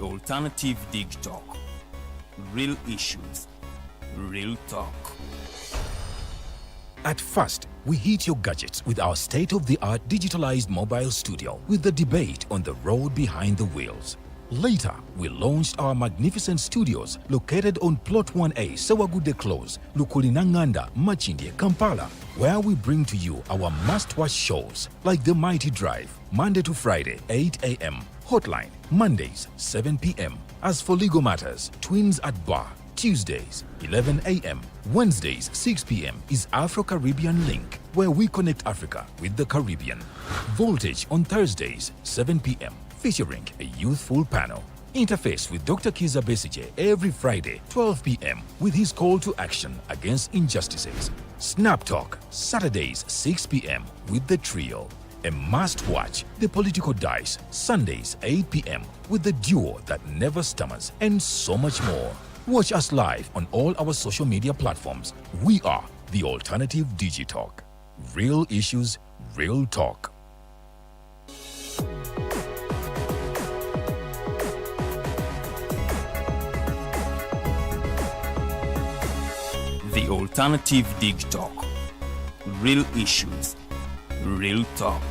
Alternative Dig Talk. Real issues, real talk. At first, we hit your gadgets with our state-of-the-art digitalized mobile studio with the debate on the road behind the wheels. Later, we launched our magnificent studios located on Plot 1A, Sawagude Close, Lukulinanganda, Machindye, Kampala, where we bring to you our must-watch shows like The Mighty Drive, Monday to Friday, 8 a.m., Hotline, Mondays, 7 p.m. As for legal matters, Twins at Bar, Tuesdays, 11 a.m. Wednesdays, 6 p.m. is Afro-Caribbean Link, where we connect Africa with the Caribbean. Voltage on Thursdays, 7 p.m. featuring a youthful panel. Interface with Dr. Kiza Besije every Friday, 12 p.m. with his call to action against injustices. Snap Talk, Saturdays, 6 p.m. with the trio. A must-watch, The Political Dice, Sundays, 8 p.m. with the duo that never stammers, and so much more. Watch us live on all our social media platforms. We are the Alternative Digitalk. Real issues, real talk. The Alternative Dig Talk. Real issues, real talk.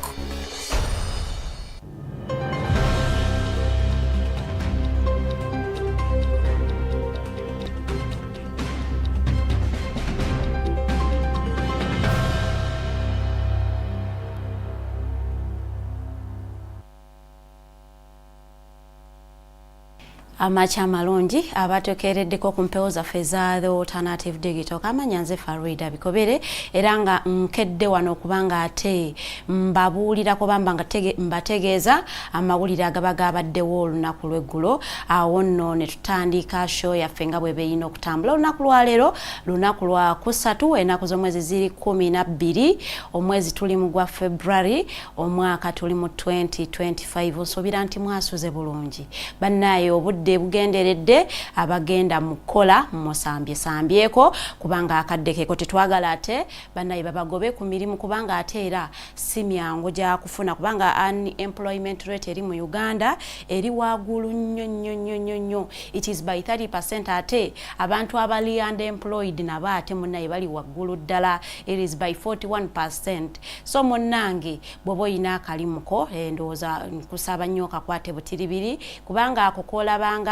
Amacha malungi abatokereddeko ku mpewo zaffe za The Alternative Digital kamanyanze Farida Bikobere era nga nkedde wano okubanga ate mbabuulira kubamba nga mbategeeza amawulire agabaga abaddewo olunaku lw'eggulo. Awo nno ne tutandika show yaffe nga bwe beeyina okutambula. Olunaku lwa leero lunaku lwa kusatu ennaku z'omwezi ziri 12 omwezi tuli mu gwa February omwaka tuli mu 2025. Nsuubira nti mwasuze bulungi bannaye obudde bugenderedde abagenda mukola musambyeko kubanga akaddekeko tetwagala ate bannaye babagobe ku mirimu kubanga ate era si myangu gya kufuna kubanga unemployment rate eri mu Uganda eri waggulu nnyo. It is by 30%. ate abantu abali unemployed nabo ate munnaye bali waggulu ddala. It is by 41%. So munnange bwoba oyina akalimuko ndowooza nkusaba nnyo kakwate butiribiri kubanga akokola banga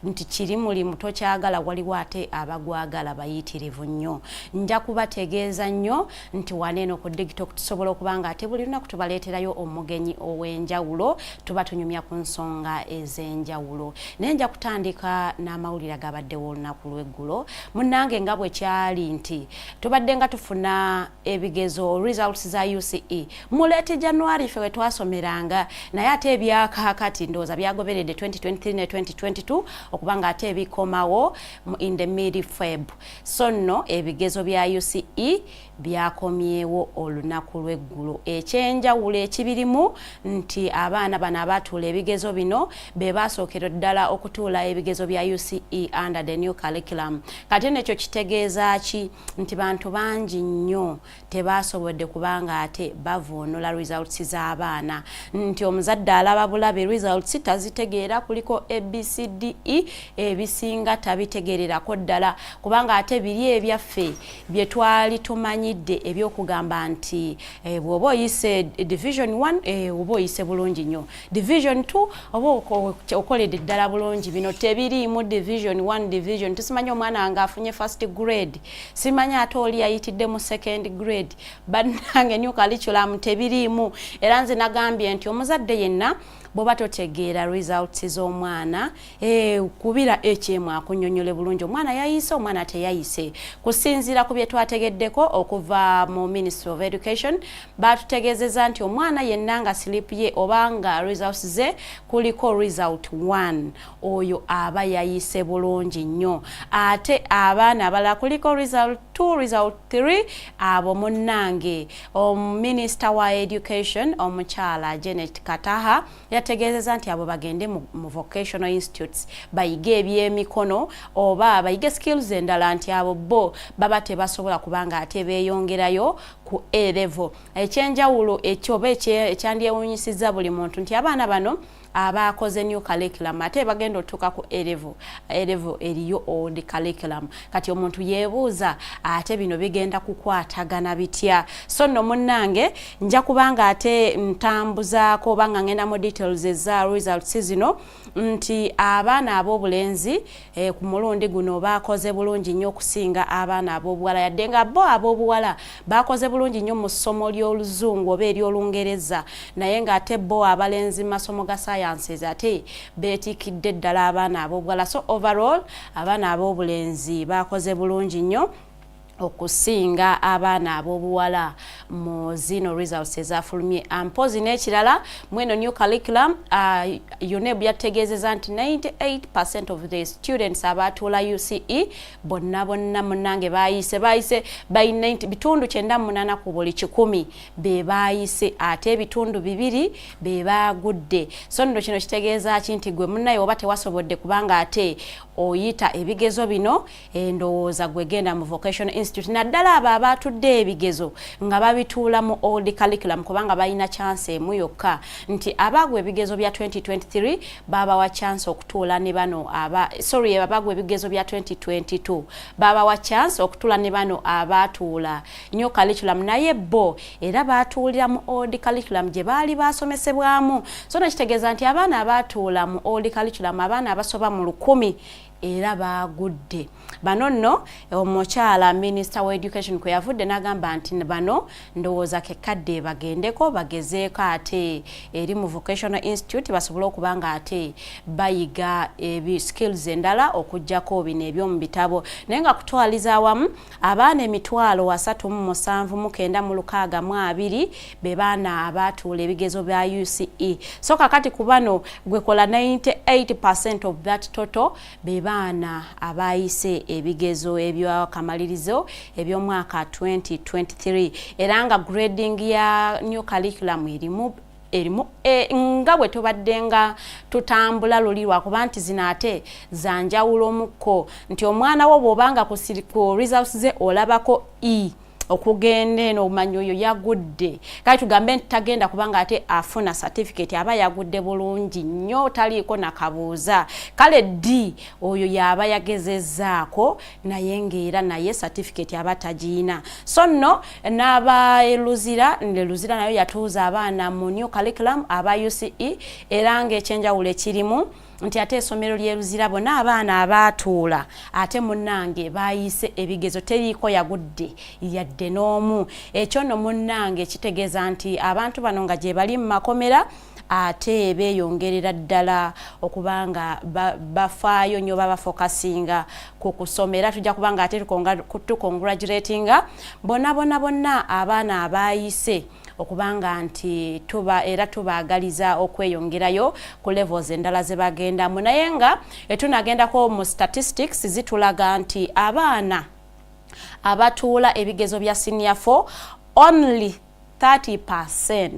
nti kiri mulimu tokyagala waliwo ate abagwagala bayitirivu nnyo. Nja kubategeeza nnyo nti waneeno ku digital tusobola okubanga ate buli lunaku tubaleeterayo omugenyi ow'enjawulo tuba tunyumya ku nsonga ez'enjawulo. Naye nja kutandika n'amawulire agabaddewo olunaku lw'eggulo. Munnange nga bwe kyali nti tubadde nga tufuna ebigezo results za UCE muleete January ffe we twasomeranga naye ate ebyakakati ndowooza byagoberedde 2023 ne 2022 okubanga ate ebikomawo in the mid Feb. So nno ebigezo bya UCE byakomyewo olunaku lw'eggulo. Ekyenjawulo ekibirimu nti abaana bano abaatuula ebigezo bino be basookera ddala okutuula ebigezo bya UCE under the new curriculum. Kati nekyo kitegeeza ki nti bantu bangi nnyo tebasobodde kubanga ate bavoonola results z'abaana. Nti omuzadde alaba bulabe results tazitegeera kuliko ABCDE ebisinga tabitegererako ddala kubanga ate biri ebyaffe bye twali tumanyidde ebyokugamba nti bw'oba oyise division 1 oba oyise bulungi nnyo, division 2 oba okoledde ddala bulungi. Bino tebiriimu division 1 division. Tusimanyi omwana nga afunye first grade, simanyi ate oli yayitidde mu second grade. Bannange new curriculum tebiriimu era nze nagambye nti omuzadde yenna bwoba totegeera results z'omwana kubira ekyemu akunnyonnyole bulungi omwana yayise omwana teyayise. Kusinziira ku bye twategeddeko okuva mu Ministry of Education batutegeezezza nti omwana yenna nga slip ye obanga results ze kuliko result 1 oyo aba yayise bulungi nnyo. Ate abaana abalala kuliko result 2 result 3 abo munnange Minister wa Education omukyala Janet Kataha yategeezezza nti abo bagende mu vocational institutes bayige ebyemikono oba bayige skills endala nti abo bo baba tebasobola kubanga ate beeyongerayo ku A level. Ekyenjawulo ekyoba ekyandyewunyisiza buli muntu nti abaana bano abakoze new curriculum ate bagenda otuuka ku A level eriyo old curriculum. Kati omuntu yeebuuza ate bino bigenda kukwatagana bitya? So nno munnange nja kubanga ate ntambuzaako oba nga ngenda mu details eza results zino nti abaana ab'obulenzi ku mulundi guno bakoze bulungi nnyo okusinga abaana ab'obuwala, yadde nga bo ab'obuwala bakoze bulungi nnyo mu ssomo ly'Oluzungu oba ery'Olungereza, naye ng'ate bo abalenzi mu masomo ga sciences ate beetikidde ddala abaana ab'obuwala. So overall abaana ab'obulenzi bakoze bulungi nnyo okusinga abaana ab'obuwala mu zino results ezafulumye. Mpozi n'ekirala mweno new curriculum UNEB yategeezeza nti 98% of the students abatuula UCE bonna munnange bayise bitundu 98 ku buli 100 be bayise, ate ebitundu 2 be bagudde. So nno kino kitegeeza ki nti gwe munnaye oba tewasobodde kubanga ate oyita ebigezo bino endowooza gwe genda mu vocational institute, naddala abo abatudde ebigezo nga babituula mu old curriculum kubanga balina chance emu yokka nti abagwa ebigezo bya 2023 babawa chance okutuula ne bano abagwa ebigezo bya 2022 babawa chance okutuula ne bano abatuula new curriculum, naye bo era batuulira mu old curriculum gye baali basomesebwamu. So nakitegeeza nti abaana abatuula mu old curriculum abaana abasoba mu 1,000 era bagudde. Bano nno omukyala Minister wa Education kwe yavudde n'agamba nti bano ndowooza kekkadde bagendeko bagezeeko ate eri mu Vocational Institute basobole okubanga ate bayiga skills endala okujjako bino eby'omu bitabo, naye nga kutwaliza awamu abaana 3,792 be baana abatuula ebigezo bya UCE. So kakati ku bano gwekola 98% of that total be baana abayise ebigezo eby'akamalirizo eby'omwaka 2023, era nga grading ya new curriculum erimu nga bwe tubadde nga tutambula luli lwakuba nti zino ate zanjawulo omukko nti omwana wo bw'obanga ku results ze olabako E okugende n'omanyi oyo yagudde, kati tugambe nti tagenda kubanga ate afuna certificate aba yagudde bulungi nnyo taliiko nakabuuza, kale D oyo yaba yagezezzaako naye ng'era naye certificate aba tagiina. So nno n'abaluzira nayo yatuuza abaana mu new curriculum aba UCE era ng'ekyenjawulo ekirimu nti ate essomero ly'Eruzira bonna abaana abatuula ate munnange bayise ebigezo teriiko yagudde yadde n'omu. Ekyo nno munnange kitegeeza nti abantu bano nga gye bali mu makomera ate beeyongerera ddala okubanga bafaayo nnyo bafokasinga ku kusomera. Tujja kubanga ate tukongratulatinga bonna abaana abayise okubanga nti era tubaagaliza okweyongerayo ku levels endala ze bagendamu, naye nga tunagendako mu statistics zitulaga nti abaana abatuula ebigezo bya senior 4 only 30%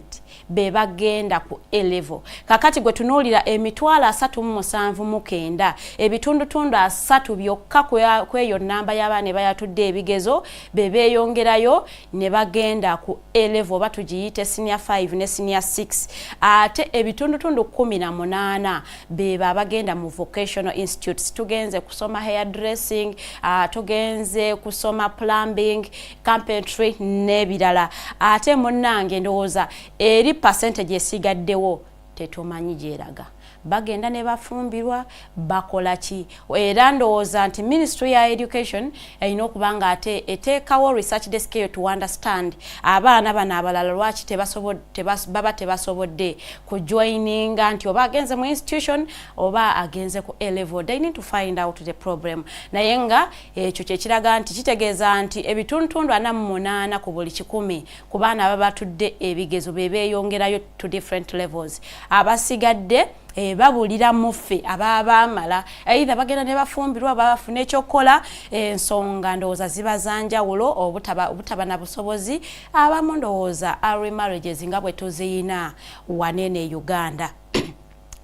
be bagenda ku A level. Kakati gwe tunuulira 3,779 ebitundutundu 3 byokka kweyo namba y'abaana bayatudde ebigezo be beeyongerayo ne bagenda ku A level batugiyite senior 5 ne senior 6, ate ebitundutundu 18 be bagenda mu vocational institutes. Tugenze kusoma hairdressing, tugenze kusoma plumbing, carpentry n'ebirala. Ate munnange ndowooza eri percentage esigaddewo tetumanyi gyeraga, bagenda ne bafumbirwa bakola ki. Era ndowooza nti Ministry ya Education erina okubanga ate eteekawo research desk eyo to understand abaana bano abalala lwaki baba tebasobodde ku joininga, nti oba agenze mu institution oba agenze ku A level. They need to find out the problem. Naye nga ekyo kyekiraga nti kitegeeza nti ebitundutundu 48 ku buli 100 ku baana baba batudde ebigezo be beeyongerayo to different levels. Abasigadde babulira muffe ababamala either bagenda ne bafumbirwa babafuna ekyokola, ensonga ndowooza ziba zanjawulo obutaba na busobozi. Abamu ndowooza early marriages nga bwe tuziyina wanene Uganda.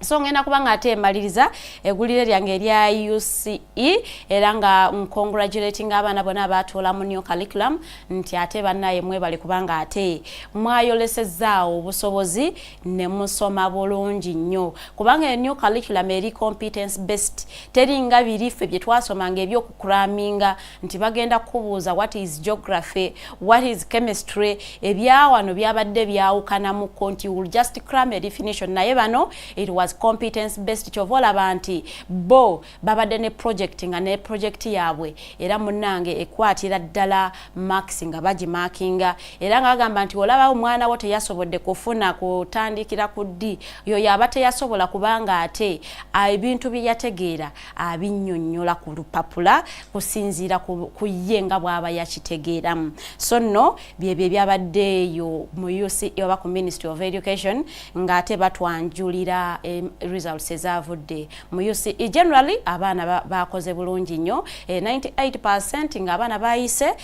so ngena kubanga ate maliriza egulire lyange erya UCE era nga congratulating abana bona abatola mu new curriculum nti ate bannaye mwe bali kubanga ate mwayolesezaawo obusobozi ne musoma bulungi nnyo kubanga new curriculum eri competence based teringa birife bye twasomanga ebyokukraminga nti bagenda kubuuza what is geography, what is chemistry, ebyawano byabadde byawukana mu konti will just cram a definition naye bano it was competence based chovola banti bo babadde ne project nga ne project yabwe era munange ekwatira ddala marks nga baji markinga era nga agamba nti olaba omwana wote yasobodde kufuna kutandikira ku D yo yabate yasobola kubanga ate ebintu byategeera abinnyonnyola ku lupapula kusinzira ku yenga bwaba yakitegeera so no byebye byabadde yo mu UC oba ku Ministry of Education nga ate batwanjulira results ezavudde mu UC generally abana bakoze bulungi nnyo 98% nga abana bayise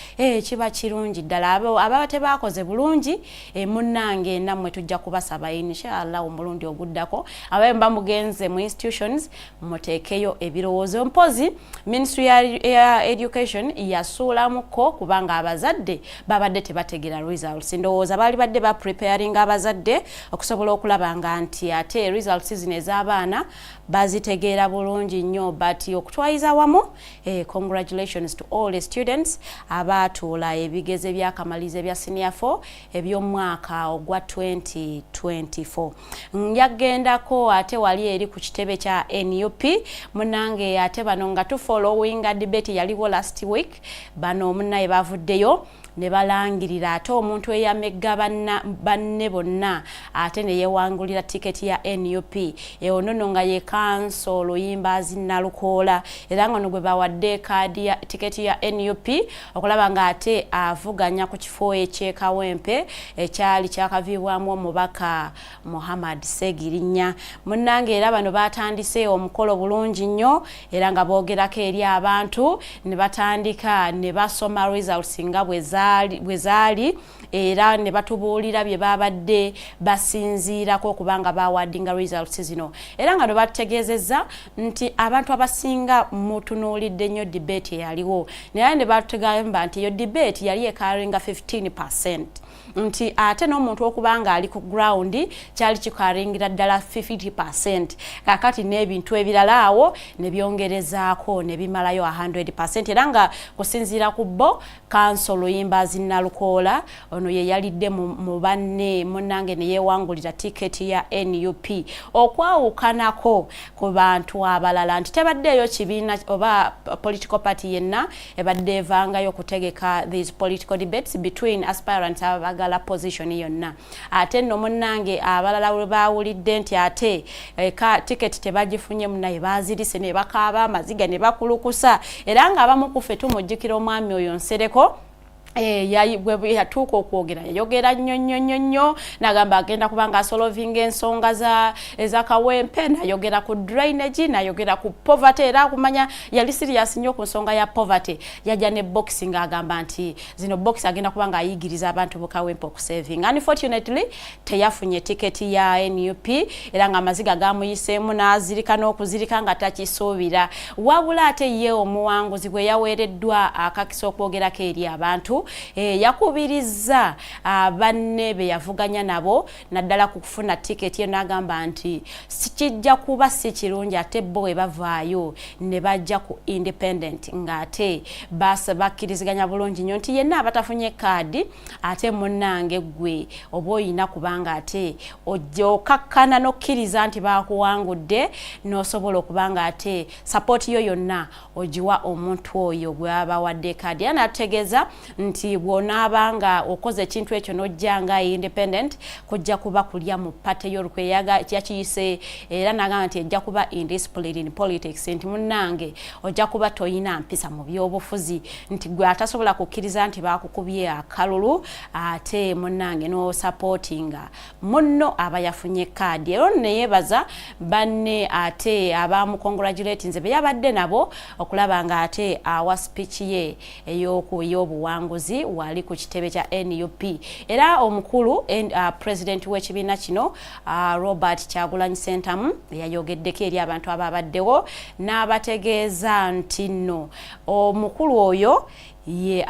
kiba kirungi ddala abate bakoze bulungi munnange namwe tujja kubasaba inshallah omulundi oguddako abayemba mugenze mu institutions mutekeyo ebirowoozo mpozi Ministry ya Education yasuulamuko kubanga abazadde babadde tebategera results ndowooza bali badde ba preparing abazadde okusobola okulabanga nti ate results zino ez'abaana bazitegeera bulungi nnyo but okutwayiza wamu congratulations to all the students abatuula ebigeze byakamaliza bya senior 4 eby'omwaka ogwa 2024 njagendako ate wali eri ku kitebe kya NUP munange ate bano nga tufollowing debate yaliwo last week bano munnaye bavuddeyo ne balangirira ate omuntu eyamegga banne bonna ate ne yewangulira tiketi ya NUP ono nga ye council Luyimbazi Nalukoola era nga gwe bawadde kadi ya tiketi ya NUP okulaba nga ate avuganya ku kifo ekyekawempe ekyali kyakaviibwamu omubaka Muhammad Segirinya munnange era bano batandise omukolo bulungi nnyo era nga boogerako eri abantu ne batandika ne basoma results nga bwezaali era ne batubuulira bye babadde basinziirako kubanga bawadinga results zino era nga bategeezezza nti abantu abasinga mutunuulidde nnyo debate yaliwo naye ne batugamba nti iyo debate yali ekaringa 15% nti ate n'omuntu okubanga ali ku ground kyali kikaringira ddala 50% kakati n'ebintu ebirala awo ne byongerezaako ne bimalayo 100% era nga kusinziira ku bo council Luyimbazi Nalukoola ono ye yalidde mu banne munnange ne yeewangulira tiketi ya NUP okwawukanako ku bantu abalala nti tebaddeeyo kibiina oba political party yenna ebadde evangayo kutegeka these political debates between aspirants abagala position yonna ate no munnange abalala we bawulidde nti ate tiketi tebagifunye munnaye bazirise ne bakaaba amaziga ne bakulukusa era nga abamu kufe tumujjukira omwami oyo Nsereko yatuuka okwogera yayogera nnyo nagamba agenda kubanga asolovinga ensonga ezakawempe nayogera ku drainage nayogera ku poverty era kumanya yali serious nnyo ku nsonga ya poverty yajja ne boxing agamba nti zino box agenda kubanga ayigiriza abantu bukawempe okusaving unfortunately teyafunye tiketi ya NUP era nga amaziga gamuyiseemu n'azirika n'okuzirika nga takisuubira wabula ate ye omuwanguzi bwe yaweereddwa akakisa okwogerako eri abantu yakubiriza banne be yavuganya nabo naddala kufuna tiketi n'agamba nti sikijja kuba si kirungi ate bo we bavaayo ne bajja ku independent ng'ate bakkiriziganya bulungi nnyo nti yenna abatafunye kaadi ate munnange gwe oba oyina kubanga ate ojja okakkana n'okkiriza nti bakuwangudde n'osobola okubanga ate support yo yonna ogiwa omuntu oyo gwe abawadde kaadi era nategeeza nti bw'onaabanga okoze ekintu ekyo n'ojjanga independent kujja kuba kulya mu pate y'olukweyaga yakiyise era nagamba nti ejja kuba indiscipline in politics nti munnange ojja kuba toyina mpisa mu byobufuzi nti gwe atasobola kukkiriza nti bakukubye akalulu ate munnange no supportinga munno aba yafunye kaadi era neyebaza banne ate abamu congratulating be yabadde nabo okulaba nga ate awa speech ye ey'obuwanguzi omulamuzi wali ku kitebe kya NUP era omukulu president w'ekibiina kino Robert Kyagulanyi Ssentamu yayogeddeko eri abantu ababaddewo n'abategeeza nti nno omukulu oyo ye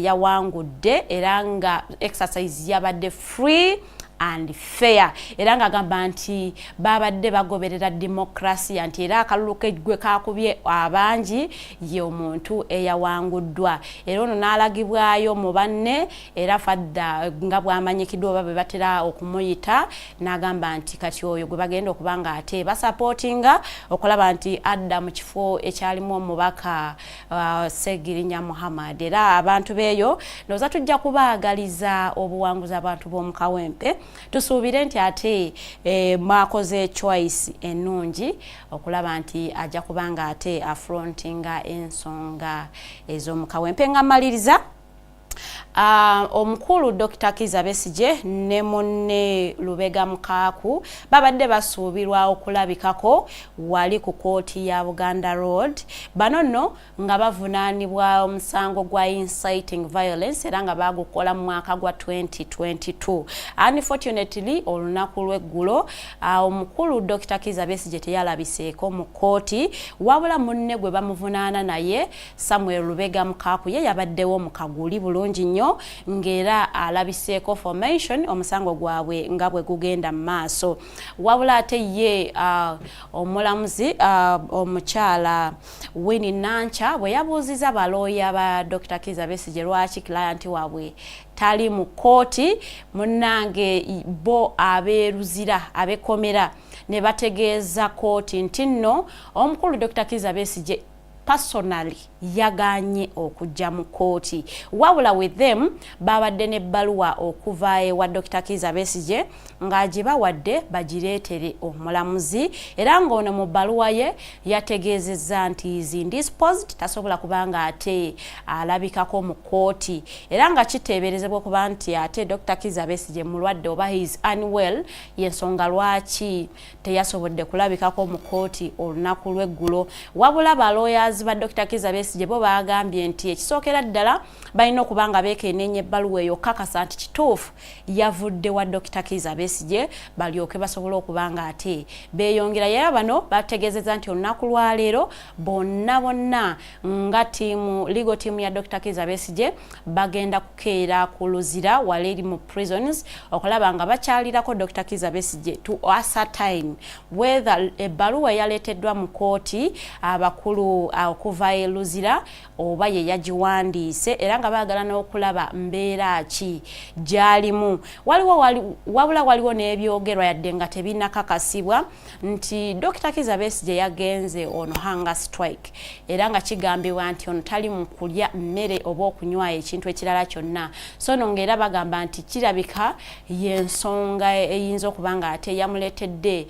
yawangudde era nga exercise yabadde free and fair era nga agamba nti babadde bagoberera demokrasi nti era akalulu gwe kakubye abangi ye omuntu eyawanguddwa era ono n'alagibwayo mu banne era fadda nga bwamanyikiddwa oba bwe batera okumuyita n'agamba nti kati oyo gwe bagenda okuba nga ate basupportinga okulaba nti adda mu kifo ekyalimu omubaka Segirinya Muhammad era abantu beeyo noza tujja kubaagaliza obuwanguzi abantu b'omu Kawempe tusuubire nti ate mwakoze choice ennungi okulaba nti ajja kubanga ate afrontinga ensonga ez'omu Kawempe nga maliriza omukulu Dr. Kizza Besigye ne munne Lubega Mukaaku babadde basuubirwa okulabikako wali ku kooti ya Buganda Road bano nno nga bavunaanibwa omusango gwa inciting violence era nga bagukola mu mwaka gwa 2022. Unfortunately olunaku lw'eggulo omukulu Dr. Kizza Besigye teyalabiseeko mu kooti wabula munne gwe bamuvunaana naye Samuel Lubega Mukaaku ye yabaddewo mu kaguli bulungi nnyo ngera alabiseeko formation omusango gwabwe nga bwe gugenda mu maaso wabula ate ye omulamuzi omukyala Winnie Nancha bwe yabuuziza balooya ba Dr. Kizza Besigye lwaki client waabwe tali mu kooti munnange bo abeeruzira abekomera ne bategeeza kooti nti nno omukulu Dr. Kizza Besigye personally yaganye okujja mu kooti wabula with them babadde ne bbaluwa okuva ewa Dr. Kizza Besigye ng'agibawadde bagireetere omulamuzi era ng'ono mu bbaluwa ye yategeezezza nti is indisposed tasobola kubanga ate alabikako mu kooti era nga kiteeberezebwa okuba nti ate Dr. Kizza Besigye mulwadde oba he is unwell y'ensonga lwaki teyasobodde kulabikako mu kooti olunaku lw'eggulo wabula balooyazi ba Dr. Kizza Besigye bo bagambye nti ekisookera ddala balina okuba nga beekennenya ebbaluwa eyo kakasa nti kituufu yavudde wa Dr. Kizza Besigye balyoke basobola okuba nga ate beeyongera era bano bategeezezza nti olunaku lwaleero bonna nga legal team ya Dr. Kizza Besigye bagenda kukeera ku luzira wala eri mu prisons okulaba nga bakyalirako Dr. Kizza Besigye to ascertain whether ebbaluwa yaleeteddwa mu kooti abakulu okuva eluzira oba ye yagiwandiise era nga baagala n'okulaba mbeera ki gyalimu wabula waliwo n'ebyogerwa yadde nga tebinakakasibwa nti Dr. Kizza Besigye yagenze ono hunger strike era nga kigambibwa nti ono tali mu kulya mmere oba okunywa ekintu ekirala kyonna so nongera bagamba nti kirabika y'ensonga eyinza okuba nga ate yamuleetedde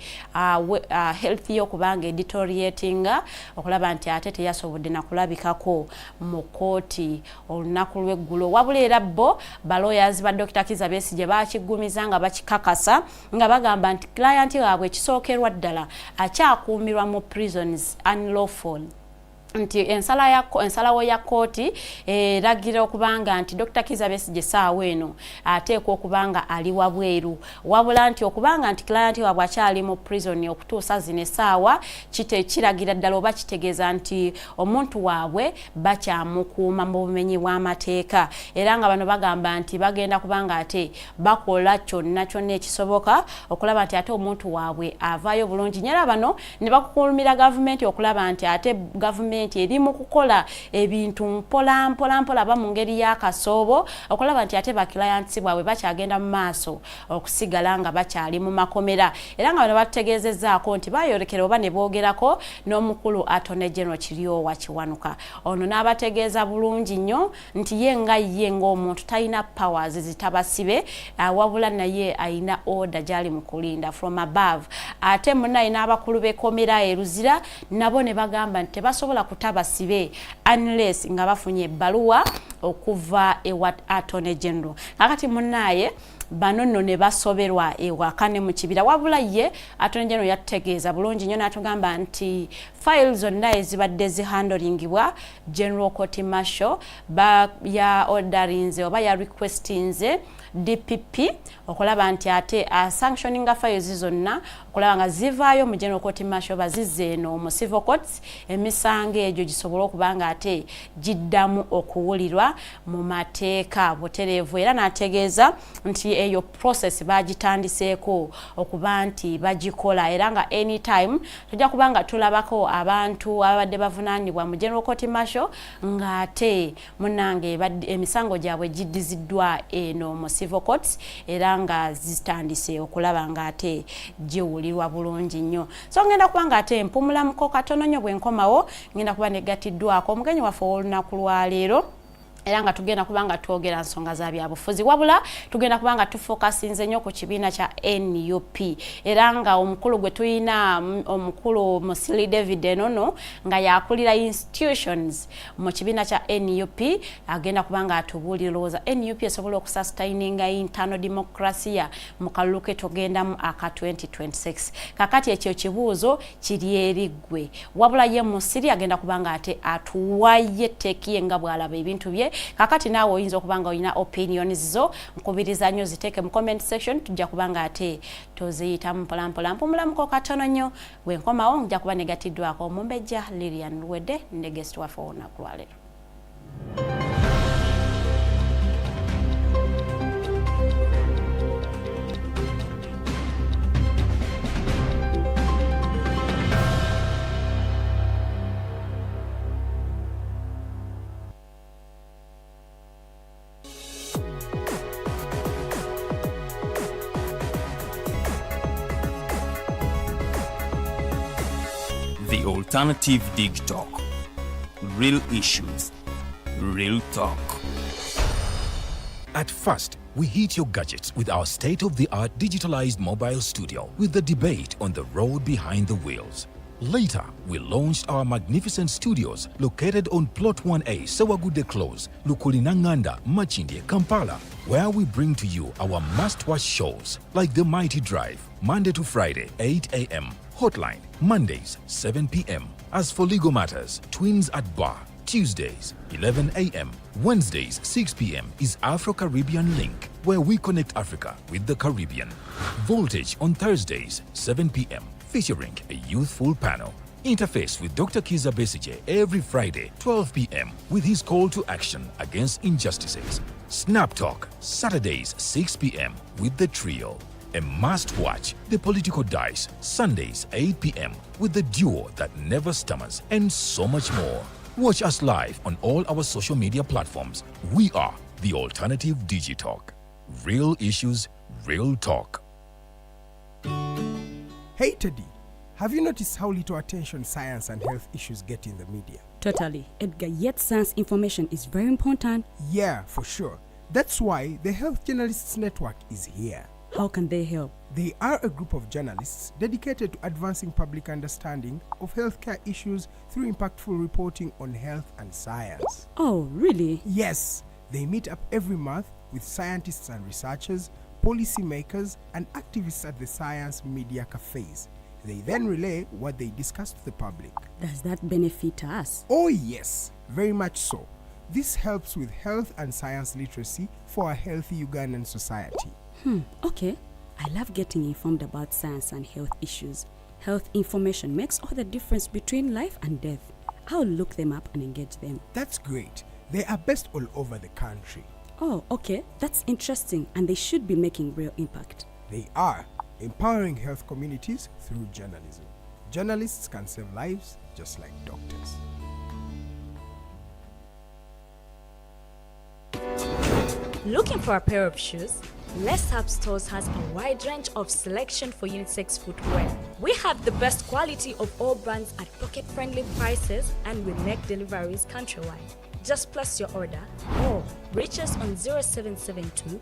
health y'okubanga editoriatinga okulaba nti ate teyasobodde nakulabikako mu kooti olunaku lw'eggulo wabula era bo balooyazi ba Dr. Kizza Besigye bakigumiza nga bakikakasa nga bagamba nti client waabwe ekisookerwa ddala akyakuumirwa mu prisons unlawful nti ensalawo ya kooti eragira okubanga nti Dr. Kizza Besigye saawa eno ateekwa okubanga ali wabweru wabula nti okubanga nti client waabwe akyali mu prison okutuusa zino essaawa kiragira ddala oba kitegeeza nti omuntu waabwe bakyamukuuma mu bumenyi bw'amateeka era nga bano bagamba nti bagenda kubanga ate bakola kyonna ekisoboka okulaba nti ate omuntu waabwe avaayo bulungi nyera bano ne bakukulumira gavumenti okulaba nti ate gavumenti eri mu kukola ebintu mpola ba mu ngeri y'akasoobo okulaba nti ate ba clients bwabwe bakyagenda mu maaso okusigala nga bakyali mu makomera era nga bano bategeezezzaako nti bayorekera oba ne boogerako n'omukulu Attorney General Kiryowa Kiwanuka ono n'abategeeza bulungi nnyo nti ye ng'omuntu talina powers zitabasibe wabula naye ayina order gyali mu kulinda from above ate munnaye n'abakulu b'ekkomera eruzira nabo ne bagamba nti tebasobola kutabasibe unless nga bafunye ebbaluwa okuva ewa Attorney General. Kakati munnaye bano nno ne basoberwa ewaka ne mu kibira wabula ye Attorney General yategeeza bulungi nnyo n'atugamba nti files zonna ezibadde zihandlingibwa General Court Martial ya orderingze oba ya requestinze DPP okulaba nti ate sanctioninga files zonna okulaba nga zivaayo mu General Court Martial bazizze eno mu civil courts emisango egyo gisobola okubanga ate giddamu okuwulirwa mu mateeka butereevu era n'ategeeza nti eyo process bagitandiseeko okuba nti bagikola era nga anytime tujja kubanga tulabako abantu abadde bavunaanibwa mu General Court Martial ng'ate munange emisango gyabwe giddiziddwa eno mu civil courts era nga zitandise okulaba ng'ate giwulirwa bulungi nnyo. So ngenda kuba ng'ate mpumulamuko katono nnyo bwe nkomawo ngenda kuba negatiddwako omugenyi waffe olunaku lwa leero era nga tugenda kubanga twogera nsonga za byabufuzi wabula tugenda kubanga tufokasinze nnyo ku kibiina kya NUP era nga omukulu gwe tuyina omukulu Musiri David enono nga yakulira institutions mu kibiina kya NUP agenda kubanga atubuulirooza NUP esobola okusustaininga internal democracy mu kalulu ke tugendamu aka 2026 kakati ekyo kibuuzo kiri eri ggwe wabula ye Musiri agenda kubanga ate atuwaye tekiye nga bw'alaba ebintu bye kakati naawe oyinza okubanga olina opinions zo nkubiriza nnyo ziteeke mu comment section tujja kubanga ate toziyita mpolampola mpumulamuko katono nnyo bwe nkomawo nja kuba negatiddwako Luwedde Lilian Luwedde ne guest waffe olunaku lwa leero. The Alternative Dig Talk. Real issues, real talk. At first, we hit your gadgets with our state-of-the-art digitalized mobile studio with the debate on the road behind the wheels. Later, we launched our magnificent studios located on Plot 1A, Sawagude Close, Lukulinanganda, Machindye, Kampala, where we bring to you our must-watch shows like The Mighty Drive, Monday to Friday, 8 a.m., Hotline, Mondays, 7 p.m. As for legal matters, Twins at Bar, Tuesdays, 11 a.m. Wednesdays, 6 p.m. is Afro-Caribbean Link, where we connect Africa with the Caribbean. Voltage on Thursdays, 7 p.m., featuring a youthful panel. Interface with Dr. Kiza Besije every Friday, 12 p.m. with his call to action against injustices. Snap Talk, Saturdays, 6 p.m. with the trio. A must-watch, The Political Dice, Sundays, 8 p.m. with the duo that never stammers, and so much more. Watch us live on all our social media platforms. We are The Alternative Digitalk. Real issues, real talk. Hey Teddy, have you noticed how little attention science and health issues get in the media? Totally, Edgar, yet science information is very important. Yeah, for sure. That's why the Health Journalists Network is here. How can they help? They are a group of journalists dedicated to advancing public understanding of healthcare issues through impactful reporting on health and science. Oh, really? Yes, they meet up every month with scientists and researchers, policymakers, and activists at the science media cafes. They then relay what they discuss to the public. Does that benefit us? Oh yes, very much so. This helps with health and science literacy for a healthy Ugandan society. Okay. I love getting informed about science and health issues. Health information makes all the difference between life and death. I'll look them up and engage them. That's great. They are based all over the country. Oh, okay. That's interesting, and they should be making real impact. They are empowering health communities through journalism. Journalists can save lives just like doctors. Looking for a pair of shoes? Les Up Stores has a wide range of selection for unisex footwear. We have the best quality of all brands at pocket-friendly prices and with neck deliveries countrywide. Just place your order or reach us on 0772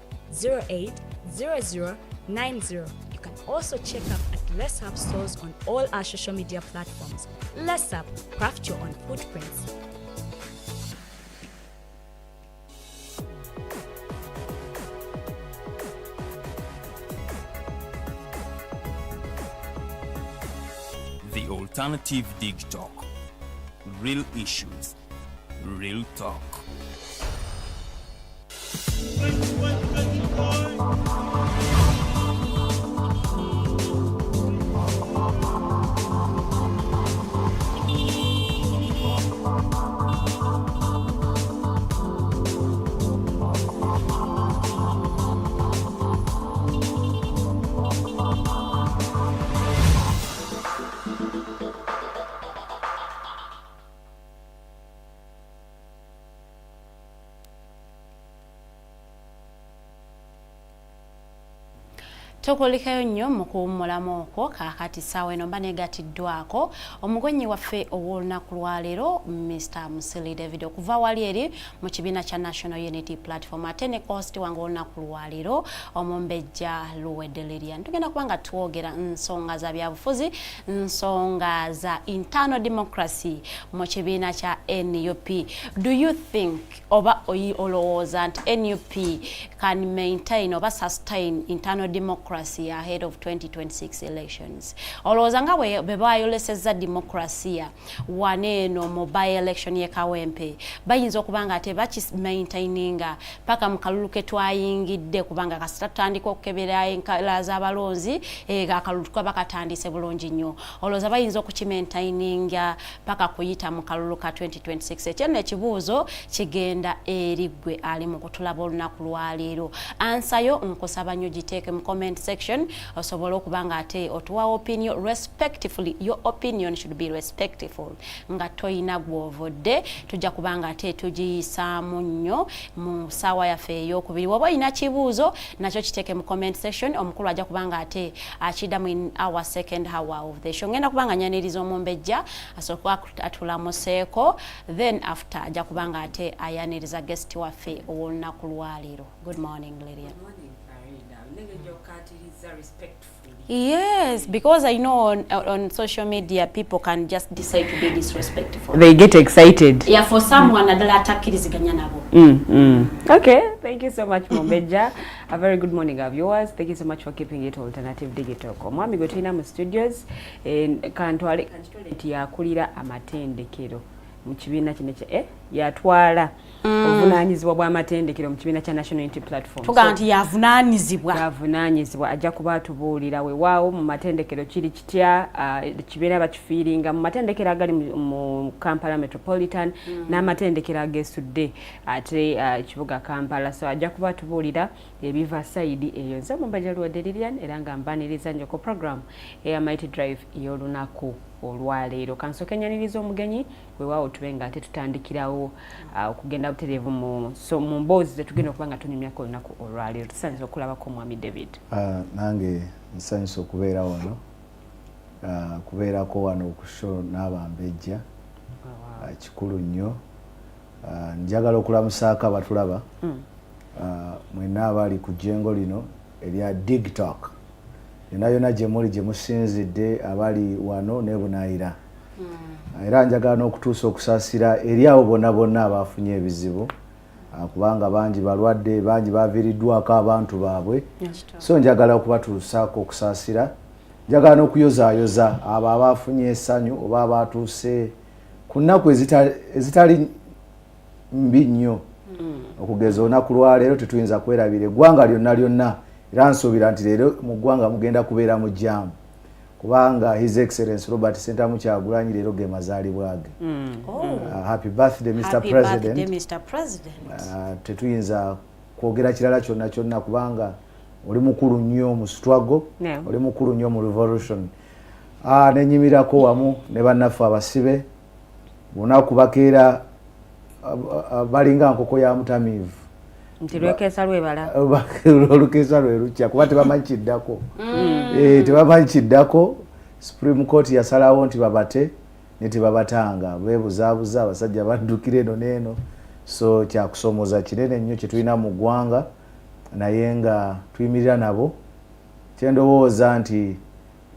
08 0090. You can also check out at Less Up stores on all our social media platforms. Less Up, craft your own footprints. The Alternative Dig Talk. Real issues, real talk. Tukulikayo nnyo mu kuwummulamu okwo kaakati ssaawa eno mba negatiddwako omugwenyi waffe ow'olunaku lwaleero Mr. Musiri David okuva wali eri mu kibiina kya National Unity Platform ate ne host wange olunaku lwaleero omumbejja Luwedde Lilian. Tugenda kuba nga twogera nsonga za byabufuzi, nsonga za internal democracy mu kibiina kya NUP. Do you think oba olowooza nti NUP can maintain oba sustain internal democracy ahead of 2026 elections? Olowooza nga bwe bayolesezza democracy waneeno mu by-election ye Kawempe bayinza okuba nga ate bakimaintaininga paka mu kalulu ke twayingidde kubanga kasita tutandika okukebera enkala z'abalonzi akalulu kaba katandise bulungi nnyo. Olowooza bayinza okukimaintaininga paka kuyita mu kalulu ka 2026? Ekyo nno ekibuuzo kigenda eri ggwe ali mu kutulaba olunaku lwaleero. Ansayo nkusaba nnyo giteeke mu comment section osobola okuba nga ate otuwa opinion respectfully. Your opinion should be respectful. Nga toyina gwovodde tujja kuba nga ate tugiyisaamu nnyo mu ssaawa yaffe ey'okubiri. Waba olina kibuuzo nakyo kiteeke mu comment section. Omukulu ajja kuba nga ate akiddamu in our second hour of the show. Ngenda kuba nga nyaniriza omumbejja asooka atulamuseeko, then after ajja kuba nga ate ayaniriza guest waffe ow'olunaku lwaleero. Good morning, Lilian. Good morning, Farida. Respectfully. Yes, because I know on social media people can just decide to be disrespectful. They get excited. Yeah, for someone adala attakiriziganya nabo. Okay, thank you so much, Mombeja. A very good morning, our viewers. Thank you so much for keeping it alternative digital. Mwami gotwina mu studios kantwale kanchitoleti yakulira amatendekero mu kibiina kino yatwala obuvunaanyizibwa bw'amatendekero mu kibiina kya National Unity Platform. Tuga nti yavunaanyizibwa ajja kuba atubuulira weewaawo mu matendekero kiri kitya kibiina bakifiiringa mu matendekero agali mu Kampala Metropolitan n'amatendekero ageesudde ate ekibuga Kampala. So ajja kuba atubuulira ebiva sayidi eyo. Nze Mumbejja Luwedde Lilian era nga mbaniriza nnyo ku program eya Mighty Drive ey'olunaku olwaleero. Kansooke nyaniriza omugenyi weewaawo tube nga ate tutandikirawo okugenda butereevu mu mboozi zetugenda okuba nga tunyumyako olunaku olwaleero. Tusanyiza okulabako Mwami David. Nange nsanyusa okubeera wano, kubeerako wano okusho n'abambejja kikulu nnyo. Njagala okulamusaako abatulaba mwenna abali ku jjengo lino erya Dig Talk. Yonna gye muli gye musinzidde abali wano ne Bunaayira. Era njagala n'okutuusa okusaasira eri abo bonna abafunye ebizibu kubanga bangi balwadde, bangi baviiriddwako abantu baabwe. So njagala okubatuusaako okusaasira. Njagala n'okuyozaayoza abo abafunye essanyu oba abatuuse ku nnaku ezitali mbi nnyo. Okugeza olunaku lwaleero tetuyinza kwerabira eggwanga lyonna era nsuubira nti leero mu ggwanga mugenda kubeera mu jjaamu kubanga His Excellency Robert Ssentamu Kyagulanyi leero ge mazaalibwa ge. Happy birthday Mr. President. Tetuyinza kwogera kirala kyonna kubanga oli mukulu nnyo mu struggle, oli mukulu nnyo mu revolution. Nenyimirako wamu ne bannaffe abasibe bunaku bakeera balinga nkoko ya mutamiivu. Nti lwekesa lwebala. Olukesa lwe lukya kuba tebamanyi kiddako. Tebamanyi kiddako. Supreme Court yasalawo nti babate ne tebabatanga. Beebuzaabuza abasajja baddukira eno n'eno. So kyakusomooza kinene nnyo kye tulina mu ggwanga naye nga tuyimirira nabo. Kyendowooza nti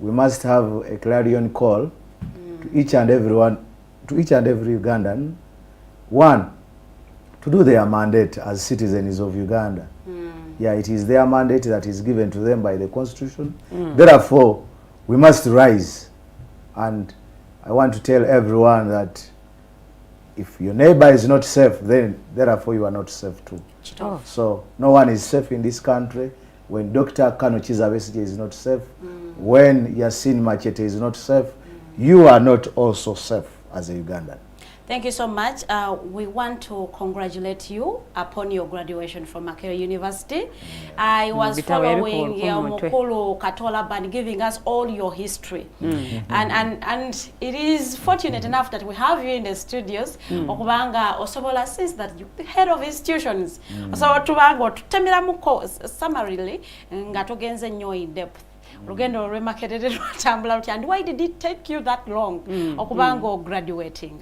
we must have a clarion call to each and every Ugandan. One, to do their mandate as citizens of Uganda. Yeah, it is their mandate that is given to them by the Constitution. Therefore, we must rise. And I want to tell everyone that if your neighbor is not safe, then therefore you are not safe too. So no one is safe in this country. When Dr. Kano Chiza Besigye is not safe, when Yasin Machete is not safe, you are not also safe as a Ugandan. Thank you so much. We want to congratulate you upon your graduation from Makerere University. I was following Mukulu Katola Band giving us all your history. And it is fortunate enough that we have you in the studios. Okubanga Osobola says that you're the head of institutions. So tubango tutemira muko summarily ngatogenze nyo in depth. Rugendo Makerere rwatambula and why did it take you that long okubango graduating?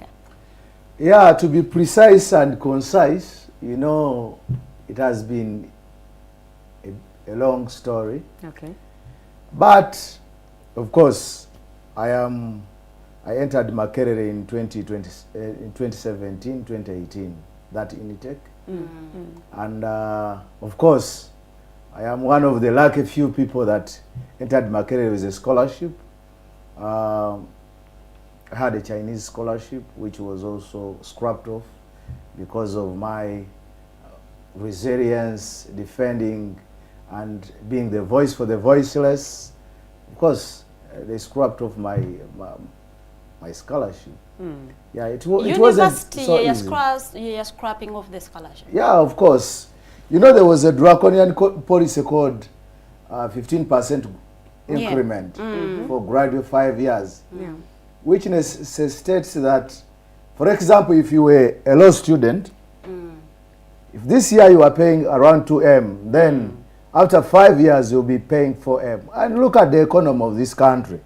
Yeah, to be precise and concise, you know, it has been a long story. Okay. But, of course, I entered Makerere in 2017, 2018, that Unitec. And, of course, I am one of the lucky few people that entered Makerere with a scholarship. I had a Chinese scholarship, which was also scrapped off because of my resilience, defending and being the voice for the voiceless. Of course, they scrapped off my scholarship. Yeah, it wasn't so easy. You're scrapping off the scholarship. Yeah, of course. You know, there was a draconian policy called 15% increment for graduate 5 years. Which states that, for example, if you were a law student, if this year you are paying around 2M, then after 5 years you'll be paying 4M. And look at the economy of this country,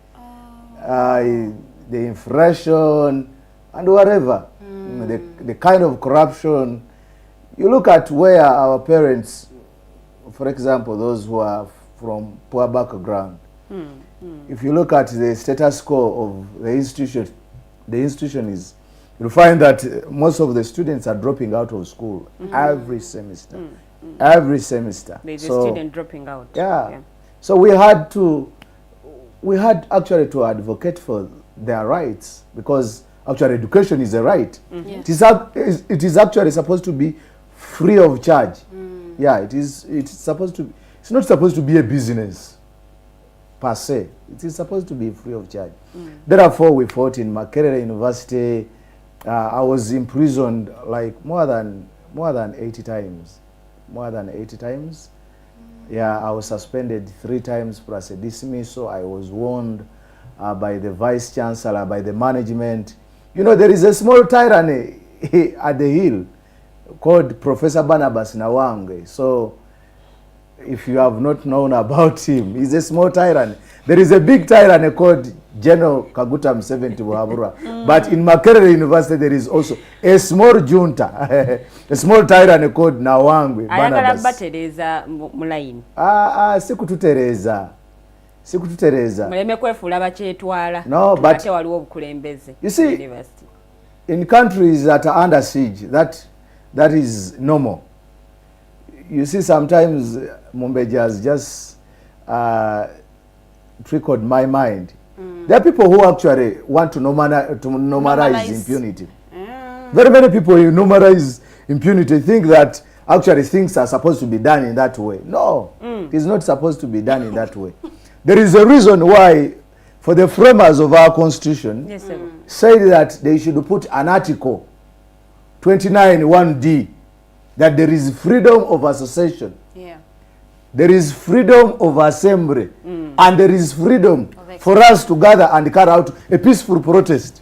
the inflation and whatever, the kind of corruption. You look at where our parents, for example, those who are from poor background, if you look at the status quo of the institution is, you'll find that most of the students are dropping out of school every semester. Every semester. There's a student dropping out. Yeah. So we had actually to advocate for their rights, because actually education is a right. It is actually supposed to be free of charge. Yeah, it's not supposed to be a business per se. It is supposed to be free of charge. Therefore, we fought in Makerere University. I was imprisoned like more than 80 times. More than 80 times. Yeah, I was suspended 3 times plus a dismissal. I was warned by the vice chancellor, by the management. You know, there is a small tyranny at the Hill called Professor Barnabas Nawangwe. So, if you have not known about him, he's a small tyranny. There is a big tyranny called General Kaguta Museveni Buhabura. But in Makerere University, there is also a small junta, a small tyranny called Nawangwe. Ayagala batereza mulaini. Sikututereza. Muleme kwefula bakyetwala. No, but ate waliwo obukulembeze. You see, in countries that are under siege, that is normal. You see, sometimes Mumbeji has just trickled my mind. There are people who actually want to normalize impunity. Very many people who normalize impunity think that actually things are supposed to be done in that way. No, it is not supposed to be done in that way. There is a reason why, for the framers of our constitution, said that they should put an article 29(1)(d) that there is freedom of association, there is freedom of assembly, and there is freedom for us to gather and carry out a peaceful protest.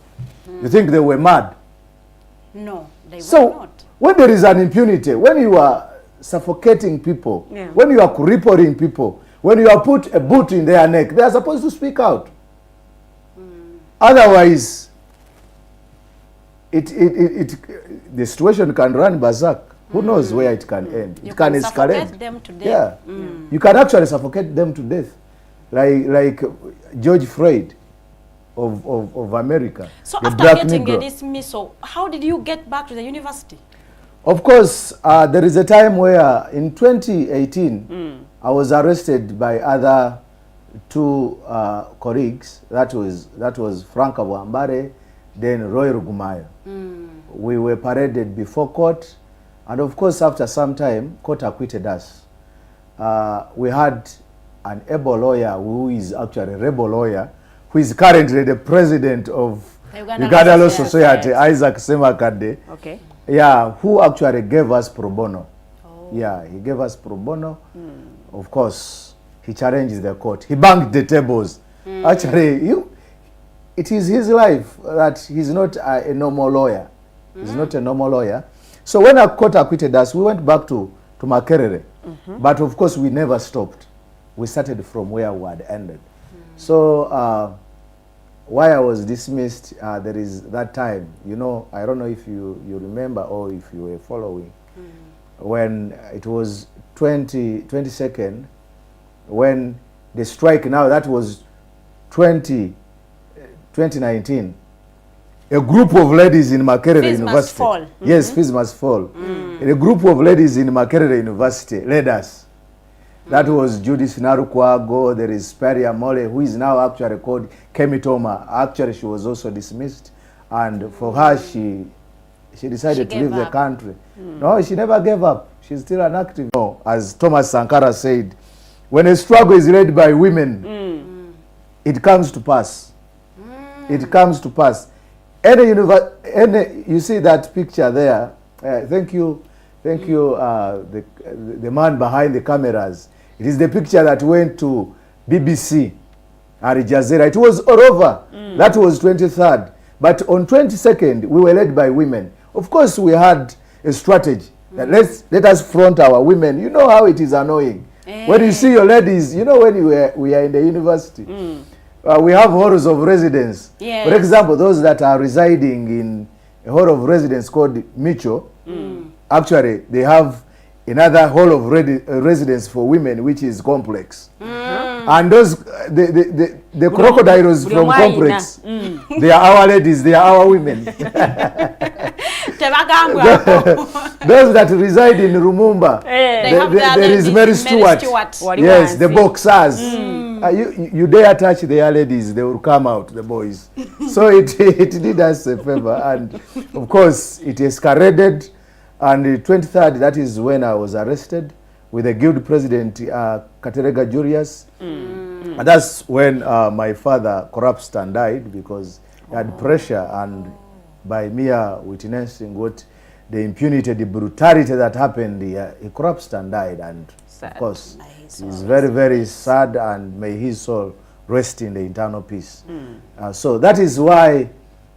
You think they were mad? No, they were not. When there is an impunity, when you are suffocating people, when you are crippling people, when you are put a boot in their neck, they are supposed to speak out. Otherwise, the situation can run berserk. Who knows where it can end? It can escalate them to death. Yeah. You can actually suffocate them to death. like George Floyd of America. So the after black getting Negro. a dismissal, how did you get back to the university? Of course, there is a time where in 2018, I was arrested by other two colleagues. That was Frank Abwambare, then Roy Rugumayo. We were paraded before court, and of course, after some time, court acquitted us. We had an able lawyer who is actually a rebel lawyer, who is currently the president of Uganda Law Society, Isaac Semakade. Okay. Yeah, who actually gave us pro bono. Oh. Yeah, he gave us pro bono. Of course, he challenged the court. He banged the tables. Actually, it is his life that he's not a normal lawyer. He's not a normal lawyer. So when our court acquitted us, we went back to Makerere. But of course, we never stopped. We started from where we had ended. So why I was dismissed, there is that time, you know, I don't know if you remember or if you were following, when it was 22nd, when the strike, now that was 2019, a group of ladies in Makerere University. Must fall. Yes, fees must fall. A group of ladies in Makerere University led us. That was Judith Narukwago, there is Peria Mole, who is now actually called Kemitoma. Actually, she was also dismissed. And for her, she decided to leave the country. No, she never gave up. She's still an active. No, as Thomas Sankara said, when a struggle is led by women, it comes to pass. It comes to pass. You see that picture there. Thank you, the man behind the cameras. It is the picture that went to BBC, Al Jazeera. It was all over. That was 23rd. But on 22nd, we were led by women. Of course, we had a strategy that let us front our women. You know how it is annoying. When you see your ladies, you know when we are in the university, we have halls of residence. Yes. For example, those that are residing in a hall of residence called Micho, actually, they have another hall of residence for women, which is complex. And those, the crocodiles from complex, they are our ladies, they are our women. Those that reside in Rumumba, there is Mary Stewart. Yes, the boxers. You dare touch their ladies, they will come out, the boys. So it did us a favor. And of course, it escalated. And the 23rd, that is when I was arrested with the guild president, Katerega Julius. And that's when my father, Korapstan, died because he had pressure, and by mere witnessing what the impunity, the brutality that happened, Korapstan died. And sad. Of course, it's very, very sad, and may his soul rest in the eternal peace. So that is why,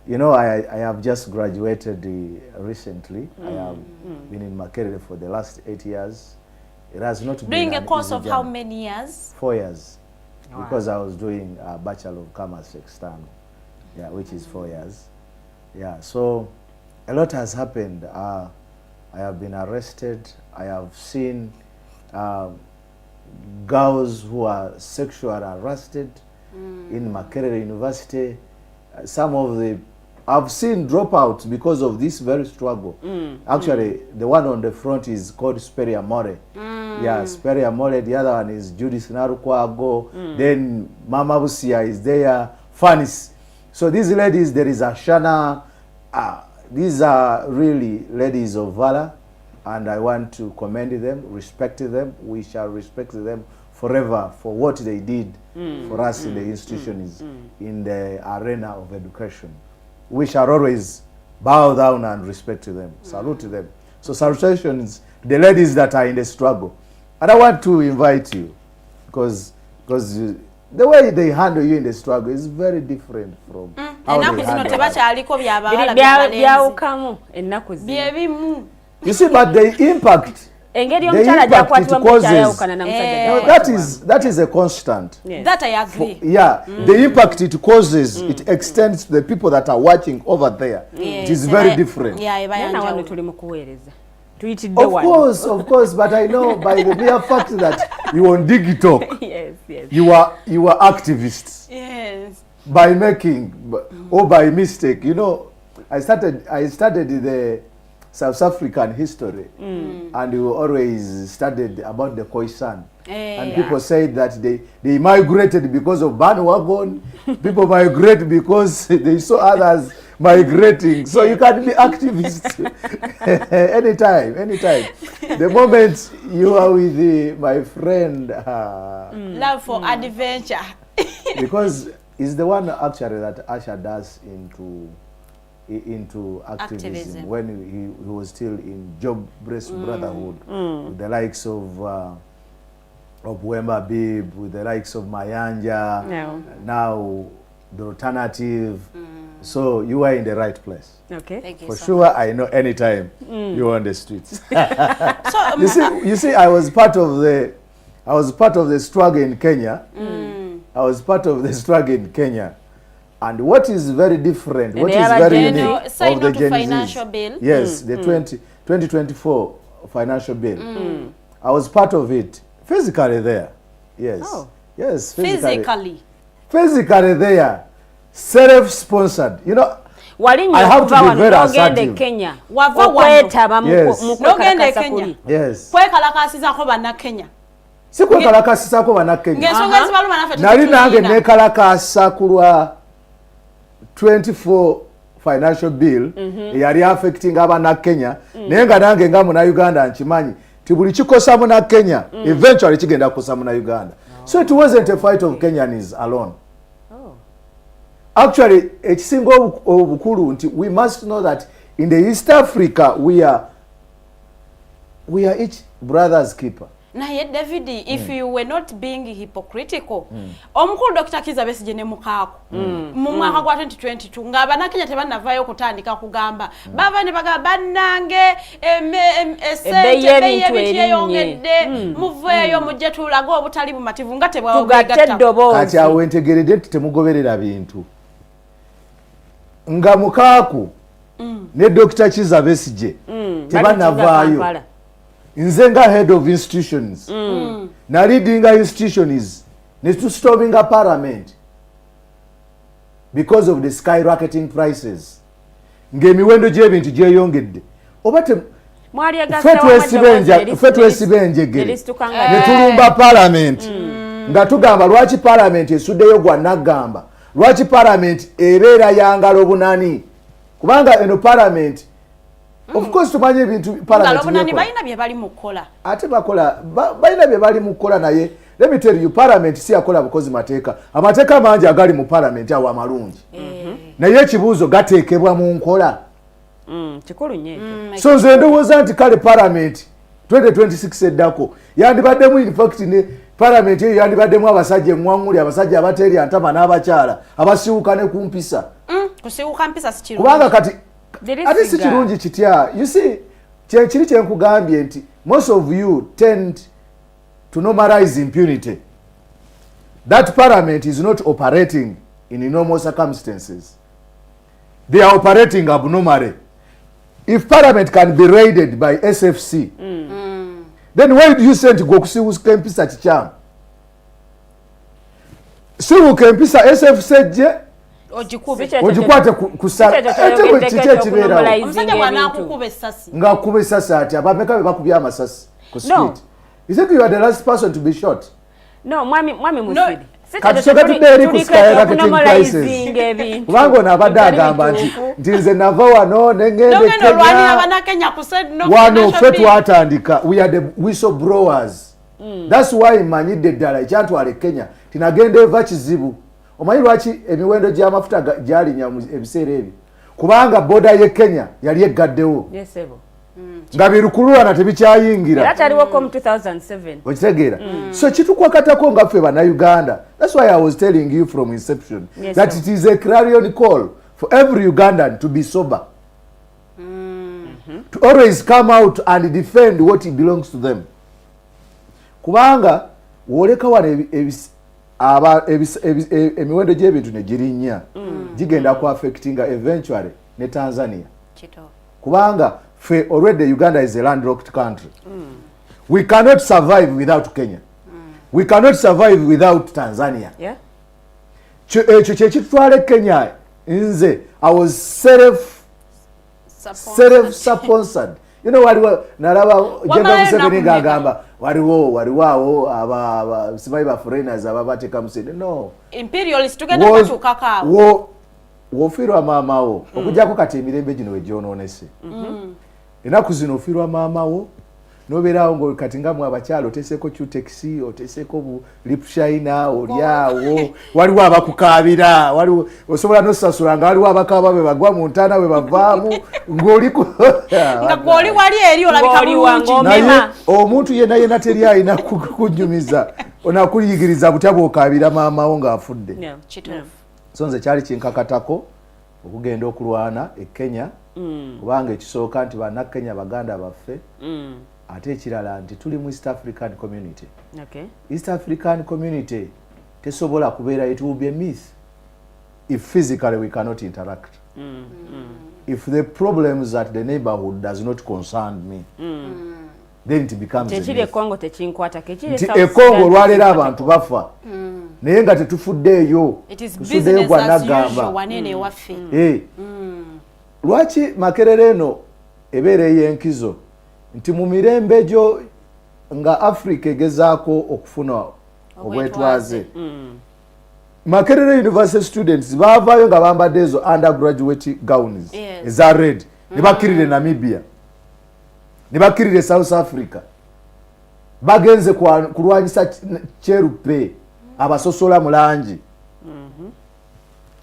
you know, I have just graduated recently. I have been in Makerere for the last 8 years. It has not been doing a course of how many years? 4 years. Wow. Because I was doing a Bachelor of Commerce external, which is 4 years. Yeah, so a lot has happened. I have been arrested. I have seen girls who are sexually harassed in Makerere University. Some of the I've seen dropouts because of this very struggle. Actually, the one on the front is called Speria More. Yeah, Speria More. The other one is Judith Narukwago. Then Mama Busia is there. Fanis. So these ladies, there is Ashana. These are really ladies of valor, and I want to commend them, respect them. We shall respect them forever for what they did for us in the institutions, in the arena of education. We shall always bow down and respect them, salute them. So salutations, the ladies that are in the struggle. And I want to invite you, because the way they handle you in the struggle is very different from how they handle us. You see, but the impact it causes, that is a constant. Yes. That I agree. The impact it causes, it extends to the people that are watching over there. It is very different. Of course, but I know by the mere fact that you on digital. Yes, yes. You are activists. Yes. By making or by mistake, you know, I studied the South African history, and we always studied about the Khoisan. And people said that they migrated because of bandwagon. People migrate because they saw others migrating. So you can be activist anytime. The moment you are with my friend, love for adventure. because it's the one actually that Asha does into activism. When he was still in Job Breast Brotherhood, with the likes of Wemba Bib, with the likes of Mayanja, now the alternative. So you are in the right place. Okay. Thank you For so sure, much. I know anytime you're on the streets. So you see, I was part of the struggle in Kenya. I was part of the struggle in Kenya. And what is very different, what is very unique of the Gen financial Zs, bill. yes, the 2024 financial bill. I was part of it physically there. Yes. Oh. Yes, Physically there. Self-sponsored. You know, I have to be very assertive. Kenya. Yes. Nogende Kenya. Yes. Kwekalakasizako bannakenya. Si kwekalakasizako bannakenya. Ng'ensonga ezibaluma naffe nali nange nekalakasa ku lwa 24 financial bill yali affecting abannakenya naye nga nange nga Munnayuganda nkimanyi ti buli kikosa Munnakenya eventually kigenda kukosa Munnayuganda. So it wasn't a fight of Kenyans alone. Actually, ekisinga obukulu nti we must know that in the East Africa we are each brother's keeper. Naye David, if you were not being hypocritical, omukulu Dr. Kizza Besigye ne mukaako mu mwaka gwa 2022 ng'abannakenya tebannavaayo okutandika kugamba bava ne bagamba bannange esente ebintu eyongedde muveeyo mujje tulage obutali bumativu nga tebwabegatta. Kati awo entegeredde nti temugoberera bintu nga mukaaku ne Dr. Kizza Besigye tebannavaayo. Nze nga head of institutions na leading institutions ne storming parliament because of the skyrocketing prices ng'emiwendo gy'ebintu gyeyongedde oba ffe twesiba enjegere ne tulumba parliament nga tugamba lwaki parliament esuddeyo gwa naggamba lwaki parliament ebeera yangalo bunani kubanga eno parliament of course tumanyi ebintu parliament balina bye bali mu kkola ate bakola balina bye bali mu kkola naye let me tell you parliament si yakola bukozi amateeka mangi agali mu parliament awo amalungi naye ekibuuzo gateekebwa mu nkola kikulu nnyo so nze ndowooza nti kale parliament 2026 eddako yandibaddemu in fact ne parliament eyo yandibaddemu abasajja eŋŋwaŋŋuli abasajja abateerya ntama n'abakyala abasiiwuka ne ku mpisa kusiiwuka mpisa si kirungi kubanga kati ate si kirungi kitya. You see, kyekiri kyenkugambye nti most of you tend to normalize impunity. That parliament is not operating in normal circumstances. They are operating abnormally. If parliament can be raided by SFC, then why do you send go kusiwuka empisa kikyamu? Siwuka empisa SFC je ogikwate kusala kiki ekibeerawo omusajja bw'anaakukuba essasi ng'akuba essasi ati abameka be bakubye amasasi ku street. You think you are the last person to be shot? No, mwami Musiri. Kati sogatudde eri ku skyrocketing prices kubanga ono abadde agamba nti nze nava wano nengende Kenya wano ffe twatandika we are the whistleblowers. That's why mmanyidde ddala ekyantwala e Kenya tinagenda eva kizibu. Omanyi lwaki emiwendo gy'amafuta gyalinya mu ebiseera ebyo? Kubanga boda ye Kenya yali eggaddewo. Yes, ebo. Nga birukululana tebikyayingira. Era kyaliwoko mu 2007. Okitegeera? So kitukwakatako nga ffe Bannayuganda. That's why I was telling you from inception that it is a clarion call for every Ugandan to be sober. To always come out and defend what belongs to them. Kubanga woleka wano emiwendo gy'ebintu ne girinnya gigenda ku affecting eventually ne Tanzania. Kubanga fe already Uganda is a landlocked country. We cannot survive without Kenya. we cannot survive without Tanzania. Yeah. Ekyo kyekitwala Kenya nze I was self-sponsored. You know waliwo nalaba General Museveni ngagamba waliwo awo simanyi ba foreigners ababateeka musene. No. Imperialist tugenda kwatukakaawo. Wofiirwa maamawo okujjako kati emirembe gino wegyonoonese. Ennaku zino ofiirwa maamawo nobeerawo ngo kati nga mwe abakyalo oteseeko Q-taxi oteseeko lipshina olyawo waliwo abakukaabira waliwo osobola nosasula nga waliwo abakaaba be bagwa mu ntaana we bavaamu ng'oliko nga gw'oli wali eri olabika bulungi. Naye omuntu yenna teri alina kunyumiza onakuyigiriza butya bw'okaabira maamawo ng'afudde. So nze kyali kinkakatako okugenda okulwana e Kenya kubanga ekisooka nti bannakenya baganda baffe ate ekirala nti tuli mu East African community. East African community tesobola kubeera, it will be a myth if physically we cannot interact. If the problems at the neighborhood does not concern me, then it becomes a myth. Ekongo lwaleero abantu bafa naye nga tetufuddeeyo tusuddeyo gwa naggamba. Lwaki Makerere eno ebeera ey'enkizo nti mu mirembe gyo nga Africa egezaako okufuna obwetwaze. Makerere University students baavaayo nga bambadde ezo undergraduate gowns eza red ne bakkirire Namibia ne bakkirire South Africa bagenze kulwanyisa kyerupe abasosola mu langi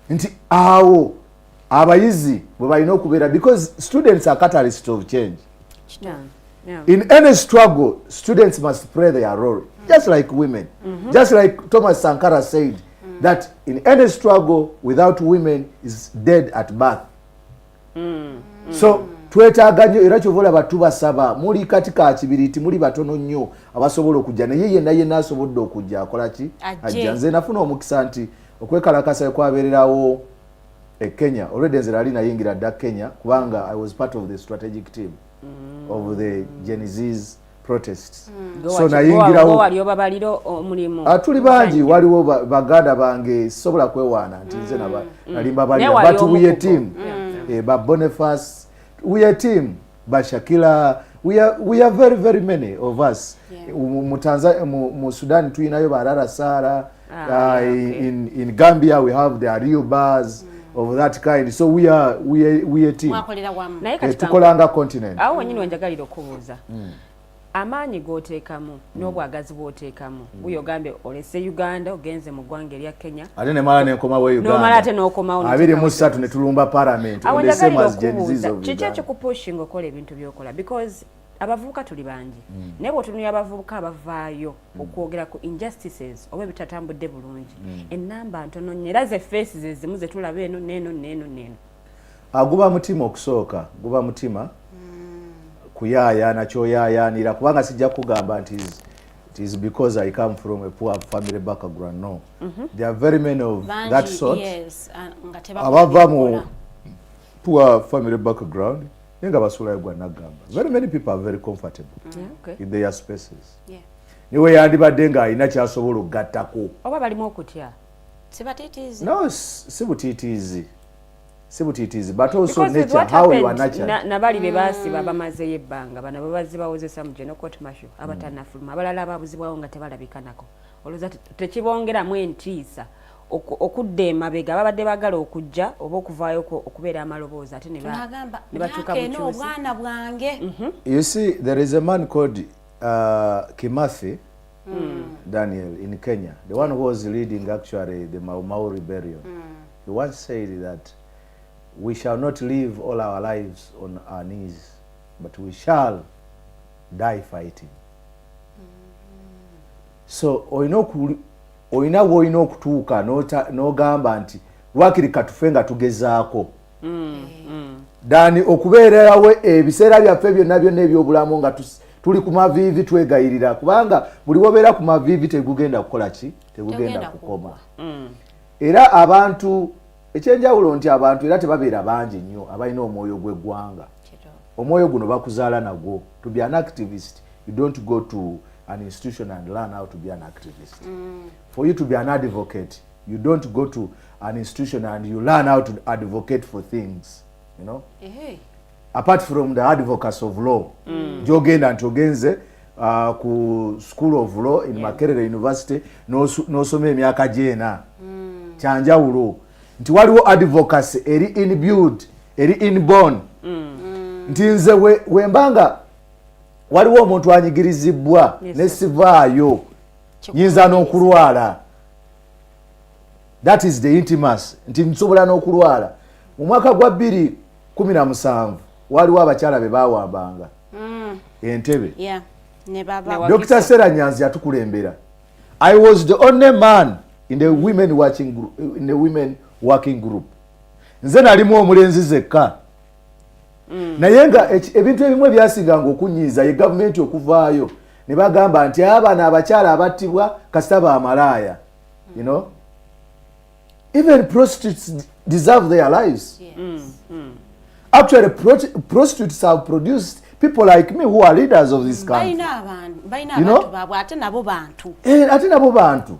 nti awo abayizi bwe balina okubeera because students are catalyst of change. In any struggle, students must play their role, just like women. Just like Thomas Sankara said, that in any struggle, without women is dead at birth. So, twetaaga nnyo era kyovola batubasaba muli katika kibiriti muli batono nnyo abasobola okujja naye yenna asobodde okujja akola ki ajja. Nze nafuna omukisa nti okwekalakasa kwabeererawo e Kenya. Already nze nali nayingira dda Kenya kubanga I was part of the strategic team of the Genesis protests. So nayingirawo tuli bangi waliwo baganda bange sobola kwewaana nti nze nalimba bali but we a team. Ba Boniface we a team. Ba Shakila we are very very many of us. Mu Tanzania mu Sudan tuyinayo Barara Sara. In Gambia we have the Ario Bars of that kind. So we a team. Tukolanga continent. Awo wenyini wenjagalira okubuuza. Amaanyi g'oteekamu n'obwagazi bw'oteekamu buyogambe olese Uganda ogenze mu ggwanga erya Kenya ate ne mala n'enkomawo Uganda n'omala ate n'okomawo 23 ne tulumba parliament awanjagalira okubuuza kiki ekikupushinga okola ebintu by'okola because abavubuka tuli bangi naye bw'otunuya abavubuka abavaayo okwogera ku injustices oba ebitatambudde bulungi ennamba ntono nnyo era ze faces ezimu ze tulaba eno n'eno guba mutima okusooka guba mutima kuyaaya nakyoyaayaanira kubanga sijja kugamba nti it is because I come from a poor family background. No. There are very many of that sort. Abava mu poor family background nenga basula gwa nagamba. Very many people are very comfortable in their spaces. Niwe yandibadde nga alina kyasobola okugattako oba balimu okutya sibatitiizi. No, sibutitiizi but also nature, how you are natural. Nabali be baasiba bamazeyo ebbanga bano babazi bawozesa mu General Court Martial abatanafuluma abalala ababuzibwawo nga tebalabikako olowooza tekibongeramu entiisa okudda emabega babadde bagala okujja oba okuvaayo okubeera amaloboozi ate ne bakyuka obwana bwange. You see, there is a man called Kimathi Daniel in Kenya, the one who was leading actually the Mau Mau rebellion. He once said that we shall not live all our lives on our knees, but we shall die fighting. So oyina woyina okutuuka n'ogamba nti lwakiri katufe nga tugezaako dani okubeerawo ebiseera byaffe byonna ebyobulamu nga tuli ku maviivi twegayirira kubanga buli wobeera ku maviivi tegugenda kukola ki tegugenda kukoma. Era abantu ekyenjawulo nti abantu era tebabeera bangi nnyo abalina omwoyo gw'eggwanga. Omwoyo guno bakuzaala nagwo. To be an activist, you don't go to an institution and learn how to be an activist. For you to be an advocate, you don't go to an institution and you learn how to advocate for things, you know. Apart from the advocacy of law, jogenda ntogenze ku School of Law in Makerere University n'osoma emyaka gyena kyanjawulo nti waliwo advocacy eri inbuilt eri inborn nti nze wembanga waliwo omuntu anyigirizibwa nesivaayo nyinza n'okulwala. That is the intimacy. Nti nsobola n'okulwala. Mu mwaka gwa 2017 waliwo abakyala be baawambanga Entebbe. Dr. Sarah Nyanzi yatukulembera. I was the only man in the women working group. Nze nalimu omulenzi zekka. Naye nga ebintu ebimwe byasiganga okunyiiza ye gavumenti okuvaayo ne bagamba nti abaana abakyala abattibwa kasita baamalaaya. You know? Even prostitutes deserve their lives. Actually, prostitutes have produced people like me who are leaders of this country. You know? Ate nabo bantu.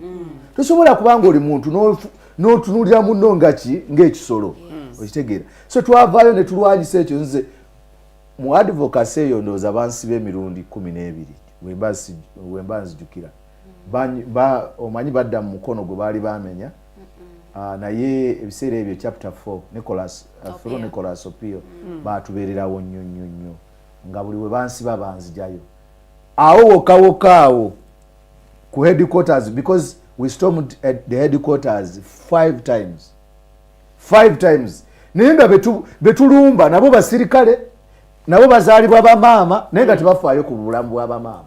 Tosobola kubanga oli muntu n'otunulira munno ng'ekisolo. Okitegeera. So twavaayo ne tulwanyisa ekyo nze mu advocacy eyo ndowooza bansiba emirundi 12 wemba nzijukira. Omanyi badda mu mukono gwe baali baamenya. Naye ebiseera ebyo chapter 4 Nicholas Opio baatubeererawo nnyo nga buli we bansiba banzijayo awo wokawokaawo ku headquarters because we stormed at the headquarters 5 times naye nga betulumba nabo basirikale nabo bazaalibwa bamaama naye nga tebafaayo ku bulamu bw'abamaama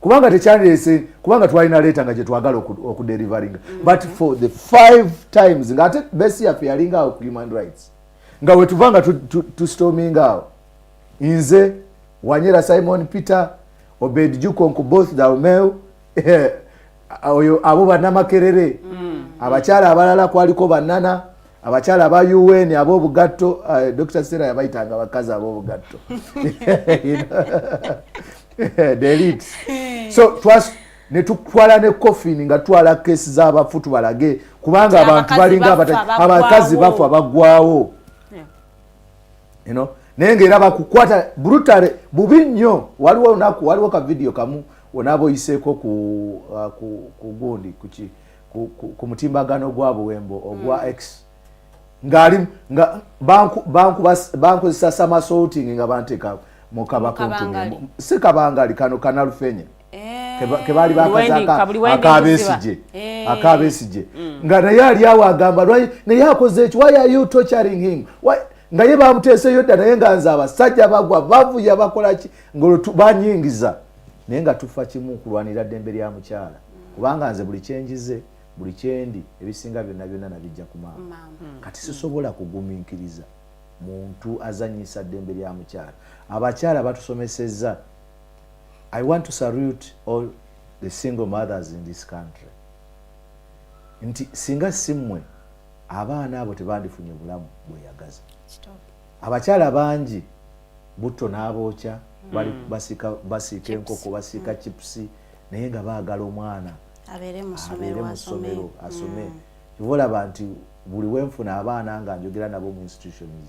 kubanga tekyandese kubanga twalina leeta nga gye twagala okudeliveringa but for the 5 times nga ate besi yaffe yalinga awo ku human rights nga wetuvanga tustorming awo nze Wanyera Simon Peter Obed Jukonku both Daumeu oyo abo bannamakerere abakyala abalala kwaliko bannana abakyala aba UN ab'obugatto Dr. Sarah yabayitanga abakazi ab'obugatto the elite. So ne tutwala ne coffin nga twala kesi z'abafu tubalage kubanga abantu balinga abakazi bafu abagwawo. You know, nenge era bakukwata brutally bubi nnyo. Waliwo ka video kamu onabo yiseeko ku gundi ku mutimbagano gwabo wembo ogwa X ngali nga banku sasama sorting nga banteka mukabakuntumye sikabangali kano kanalufenya kebali bakazaka akabesije nga naye ali awo agamba naye akoze ekyo why are you torturing him nga ye bamuteeseyo dda naye nga nze abasajja bagwa bavuya bakolaki banyingiza naye nga tufa kimu kulwanira ddembe lya mukyala kubanga nze buli kyenjize buli kyendi ebisinga byonna nabijja ku maama kati sisobola kugumiikiriza muntu azanyisa ddembe lya mukyala. Abakyala batusomesezza. I want to salute all the single mothers in this country. Nti singa simmwe abaana abo tebandifunye bulamu bweyagaza. Abakyala bangi butto n'abookya bali basiika enkoko basiika chipusi naye nga baagala omwana abeere mu ssomero asome. Kivolaba nti buli wenfuna abaana nga njogera nabo mu institutions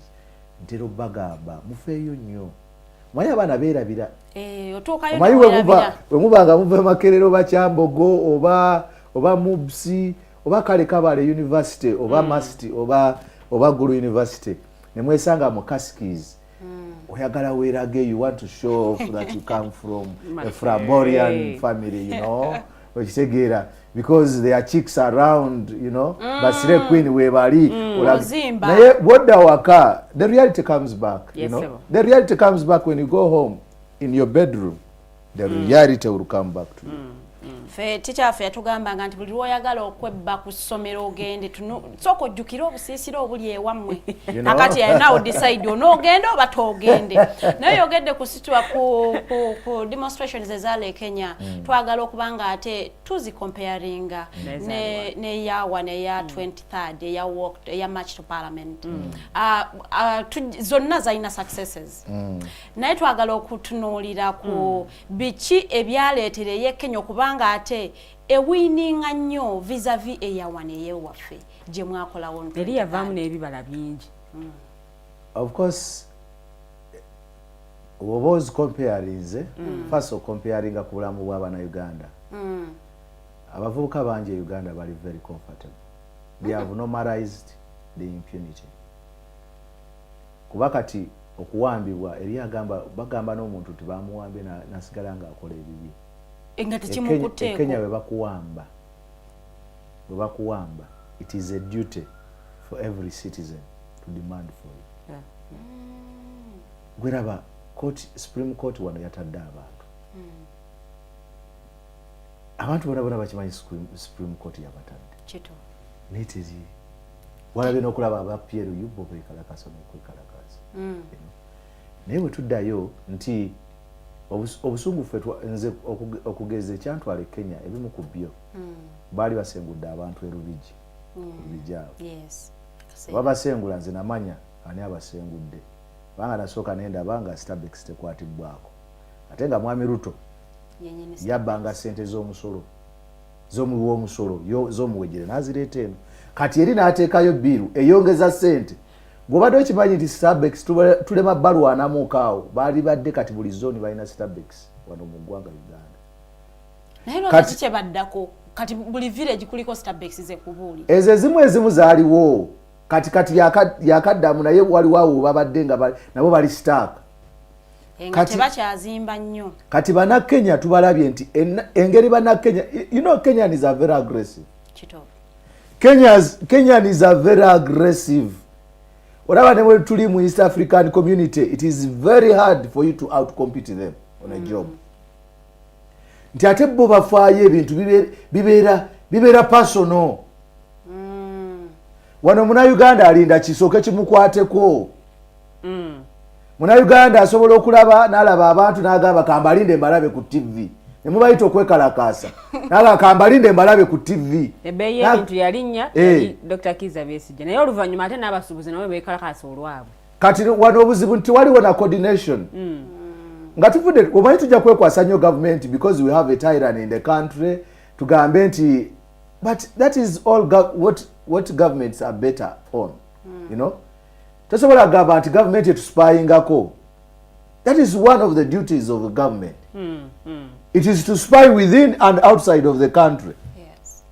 ntero bagamba mufeeyo nnyo. Mwaye abaana beerabira. Omanyi wemubanga muva Makerere oba Kyambogo oba Mubsi oba kale Kabale University oba Masti oba Gulu University ne mwesanga mu Kaskis oyagala weerage, you want to show off that you come from a Flamboyant family, you know, okitegeera because there are chicks around, you know, basire queen webali naye bwodda waka the reality comes back, you know. The reality comes back when you go home in your bedroom. The reality will come back to you. fe teacher fe yatugamba nti buli lwoyagala okwebba ku ssomero ogende soko jukira obusisira obuli ewammwe nakati now decide onogenda oba togende naye yogedde ku situa ku demonstrations ezale Kenya twagala okubanga ate tuzi comparinga ne yawa ne ya 23rd ya walk ya march to parliament zonna zaina successes naye twagala okutunuulira ku biki ebyaleetere ye Kenya okubanga ate ewininga nnyo vis-a-vis eyawa ne yewaffe gye mwakolawo eri yavaamu n'ebibala bingi. Of course was comparing first of comparing ku bulamu bw'abana Uganda. Abavubuka bangi e Uganda bali very comfortable. They have normalized the impunity. Kuba kati okuwambibwa eri bagamba n'omuntu tibamuwambe nasigala nga akola ebibi. Engati kimukuteeko. Kenya bwe bakuwamba. It is a duty for every citizen to demand for it. Gweraba Supreme Court wano yatadde abantu bona bakimanyi Supreme Court yabatadde kito netezi walabe n'okulaba aba Pierre Yubo bekalakasa n'okwekalakasa naye bwe tuddayo nti obusungu ffe nze okugeza ekyantwala Kenya ebimu ku byo baali basengudde abantu erubiji bijaawo babasengula nze namanya ani abasengudde banga nasooka nenda banga Starbucks tekwatibwako ate nga Mwami Ruto yabbanga sente z'omusolo z'omuwejere nazireeta eno kati eri n'ateekayo biiru eyongeza sente ng'obadde okimanyi nti Starbucks tulema balwanamuuko awo baali badde kati buli zooni balina Starbucks wano mu ggwanga Uganda naye lwaki kye baddako kati buli village kuliko Starbucks ze kubuuli ezo ezimu zaaliwo kati yakaddamu naye waliwo awo babadde nga nabo bali stack kati bakyazimba nnyo kati bannakenya tubalabye nti engeri bannakenya Kenyans are very aggressive. Kenyans are very aggressive. Whatever they will to mu East African community, it is very hard for you to outcompete them on a job. Nti ate bo bafaayo ebintu bibeera personal. Wano muna Uganda alinda kisooke kimukwateko. Muna Uganda asobola okulaba n'alaba abantu n'agamba kambalinde mbalabe ku TV. Ne mubayita okwekalakasa. N'agamba kambalinde mbalabe ku TV. Ebbeeyi y'ebintu yalinnya Dr. Kizza Besigye. Naye oluvannyuma ate n'abasuubuzi nabo beekalakasa olwabwe. Kati wano obuzibu nti waliwo na coordination. Nga tuvudde omanyi tujja kwekwasa nnyo government because we have a tyrant in the country tugambe nti but that is all what governments are better on. You know? Tosobola gamba nti government etuspyingako. That is one of the duties of the government. It is to spy within and outside of the country. Yes.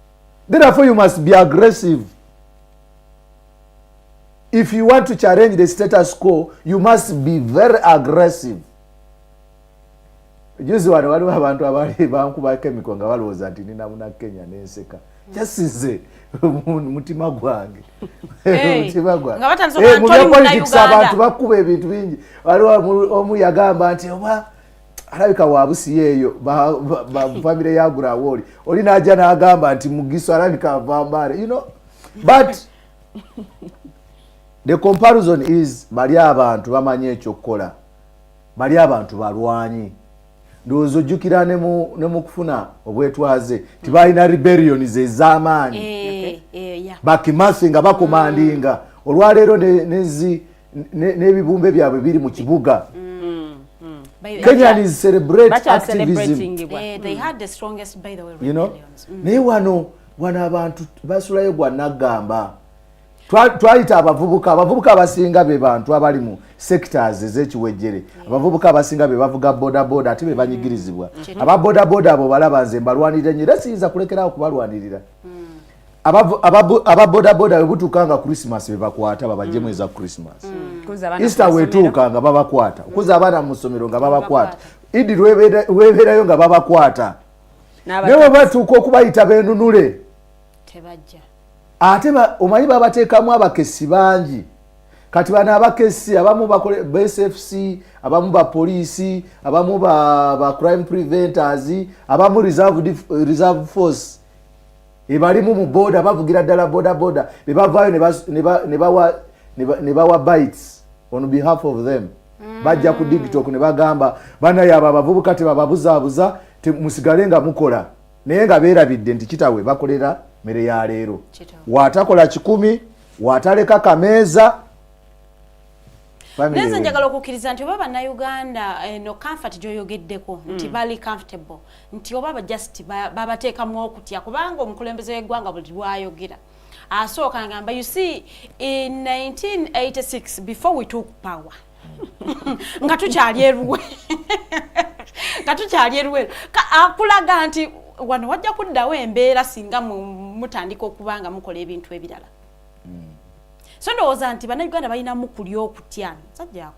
Therefore you must be aggressive. If you want to challenge the status quo, you must be very aggressive. Juzi wano waliwo abantu abali bankuba chemical nga balowooza nti nina muna Kenya n'enseka. Kyasize mutima gwange. Mutima gwange. Abantu bakuba ebintu bingi. Waliwo omu yagamba nti oba alabika wabusi yeeyo famire yagula woli. Oli n'ajja n'agamba nti Mugiso alabika avambale. You know? But the comparison is bali abantu bamanyi ekyokukola. Bali abantu balwanyi. Ndowooza ojjukira ne mu kufuna obwetwaze tibalina rebellion ez'amaanyi bakimathi nga bakomandinga olwaleero n'ebibumbe byabwe biri mu kibuga. Kenyans celebrate activism. They had the strongest, by the way, you know? rebellions. Naye wano abantu basulayo gwa naggamba twayita abavubuka abasinga be bantu abali mu sectors ez'ekiwejjere. Abavubuka abasinga be bavuga boda ate be banyigirizibwa. Aba boda abo balaba nze mbalwanirira nnyo era siyinza kulekerawo kubalwanirira. Aba boda bwe butuukanga Christmas be bakwata babajjemu eza Christmas. Easter wetuukanga babakwata. Okuza abaana mu ssomero nga babakwata. Idi lwebeerayo nga babakwata. Naye bwe batuuka okubayita beenunule. Tebajja. Ate omanyi babateekamu abakesi bangi kati bana abakesi abamu bakole BSFC abamu ba police abamu ba crime preventers abamu reserve force ebalimu mu boda bavugira ddala boda bebavayo ne bawa bites on behalf of them bajja ku TikTok ne bagamba bana yaba abavubuka tebababuzaabuza musigale nga mukola naye nga beerabidde nti kitawe bakolera mere ya leero watakola 10 wataleka kameeza. Nze njagala okukkiriza nti oba bannayuganda no comfort gyoyogeddeko nti bali comfortable nti oba just babateekamu okutya kubanga omukulembeze w'eggwanga buli lwayogera asooka ngamba you see in 1986 before we took power nga tukyali eruwe akulaga nti wano wajja kuddawo embeera singa mutandika okubanga mukola ebintu ebirala. So ndowooza nti bannayuganda balina mukuli okutya sajja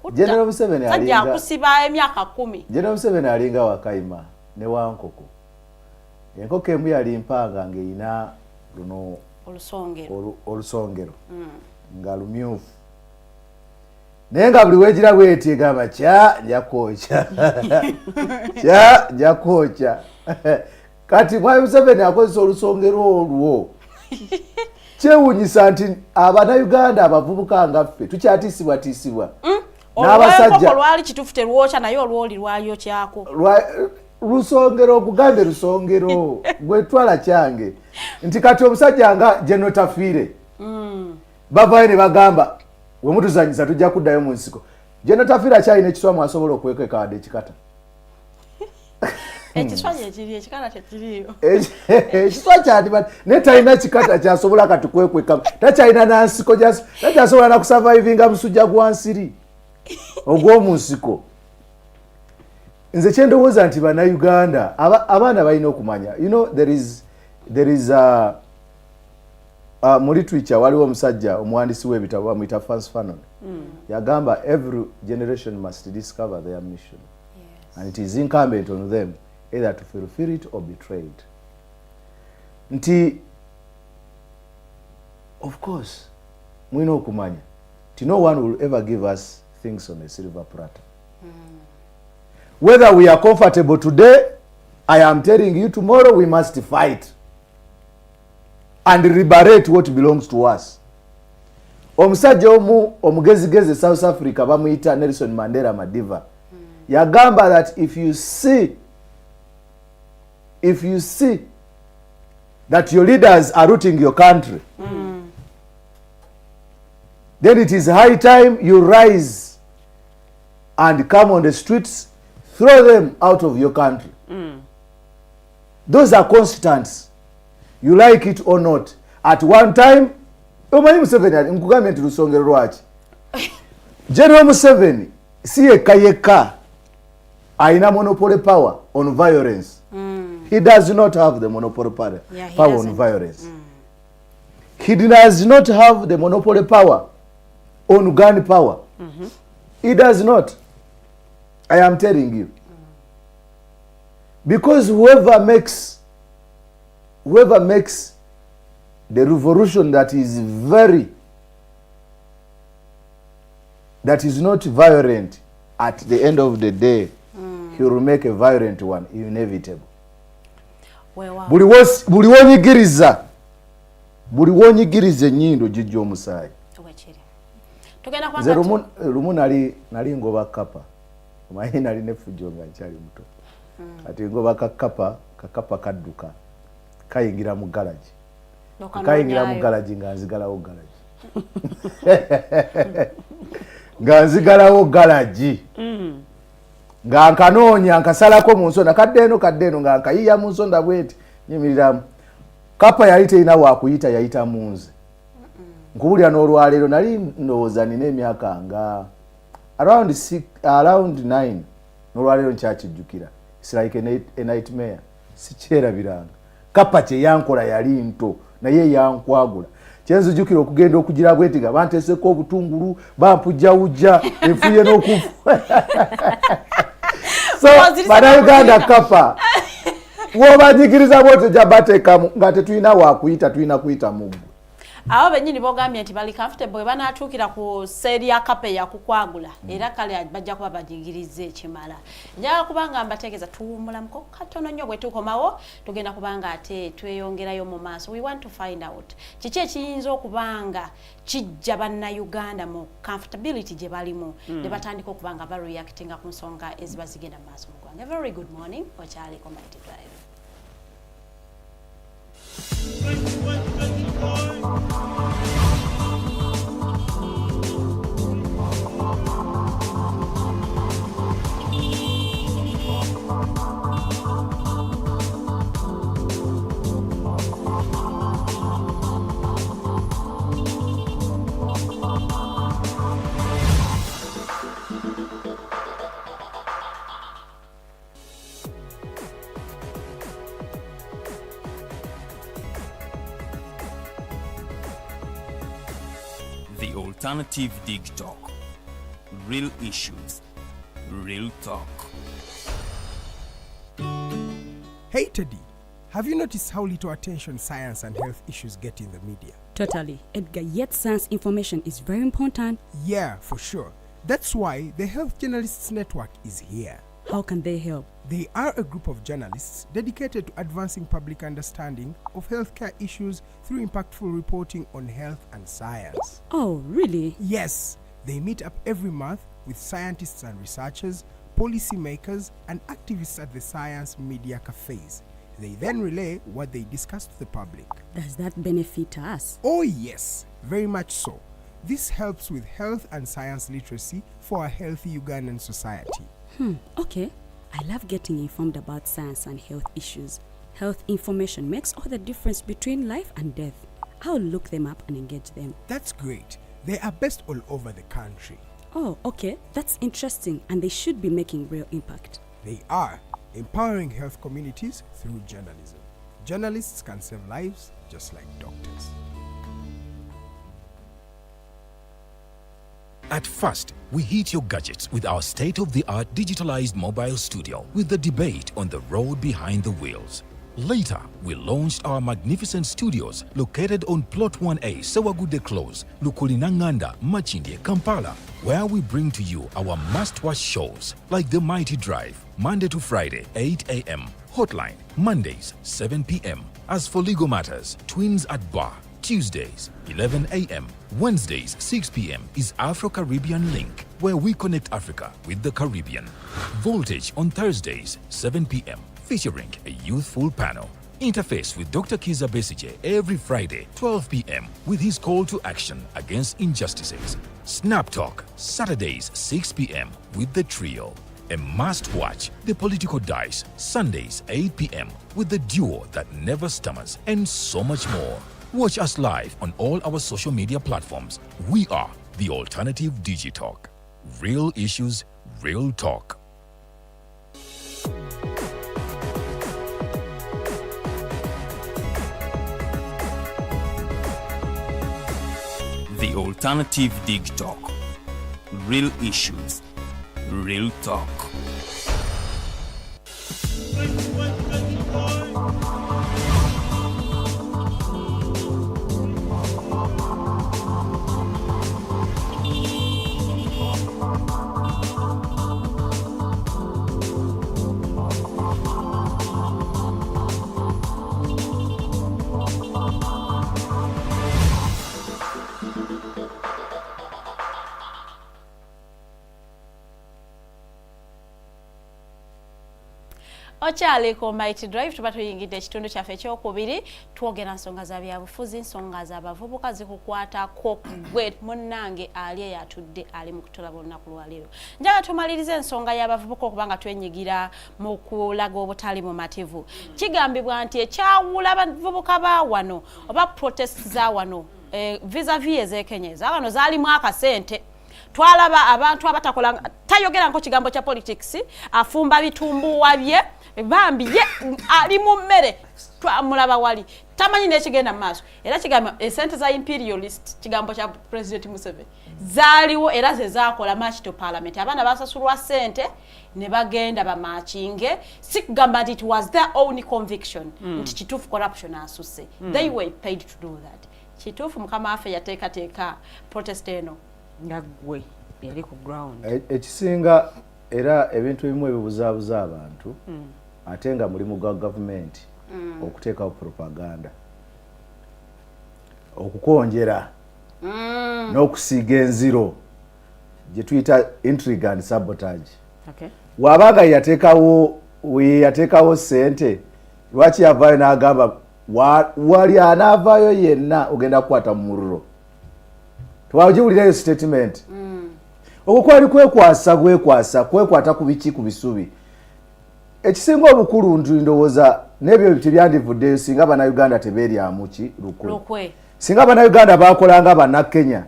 akusiba emyaka 10. General Museveni alinga Wakaima ne Wankoko. Enkoko emu yali mpanga ng'erina luno olusongero nga lumyufu naye nga buli weegira bw'eti egamba nja kwokya kati Mwami Museveni akozesa olusongero olwo kyewuunyisa nti abannayuganda abavubuka ngaffe tukyatiisibwa n'abasajja lwali kitufu terwokya naye olwoli lwayokyako lusongero okugambe lusongero gwetwala kyange nti kati omusajja nga General Tafiire bavayo ne bagamba we mutuzanyisa tujja kuddayo mu nsiko. General Tafiire akyalina ekiswamu asobola okwekekawadde ekikata ekiswa kyandibadde naye talina kikata kyasobola kati kwekweka takyalina nansiko takyasobola nakusurvivinga musujja gwa nsiri ogw'omu nsiko. Nze kyendowooza nti bannayuganda abaana balina okumanya there is mu literature waliwo omusajja omuwandiisi w'ebitabo bamuyita Frantz Fanon yagamba every generation must discover their mission and it is incumbent on them either to fulfill it or betray it. Nti of course mulina okumanya nti no one will ever give us things on a silver platter. Whether we are comfortable today, I am telling you tomorrow we must fight and liberate what belongs to us. Omusajja omugezigezi South Africa bamuyita Nelson Mandela Madiba yagamba that if you see that your leaders are rooting your country then it is high time you rise and come on the streets, throw them out of your country. Those are constants, you like it or not. At one time omanyi Museveni nkugambye nti lusongero lwaki General Museveni si yekka aina monopoly power on violence. He does not have the monopoly power on violence. He does not have the monopoly power on gun power. He does not. I am telling you. Because whoever makes the revolution that is not violent, at the end of the day he will make a violent one inevitable. Buli wonyigiriza ennyindo jijja omusaayi. Nze lumu nali ngoba kapa omanyi nali nefujjo nga nkyali muto kati ngoba kakapa kadduka kayingira mu galaji nga nzigalawo galaji nga nkanoonya nkasalako mu nsonda kadde eno nga nkayiya mu nsonda bweti nyimiriramu kapa yali terina wakuyita yayita munze nkubulira n'olwaleero nali ndowooza nina emyaka nga around 9 n'olwaleero nkyakijjukira. It's like a nightmare. Sikyerabiranga kapa kye yankola yali nto naye yankwagula kyenzijjukira okugenda okugira bwetiga banteeseko obutungulu bampujjawujja enfuye n'okufu. So bannayuganda kapa wobanyigiriza bwotyo gya bateekamu nga tetulina wakuyita tulina kuyita muggu. abo benyini bogambye nti bali comfortable banatuukira ku seri ya kape ya kukwagula era kale bajja kuba bajigirize ekimala njagala kubanga mbategeeza tuwumulamuko katono nnyo bwe tukomawo tugenda kubanga ate tweyongerayo mu maaso. We want to find out kiki ekiyinza okubanga kijja bannayuganda mu comfortability gye balimu ne batandika okubanga bareactinga ku nsonga eziba zigenda mu maaso mu ggwanga. Very good morning okyaliko Mighty Drive. The Alternative Dig Talk. Real issues, real talk. Hey Teddy, have you noticed how little attention science and health issues get in the media? Totally, Edgar, yet science information is very important. Yeah, for sure. That's why the Health Journalists Network is here. How can they help? They are a group of journalists dedicated to advancing public understanding of healthcare issues through impactful reporting on health and science. Oh, really? Yes, they meet up every month with scientists and researchers, policymakers, and activists at the science media cafes. They then relay what they discuss to the public. Does that benefit us? Oh yes, very much so. This helps with health and science literacy for a healthy Ugandan society. Okay. I love getting informed about science and health issues. Health information makes all the difference between life and death. I'll look them up and engage them. That's great. They are based all over the country. Oh, okay. That's interesting, and they should be making real impact. They are empowering health communities through journalism. Journalists can save lives just like doctors. At first, we hit your gadgets with our state-of-the-art digitalized mobile studio with the debate on the road behind the wheels. Later, we launched our magnificent studios located on Plot 1A, Sawagude Close, Lukulinanganda, Machindye, Kampala, where we bring to you our must-watch shows like The Mighty Drive, Monday to Friday, 8 a.m., Hotline, Mondays, 7 p.m. As for legal matters, Twins at Bar, Tuesdays, 11 a.m. Wednesdays, 6 p.m. is Afro-Caribbean Link, where we connect Africa with the Caribbean. Voltage on Thursdays, 7 p.m., featuring a youthful panel. Interface with Dr. Kiza Besije every Friday, 12 p.m. with his call to action against injustices. Snap Talk, Saturdays, 6 p.m. with the trio. A must-watch, The Political Dice, Sundays, 8 p.m. with the duo that never stammers, and so much more. Watch us live on all our social media platforms. We are The Alternative Digitalk. Real issues, real talk. The Alternative Dig Talk. Real issues, real talk. Okyaleko Mighty Drive tuba tuyingidde ekitundu kyaffe ekyokubiri twogera nsonga za byabufuzi nsonga z'abavubuka zikukwatako gwe munnange ali eyatudde ali mu kutulaba olunaku lwaleero. Njagala tumalirize ensonga y'abavubuka okubanga twenyigira mu kulaga obutali mumativu. Kigambibwa nti ekyawula abavubuka ba wano oba protest za wano vis-a-vis ez'ekenyeza wano zaalimu akasente. Twalaba abantu abatakola tayogera nko kigambo kya politics afumba bitumbuwa bye bambi ye ali mu mmere twamulaba wali tamanyi n'ekigenda mu maaso era kigamba esente za imperialist kigambo kya President Museveni zaaliwo era ze zaakola march to parliament abaana basasulwa sente ne bagenda bamachinge si kugamba nti it was their own conviction nti kituufu corruption asuse they were paid to do that. kituufu mukama waffe yateekateeka protest eno nga gwe yali ku ground ekisinga era ebintu ebimu ebibuzaabuza abantu ate nga mulimu gwa gavumenti okuteekawo propaganda okukonjera n'okusiiga enziro gye tuyita intrigue and sabotage. Wabanga yateekawo ssente lwaki yavaayo n'agamba wali anaavaayo yenna ogenda kukwata mu muliro tewagiwulirayo statement okwo kwali kwekwata ku biki ku bisubi ekisinga obukulu ndowooza n'ebyo tebyandivuddeyo singa bannayuganda tebeeryamu ki lukwe singa bannayuganda bakolanga bannakenya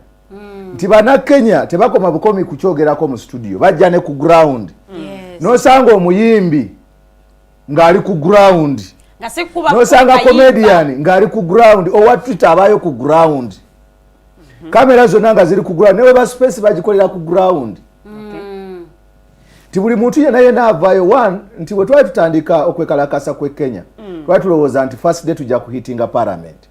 nti bannakenya tebakoma bukomi kukyogerako mu studio bajja ne ku ground n'osanga omuyimbi ng'ali ku ground n'osanga comedian ng'ali ku ground owa Twitter abaayo ku ground kamera zonna nga ziri ku ground newe ba space bagikolera ku ground ti buli muntu yenna naavaayo one nti bwe twali tutandika okwekalakasa kwe Kenya twali tulowooza nti first day tujja kuhitinga parliament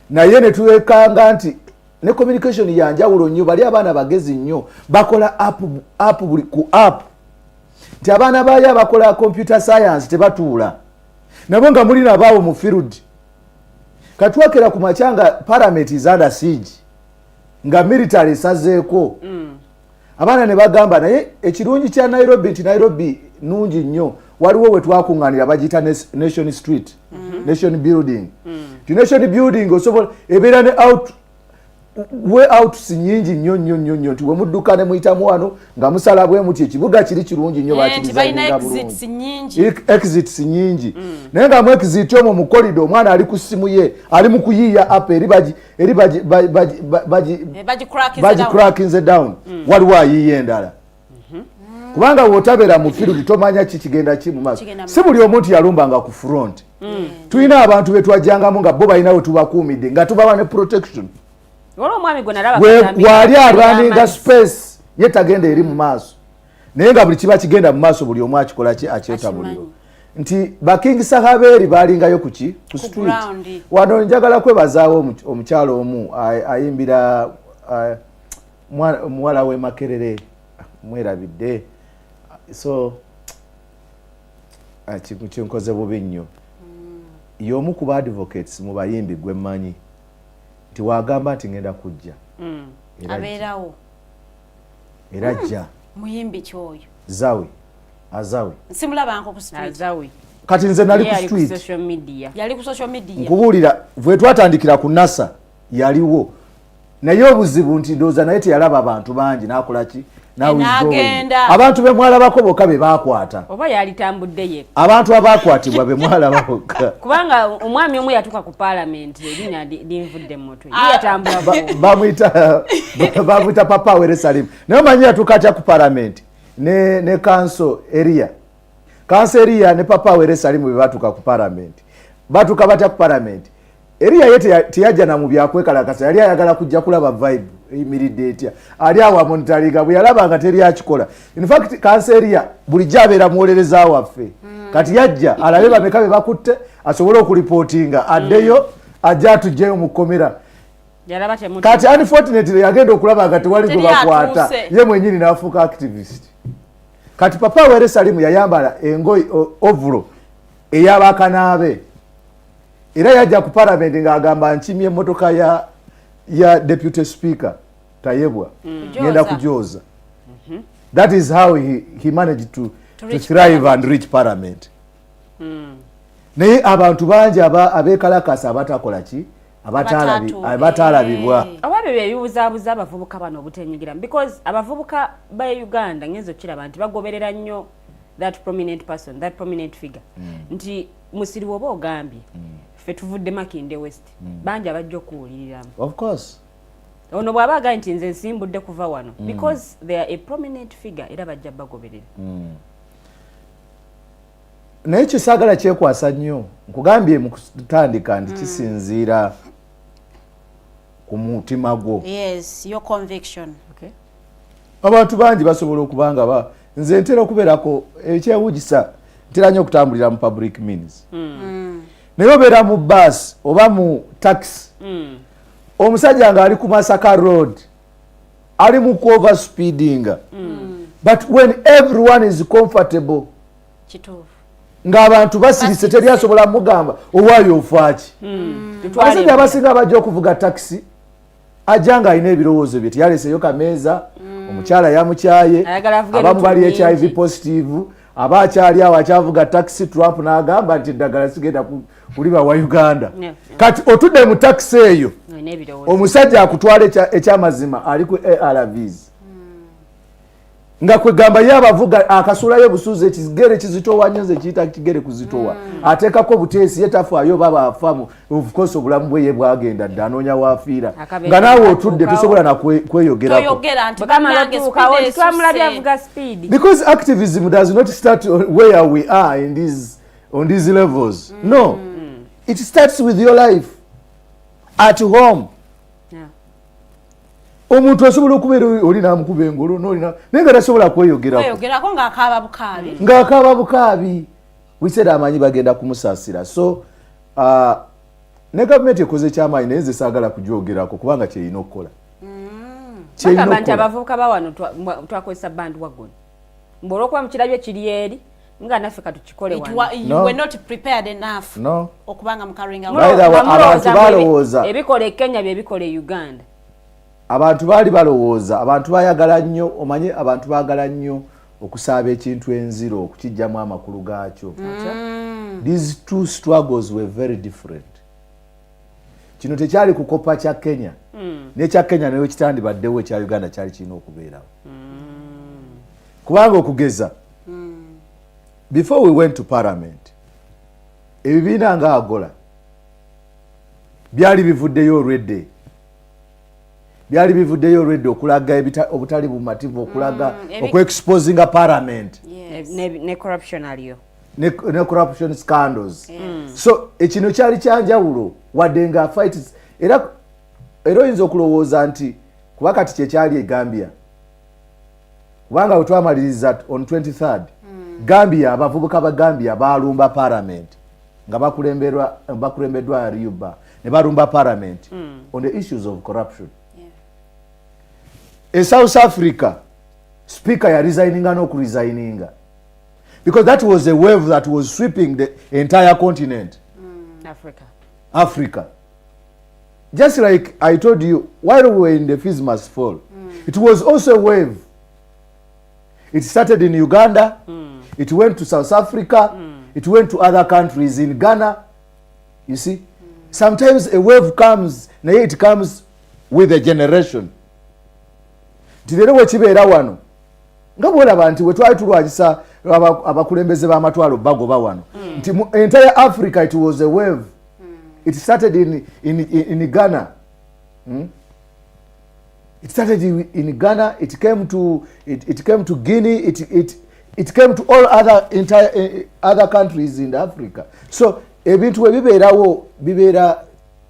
naye ne tuwekanga nti ne communication yanjawulo nnyo bali abaana bagezi nnyo bakola app buli ku app nti abaana baali abakola computer science tebatuula nabo nga muli nabaawo mu field katwakera ku machanga parliament is under siege nga military esazeeko abaana ne bagamba naye ekirungi kya Nairobi nti Nairobi nungi nnyo waliwo we twakuŋŋaanira bagiyita nation street nation building nation building osobola ebeera ne out nyingi nnyo nti we mudduka ne muyitamu wano nga musala bwe muti ekibuga kiri kirungi nnyo bakirizainga bulungi exits nyingi naye nga mu exit omwo mu corridor omwana ali ku ssimu ye ali mu kuyiiya app eri cracking down waliwo ayiiya endala kubanga wotabeera mu field tomanya kikigenda ki mu maaso si buli omuntu yalumbanga ku front tulina abantu betwajjangamu nga bo balina we tubakuumidde nga tubawa ne protection wali arwaninga space ye tagenda eri mu maaso naye nga buli kiba kigenda mu maaso buli omu akikola ki akyetabuliro nti bakingisa kabeeri balingayo ku street wano njagala kwebazaawo omukyalo omu ayimbira muwala we Makerere mwerabidde so kinkoze bubi nnyo y'omu ku advocates mu bayimbi gwe mmanyi nti wagamba nti ngenda kujja abeerawo era jja muyimbi kyoyo azawe simulabanko ku street kati nze nali ku street yali ku social media nkubuulira bwe twatandikira ku NASA yaliwo naye obuzibu nti ndowooza naye teyalaba abantu bangi n'akola ki abantu bemwalabako bokka be bakwata oba yalitambudde ye abantu abakwatibwa bemwalaba bokka kubanga omwami omu yatuka ku parliament erinya linvudde mutwe yatambula bamwita Papa Were Salim naye manyi yatuka atya ku parliament ne council area ne Papa Were Salim be batuka ku parliament batuka batya ku parliament area ye teyajja na mu byakwekalakasa yali ayagala kujja kulaba vibe imiridde etya ali awa monitoringa bwe yalaba nga teri akikola in fact kanseria bulijja abeera muwolereza waffe kati yajja alabe bameka be bakutte asobole okulipotinga addeyo ajja atugjeyo mu kkomera kati unfortunately yagenda okulaba nga tewali gwe bakwata ye mwenyini n'afuuka activist kati Papa Were Salimu yayambala engoyi ovulo ey'abakanaabe era yajja ku parliament ng'agamba nkimye emmotoka ya deputy speaker Tayebwa ngenda kujoza that is how he managed to thrive and reach parliament naye abantu bangi abeekalakasa abatakola ki abataalabibwa ababyo byebibuzabuza abavubuka bano obutenyigira because abavubuka ba Uganda ngezo kiraba nti bagoberera nnyo that prominent person that prominent figure nti Musiri woba ogambye ffe tuvudde Makinde West bangi abajja okuwuliriramu of course ono bw'aba agambye nti nze nsimbudde kuva wano because they are a prominent figure era bajja bagoberera naye kisaagala kyekwasa nnyo nkugambye mu kutandika nti kisinziira ku mutima gwo yes your conviction abantu bangi basobola okubanga nze ntera okubeerako ekyewugisa ntera nnyo okutambulira mu public means naye obeera mu bus oba mu taxi omusajja nga ali ku Masaka road ali mu over speedinga but when everyone is comfortable ng'abantu basirise teri asobola mugamba owaayo ofaaki abasajja abasinga abajja okuvuga taxi ajja nga alina ebirowoozo bye tiyaleseyo kameeza omukyala yamukyaye abamu bali HIV positive aba akyali awo akyavuga taxi Trump n'agamba nti eddagala sigenda kuliba wa Uganda kati otudde mu taxi eyo omusajja akutwala ekyamazima ali ku ARVs nga kwegamba ye abavuga akasulayo busuuzi ekigere kizitowa nyoze kiyita kigere kuzitowa ateekako buteesi ye tafaayo baba afamu of course obulamu bwe ye bwagenda dda anoonya waafiira nga naawe otudde tosobola nakweyogerako because activism does not start where we are on these levels no it starts with your life at home omuntu asobola okubeera oli namukuba engolo naye nga tasobola kweyogerako ng'akaaba bukaabi wisera amanyi bagenda kumusaasira so ne gavumenti ekoze ekyamaanyi naye nze saagala kugyogerako kubanga kyerina okukola bagamba nti abavubuka bawano twakozesa bandwagon olw'okuba mu kirabyo kiri eri nga naffe katukikole abantu balowooza ebikola e Kenya byebikola e Uganda abantu baali balowooza abantu bayagala nnyo omanye abantu baagala nnyo okusaaba ekintu enziro okukijjamu amakulu gaakyo these two struggles were very different kino tekyali kukopa kya Kenya n'ekya Kenya nayo kitandibaddewo ekya Uganda kyali kirina okubeerawo kubanga okugeza before we went to parliament ebibiina nga Agola byali bivuddeyo olwedde okulaga obutali bumativu okulaga okweexposinga parliament ne corruption aliyo ne corruption scandals so ekino kyali kyanjawulo wadde nga fights era oyinza okulowooza nti kuba kati kyekyali e Gambia kubanga bwe twamaliriza on 23rd Gambia abavubuka ba Gambia baalumba parliament nga bakulembeddwa Ariuba ne balumba parliament on the issues of corruption. In South Africa, speaker ya resigninga n'okuresigninga because that was a wave that was sweeping the entire continent. Africa. Just like I told you, while we were in the Fees Must Fall, it was also a wave. It started in Uganda, it went to South Africa, it went to other countries in Ghana. You see, sometimes a wave comes, naye it comes with a generation. Tirero wekibeera wano nga bwolaba nti we twali tulwanyisa abakulembeze b'amatwalo bagoba wano nti entire Africa it was a wave. It started in Ghana. It started in Ghana. It came to Guinea. It came to all other countries in Africa. So ebintu ebibeerawo bibeera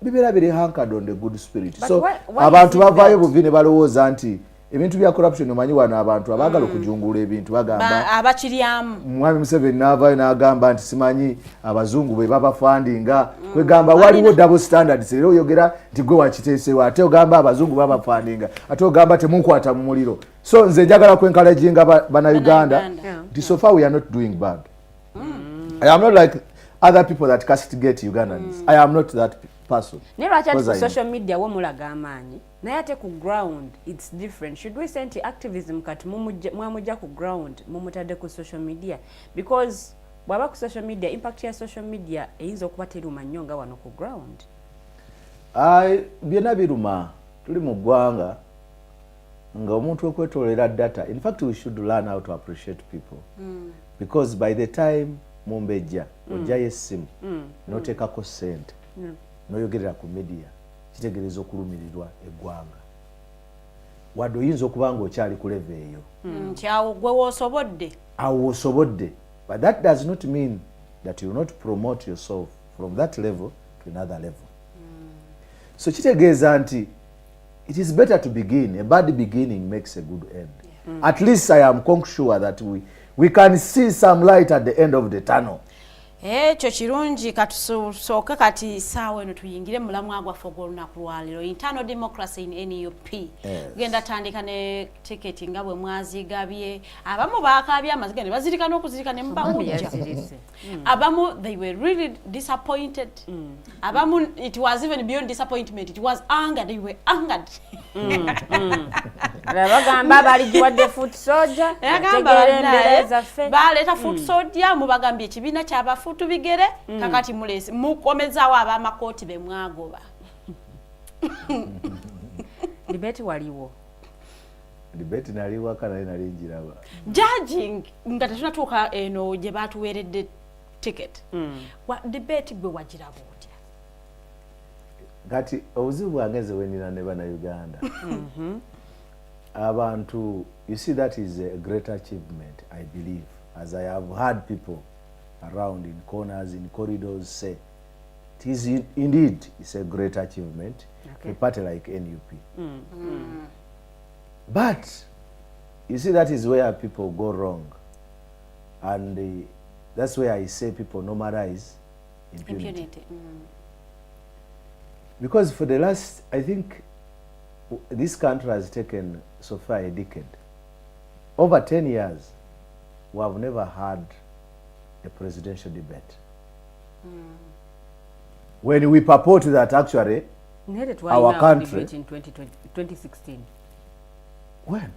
biri hankered on the good spirit. But so abantu bavaayo buvi ne balowooza nti ebintu bya corruption omanyi wano abantu abaagala okujungula ebintu bagamba abakiryamu Mwami Museveni n'avaayo n'agamba nti simanyi abazungu bwe babafandinga kwegamba waliwo double standards era oyogera nti gwe wakiteesewo ate ogamba abazungu babafandinga ate ogamba temunkwata mu muliro so nze njagala kwenkalaginga bana Uganda nti so far we are not doing bad. I am not like other people that castigate Ugandans. I am not that person. Ne lwaki ku social media wo mulaga amaanyi naye ate ku ground it's different. Should we send activism kati mwamujja ku ground mumutadde ku social media because bwaba ku social media impact ya social media eyinza okuba teruma nnyo nga wano ku ground. Byonna biruma tuli mu ggwanga nga omuntu okwetolera data. In fact we should learn how to appreciate people because by the time mumbejja ojjayo essimu n'oteekako ssente n'oyogerera ku media kitegereeza okulumirirwa eggwanga wadde oyinza okuba nga okyali ku leve eyo nti awo gwe woosobodde awo osobodde but that does not mean that you will not promote yourself from that level to another level. So kitegeeza nti it is better to begin. A bad beginning makes a good end. At least I am sure that we can see some light at the end of the tunnel. Ekyo kirungi katusooke kati saawa eno tuyingire mulamwa gwaffe ogw'olunaku lwaleero internal democracy in NUP. Genda tandika ne tiketi nga bwe mwazigabye. Abamu baakaabye amaziga ne bazirika n'okuzirika ne mubawujja. Abamu they were really disappointed. Abamu it was even beyond disappointment. It was anger. They were angered. Bagamba baligiwadde foot soldier. Baleeta foot soldier mubagambye ekibiina ky'abafu tubigere kakati mulese mukomezaawo ab'amakooti be mwagoba. Debate waliwo. Debate naliwo kana nalinjiraba. Judging nga tetunatuuka eno gye baatuweeredde ticket. Debate gwe wagiraba otya? Kati obuzibu bwange nze wenina ne bannayuganda. Abantu, you see, that is a great achievement, I believe, as I have heard people around in corners, in corridors say, it is indeed, it's a great achievement, a party like NUP. But, you see, that is where people go wrong. And that's where I say people normalize impunity. Because for the last, I think, this country has taken so far a decade. Over 10 years, we have never had a presidential debate. When we purport that actually our country... in 2016. When?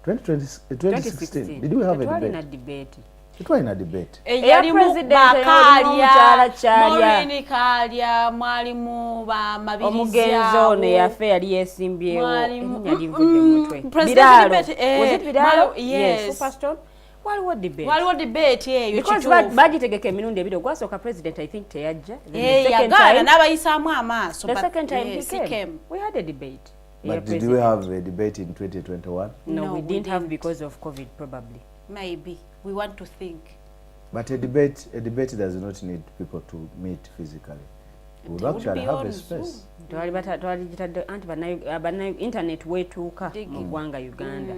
2016. Did we have a debate? It was in a debate. President Maureen Kalya, mwalimu ba mabirizi omugenzi ono yafe yali yesimbyewo President was it Bidalo? Yes. Superstorm. Waliwo debate. Waliwo debate eyo because bagitegeka emirundi ebiri ogwasooka president I think teyajja. Yagaana n'abayisaamu amaaso. The second time he came. We had a debate. But did we have a debate in 2021? No, we didn't have because of COVID probably. Maybe. We want to think. But a debate does not need people to meet physically. We would actually have a space. Internet wetuuka eggwanga Uganda.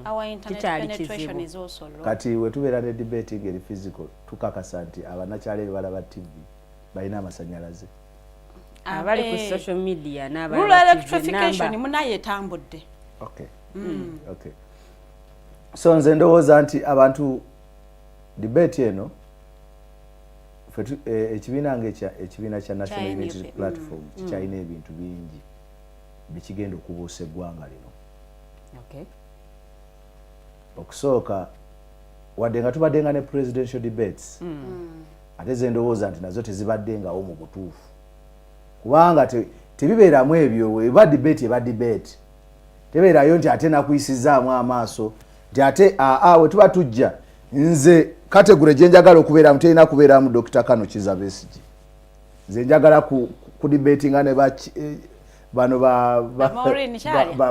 Our internet penetration is also low. Kati wetubeera ne debate ngeri physical tukakasa nti abanakyale balaba TV balina amasanyalaze. Abali ku social media n'abali rural electrification munaye etambudde. Okay. Okay. So nze ndowooza nti abantu debate eno ekibiina ekibiina kya National Unity Platform kyalina ebintu bingi bikigenda okubuusa eggwanga lino. Okay. Okusooka wadde nga tubaddenga ne presidential debates ate ze ndowooza nti nazo tezibaddengawo mu butuufu kubanga tebibeeramu ebyo eba debate tebeerayo nti ate nakuyisizaamu amaaso nti ate we tuba tujja nze kategore gye njagala okubeeramu terina kubeeramu Dr. Kano Kiza Besigye. Nze njagala ku debatinga ne bano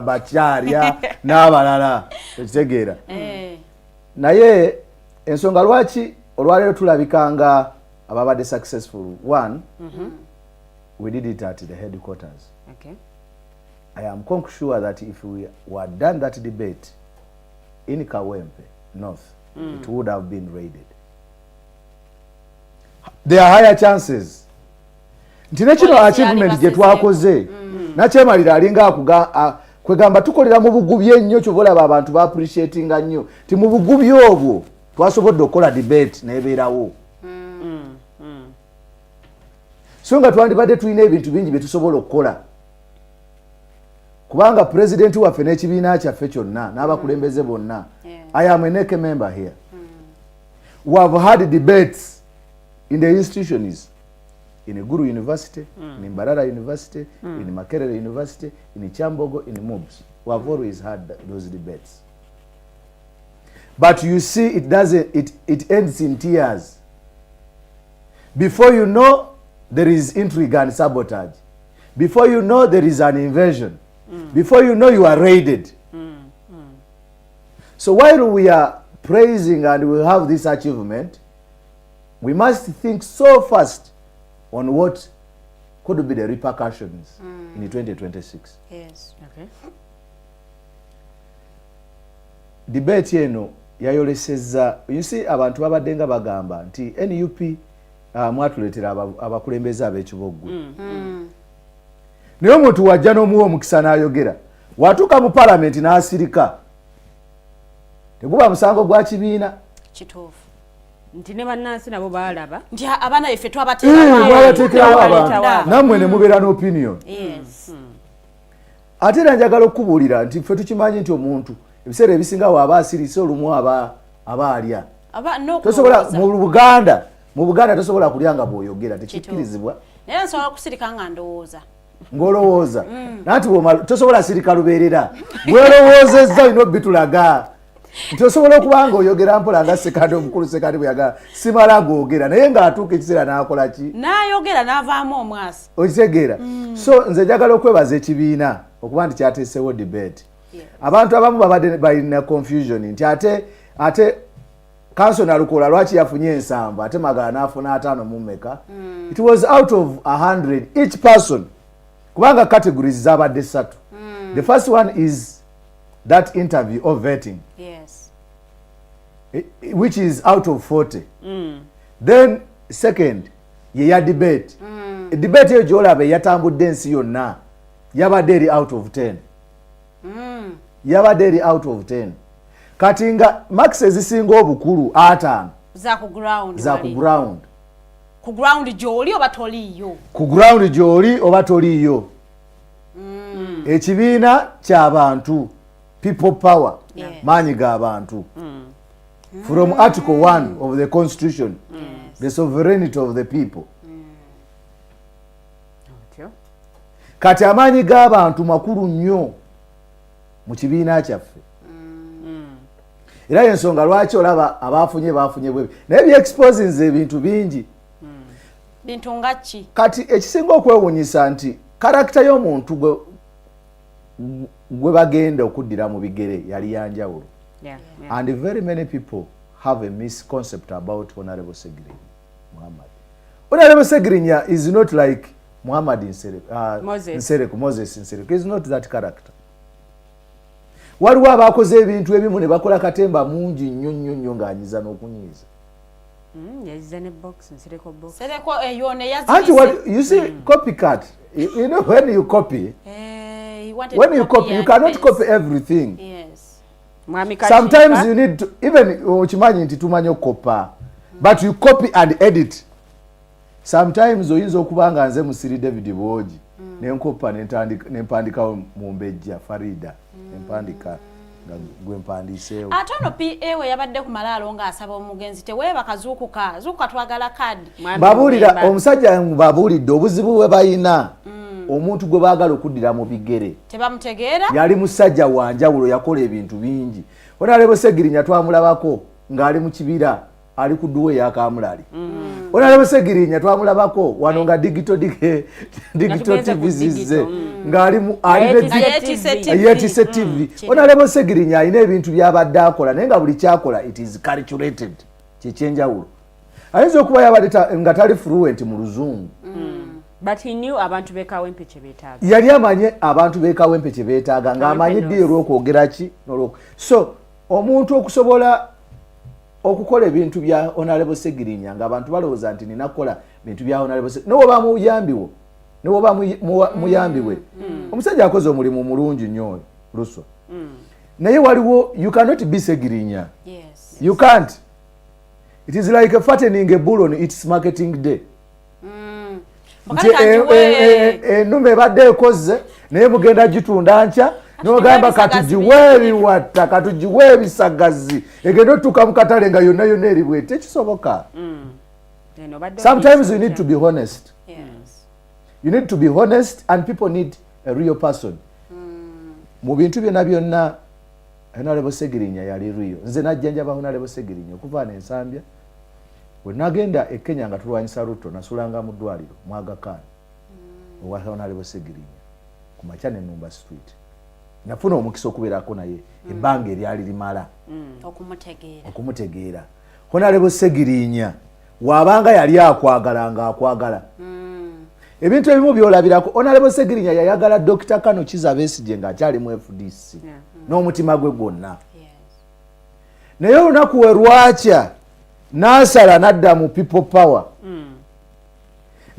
bakyalya n'abalala ekitegeera. Naye ensonga lwaki olwaleero tulabikanga ababadde successful one, we did it at the headquarters. Okay. I am quite sure that if we had done that debate in Kawempe North, it would have been raided. There are higher chances. Nti nekino achievement gye twakoze nakyemalira alinga kwegamba tukolera mu bugubi ennyo kyobola abantu ba appreciatinga nnyo ti mu bugubi obwo twasobodde okukola debate n'ebeerawo. So nga twandibadde tulina ebintu bingi bye tusobola okukola kubanga president waffe n'ekibiina kyaffe kyonna n'abakulembeze bonna. I am a NEC member here. We have had debates in the institutions, in Guru University, in Mbarara University, in Makerere University, in Chambogo, in MUBS. We have always had those debates. But you see, it doesn't. It ends in tears. Before you know, there is intrigue and sabotage. Before you know, there is an invasion. Before you know, you are raided. So while we are praising and we have this achievement, we must think so fast on what could be the repercussions in 2026. Yes. Okay. Debate eno yayolesezza you see abantu babadde nga bagamba nti NUP mwatuletera abakulembeze ab'ekiboggwe naye omuntu wajja n'omuwa omukisa n'ayogera watuuka mu palamenti n'asirika teguba musango gwa kibiina kituufu nti ne bannansi nabo baalaba nti abaana baffe twabateekerawo abantu nammwe ne mubeera n'opinion ate era njagala okubuulira nti ffe tukimanyi nti omuntu ebiseera ebisinga waaba asirise olumu aba alya tosobola mu Buganda tosobola kulya nga bw'oyogera tekikkirizibwa naye nsobola kusirika nga ndowooza ng'olowooza nanti tosobola sirika lubeerera bwerowoozezza olina obitulaga tosobola okuba nga oyogera mpola nga sekandi omukulu sekandi bwe yagala simala googera naye ng'atuuka ekiseera n'akola ki n'ayogera n'avaamu omwasi okitegeera so nze njagala okwebaza ekibiina okuba nti kyateesewo debate abantu abamu babadde balina confusion nti ate kanso nalukola lwaki yafunye ensanvu ate magala n'afuna 5 mu mmeka it was out of 100 each person kubanga categories zabadde 3 the first one is that interview or vetting which is out of 40 then second ye ya debate debate eyo gy'olaba yatambudde ensi yonna yabadde eri out of 10 yabadde eri out of 10 kati nga max ezisinga obukulu 5 za ku ground gy'oli oba toliiyo ku ground gy'oli oba toliiyo ekibiina ky'abantu people power maanyi g'abantu from article 1 of the constitution the sovereignty of the people kati amaanyi g'abantu makulu nnyo mu kibiina kyaffe era y'ensonga lwaki olaba abafunye bwe naye byexposinze ebintu bingi bintu nga ki kati ekisinga okwewuunyisa nti karakita y'omuntu gwe bagenda okuddira mu bigere yali yanjawulo and very many people have a misconcept about Honorable Segirinya Muhammad. Honorable Segirinya is not like Muhammad Moses Nsereko is not that character. Waliwo abakoze ebintu ebimu ne bakola katemba mungi nnyo ng'anyiza n'okunyiza. Yaziza ne box Nsereko box. Nsereko yone yazise. And what you see copycat, you know when you copy you cannot copy everything. Yes. Sometimes you need to even okimanyi nti tumanyi okukopa but you copy and edit. Sometimes oyinza okuba nga nze Musiri David Bwogi nenkopa nempandikawo mu Mbejja Farida nempandika nga gwe mpandiseewo atono PA we yabadde ku malaalo ng'asaba omugenzi teweeba kazuukuka twagala kadi babuulira omusajja babuulidde obuzibu bwe bayina omuntu gwe baagala okuddira mu bigere tebamutegeera yali musajja wanjawulo yakola ebintu bingi Honorable Segirinya twamulabako ng'ali mu kibira ali ku duwe ya Kamulali Honorable Segirinya twamulabako wano nga digital TV zize ng'ali mu yetise TV Honorable Segirinya alina ebintu byabadde akola naye nga buli kyakola it is calculated kyekyenjawulo ayinza okuba yabadde nga tali fluent mu Luzungu but he knew abantu bekawempe kye beetaaga yali amanye abantu bekawempe kye beetaaga ng'amanyi ddiiro olw'okwogera ki so omuntu okusobola okukola ebintu bya Honorable Segirinya ng'abantu balowooza nti ninakola bintu bya Honorable Segirinya n'oba muyambiwe omusajja akoze omulimu mulungi nnyo Luswa naye waliwo you cannot be Segirinya you can't it is like fattening a bull on its marketing day nti ennume ebadde ekoze naye mugenda gitunda nkya n'ogamba katugiwe ebiwatta katugiwe ebisagazi egenda otuuka mu katale nga yonna yonna eri bwete tekisoboka sometimes you need to be honest you need to be honest and people need a real person mu bintu byonna byonna Honorable Segirinya yali real nze najjanjaba Honorable Segirinya okuva n'ensambya bwe nagenda e Kenya nga tulwanyisa Ruto nasulanga mu ddwaliro mu Aga Khan owa Honorable Segirinya ku makya ne Numba Street nafuna omukisa okubeerako naye ebbanga eryali limala okumutegeera Honorable Segirinya wabanga yali akwagala ng'akwagala ebintu ebimu byolabirako Honorable Segirinya yayagala Dr. Kano Kiza Besigye ng'akyali mu FDC n'omutima gwe gwonna naye olunaku we lwakya n'asala n'adda mu people power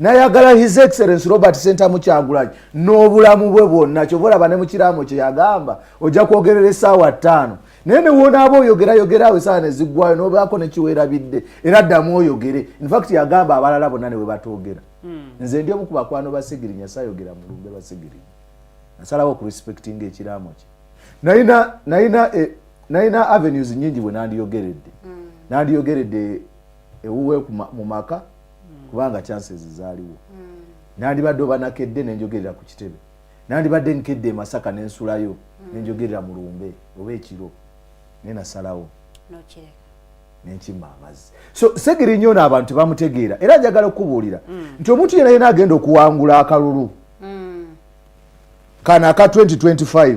n'ayagala his excellence Robert Sentamu Kyagulanyi n'obulamu bwe bwonna kyova olaba ne mu kiraamo kye yagamba ojja kwogerera essaawa 5 naye ne wonaaba oyogerayo essaawa ne ziggwayo n'obaako ne kiweerabidde era addamu oyogere in fact yagamba abalala bonna ne we batoogera nze ndi omu ku bakwano ba Ssegirinya saayogera mu lumbe ba Ssegirinya nasalawo okurespectinga ekiraamo kye nalina avenues nyingi bwe nandiyogeredde ewuwe mu maka kubanga chances zaaliwo nandibadde obanakedde nenjogerera ku kitebe nandibadde nkedde Masaka nensulayo nenjogerera mu lumbe oba ekiro nenasalawo nenkima amazzi so Ssegirinya ono abantu tebamutegeera era njagala okubuulira nti omuntu yena yena agenda okuwangula akalulu kana aka 2025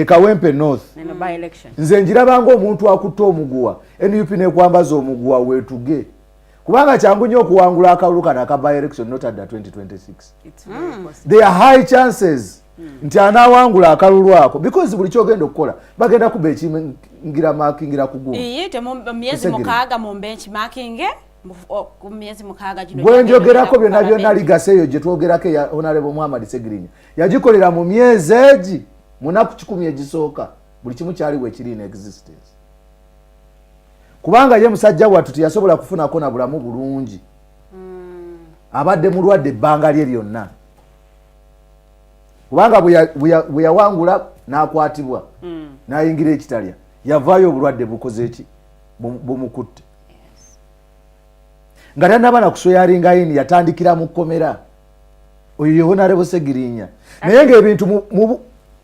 Kawempe North nze njirabanga omuntu akutte omuguwa NUP nekwambaza omuguwa wetuge kubanga kyangu nnyo okuwangula akalulu kana aka by election not at 2026 there are high chances nti anawangula akalulu ako because buli kyogenda okukola bagenda kuba ekingira markingira kugumu iyite myezi mukaaga mu benchmarking ku myezi mukaaga gino bwenjogerako byonna ligaseeyo gye twogerako ya Honorable Muhammad Ssegirinya yagikolera mu myezi egi munaku 10 egisooka buli kimu kyaliwo ekiri in existence kubanga ye musajja wattu teyasobola kufunako na bulamu bulungi abadde mulwadde ebbanga lye lyonna kubanga bwe yawangula n'akwatibwa n'ayingira ekitalya yavaayo obulwadde bukoze eki bumukutte nga tanaba nakusweyaringa yini yatandikira mu kkomera oyo ye Honorable Ssegirinya naye ng'ebintu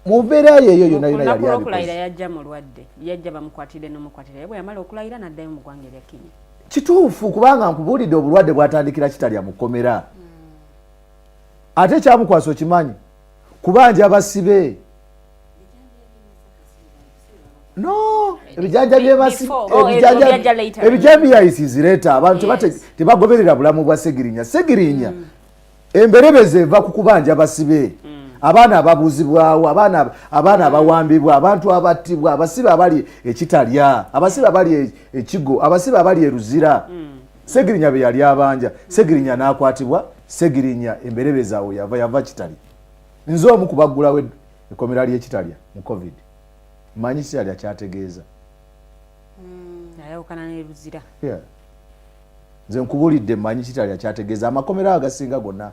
mu mbeera yeeyo yonna yali okulayira yajja mulwadde yajja bamukwatire n'omukwatire bwe yamala okulayira n'addayo mu ggwanga erya Kenya kituufu kubanga nkubuulidde obulwadde bwatandikira kitalya mu kkomera ate kyamukwasa okimanyi kubanja abasibe no ebijambiyaisi zireeta abantu tebagoberera bulamu bwa Ssegirinya Ssegirinya emberebeze eva ku kubanja abasibe abaana ababuuzibwawo abaana abawambibwa abantu abattibwa abasibe abali ekitalya abasibe abali ekigo abasibe abali eruzira Ssegirinya be yali abanja Ssegirinya n'akwatibwa Ssegirinya emberebeze awo yava kitali nze omu kubaggulawo ekkomera ly'ekitalya mu covid manyi kitalya kyategeeza ayawukana n'eruzira nze nkubuulidde manyi kitalya kyategeeza amakomera agasinga gonna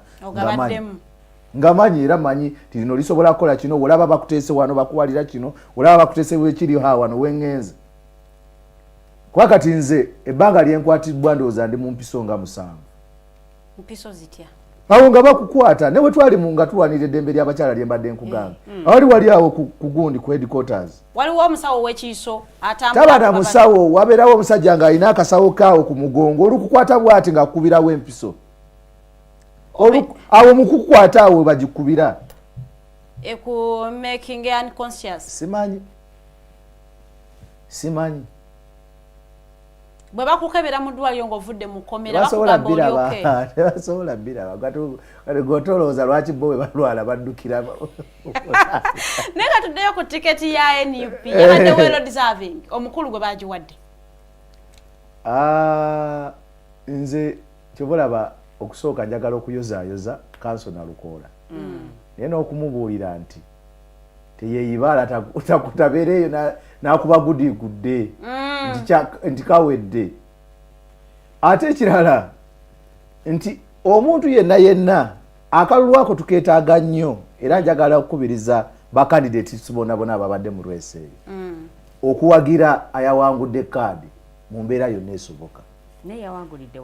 ngamanyi era manyi ti lino lisobola kukola kino olaba bakuteese wano bakuwalira kino olaba bakuteese wekiri wano wengenze kwa kati nze ebbanga lyenkwatiddwa ndowooza ndi mu mpiso nga 7 mpiso zitya awo nga bakukwata ne bwe twali mu nga tuwanira eddembe ly'abakyala lye mbadde nkugamba wali awo ku gundi ku headquarters waliwo omusawo w'ekiiso tabana musawo wabeerawo omusajja ng'alina akasawo kaawo ku mugongo olukukwata bw'ati ng'akubirawo empiso awo mukukwata awo bagikubira eku making unconscious simanyi bwe bakukebera mu ddwaliro ng'ovudde mu kkomera bakugamba oli okay tebasobola biraba gotolooza lwaki bo bwe balwala baddukira naye nga tuddeyo ku tiketi ya NUP yabadde well deserving omukulu gwe bagiwadde nze kyobalaba okusooka njagala okuyozaayoza kanso na Lukoola naye n'okumubuulira nti teyeeyibaala takutabeereeyo n'akuba gudigudde nti kawedde ate ekirala nti omuntu yenna akalulu ako tukeetaaga nnyo era njagala okukubiriza bakandidates bonna ababadde mu lwese eyo okuwagira ayawangudde kaadi mu mbeera yonna esoboka naye yawangulidde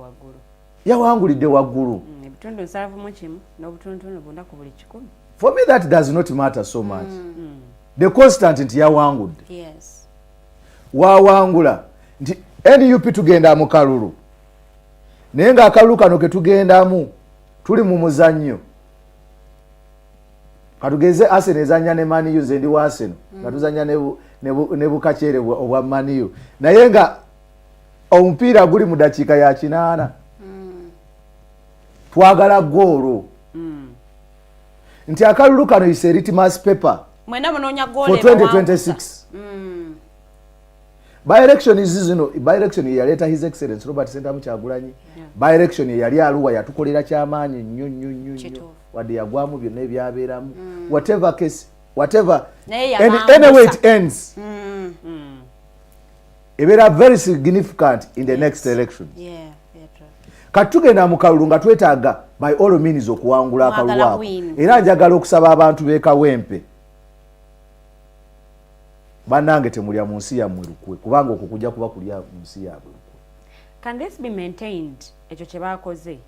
waggulu ebitundu 7 mu kimu n'obutundutundu bunda ku buli 100 for me that does not matter so much the constant nti yawangudde wawangula nti NUP tugenda mu kalulu naye ng'akalulu kano ke tugendamu tuli mu muzannyo katugeze Arsenal ezannya ne Man U nze ndi wa Arsenal nga tuzannya ne bukaceere obwa Man U naye nga omupiira guli mu dakiika ya 8 twagala goolo nti akalulu kano is a litmus paper mwena munoonya goal for 2026 by-election zino by-election yaleta His Excellency Robert Sentamu Kyagulanyi by-election yali Arua yatukolera kyamaanyi nnyo wadde yagwamu byonna ebyabeeramu whatever case whatever anyway it ends ebeera very significant in the next election. Katugenda mu kalulu nga twetaaga by all means okuwangula akalulu ako era njagala okusaba abantu b'ekawempe bannange temulya mu nsi yammwe lukwe kubanga okwo kujja kuba kulya mu nsi yaabwe lukwe. Can this be maintained ekyo kye baakoze?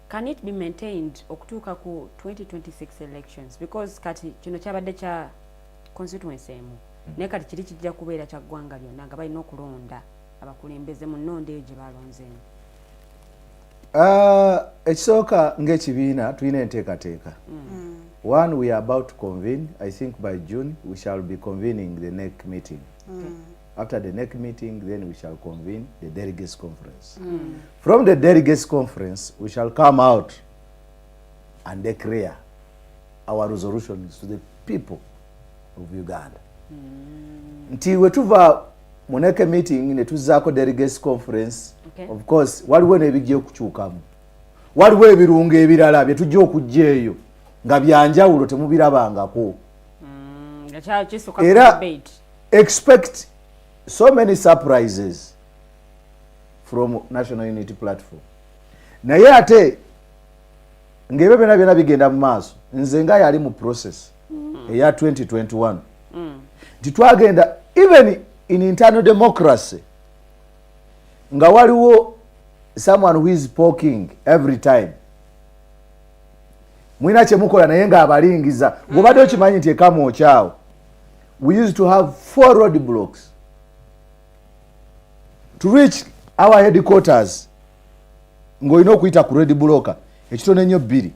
Can it be maintained okutuuka ku 2026 elections because kati kino kyabadde kya constituency emu naye kati kiri kijja kubeera kya ggwanga lyonna nga balina okulonda abakulembeze mu nnonda eyo gye balonzeemu? Ekisooka ng'ekibiina tulina enteekateeka. One, we are about to convene. I think by June we shall be convening the NEC meeting. After the NEC meeting, then we shall convene the delegates conference. From the delegates conference, we shall come out and declare our resolutions to the people of Uganda. Nti wetuva mu NEC meeting ne tuzzaako delegates conference. Of course, waliwo n'ebijja okukyukamu. Waliwo ebirungo ebirala bye tujja okujja eyo nga byanjawulo temubirabangako. Era expect so many surprises from National Unity Platform. Naye ate ng'ebyo byonna byonna bigenda mu maaso nze nga yali mu process eya 2021 nti twagenda even in internal democracy nga waliwo someone who is poking every time mwina kyemukola naye ng'abalingiza ng'obadde okimanyi nti ekama okyawo. We used to have 4 road blocks to reach our headquarters ng'olina okuyita ku road block ekitone nnyo 2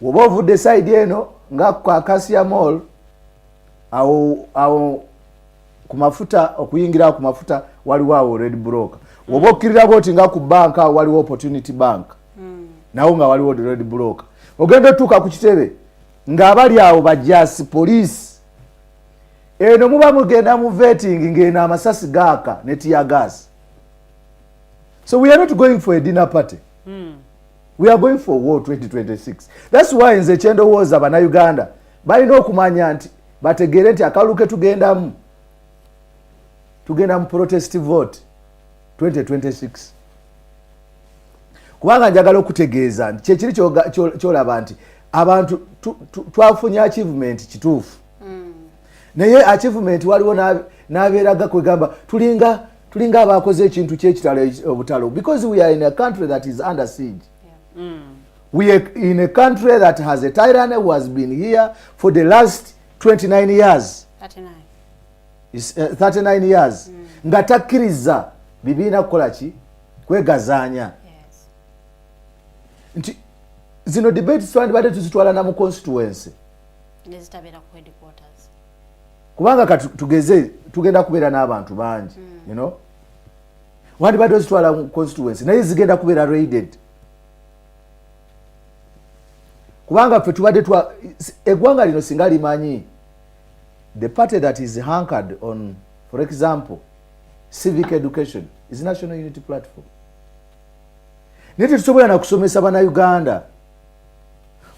woba ovudde side eno nga ku Acacia Mall awo ku mafuta okuyingira ku mafuta waliwo awo red block woba okkirira bwoti nga ku banka waliwo Opportunity Bank nawo nga waliwo red block ogenda otuuka ku kitebe ng'abali awo bajjaasi police eno muba mugenda mu vetting ng'eno amasasi gaaka ne tear gas. So we are not going for a dinner party. We are going for war 2026. That's why nze kyendowooza bannayuganda balina okumanya nti bategeere nti akalulu ke tugenda mu protest vote 2026. Kubanga njagala okutegeeza nti kyekiri kyolaba nti abantu twafunye achievement kituufu. Naye achievement waliwo n'abeeraga kwegamba tulinga abakoze ekintu ky'ekitalo obutalo because we are in a country that is under siege. We are in a country that has a tyranny who has been here for the last 29 years. 39 years. Nga takkiriza bibiina kukola ki kwegazaanya. Nti zino debates twandibadde tuzitwala na mu constituency. Nezitabeera ku headquarters. Kubanga tugeze tugenda kubeera n'abantu bangi, you know. Wandibadde ozitwala mu constituency naye zigenda kubeera raided. Kubanga ffe tubadde eggwanga lino singa limanyi the party that is anchored on, for example, civic education is National Unity Platform. Naye tetusobola na kusomesa bannayuganda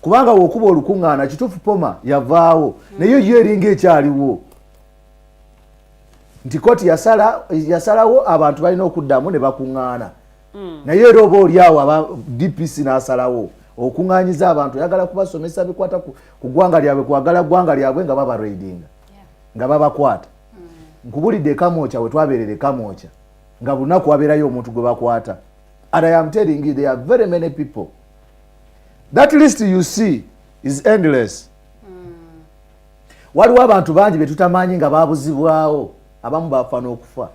kubanga wokuba olukuŋŋaana kituufu poma yavaawo naye yo eringa ekyaliwo nti kooti yasalawo abantu balina okuddamu ne bakuŋŋaana naye era oba oliawo aba DPC n'asalawo okuŋŋaanyiza abantu yagala kubasomesa bikwata ku ggwanga lyabwe kwagala ggwanga lyabwe nga baba raidinga nga babakwata nkubulidde ekamooca we twabeerera ekamooca nga bunaku wabeerayo omuntu gwe bakwata. And I am telling you, there are very many people. That list you see is endless. Waliwo abantu bangi be tutamanyi nga babuzibwawo abamu bafa n'okufa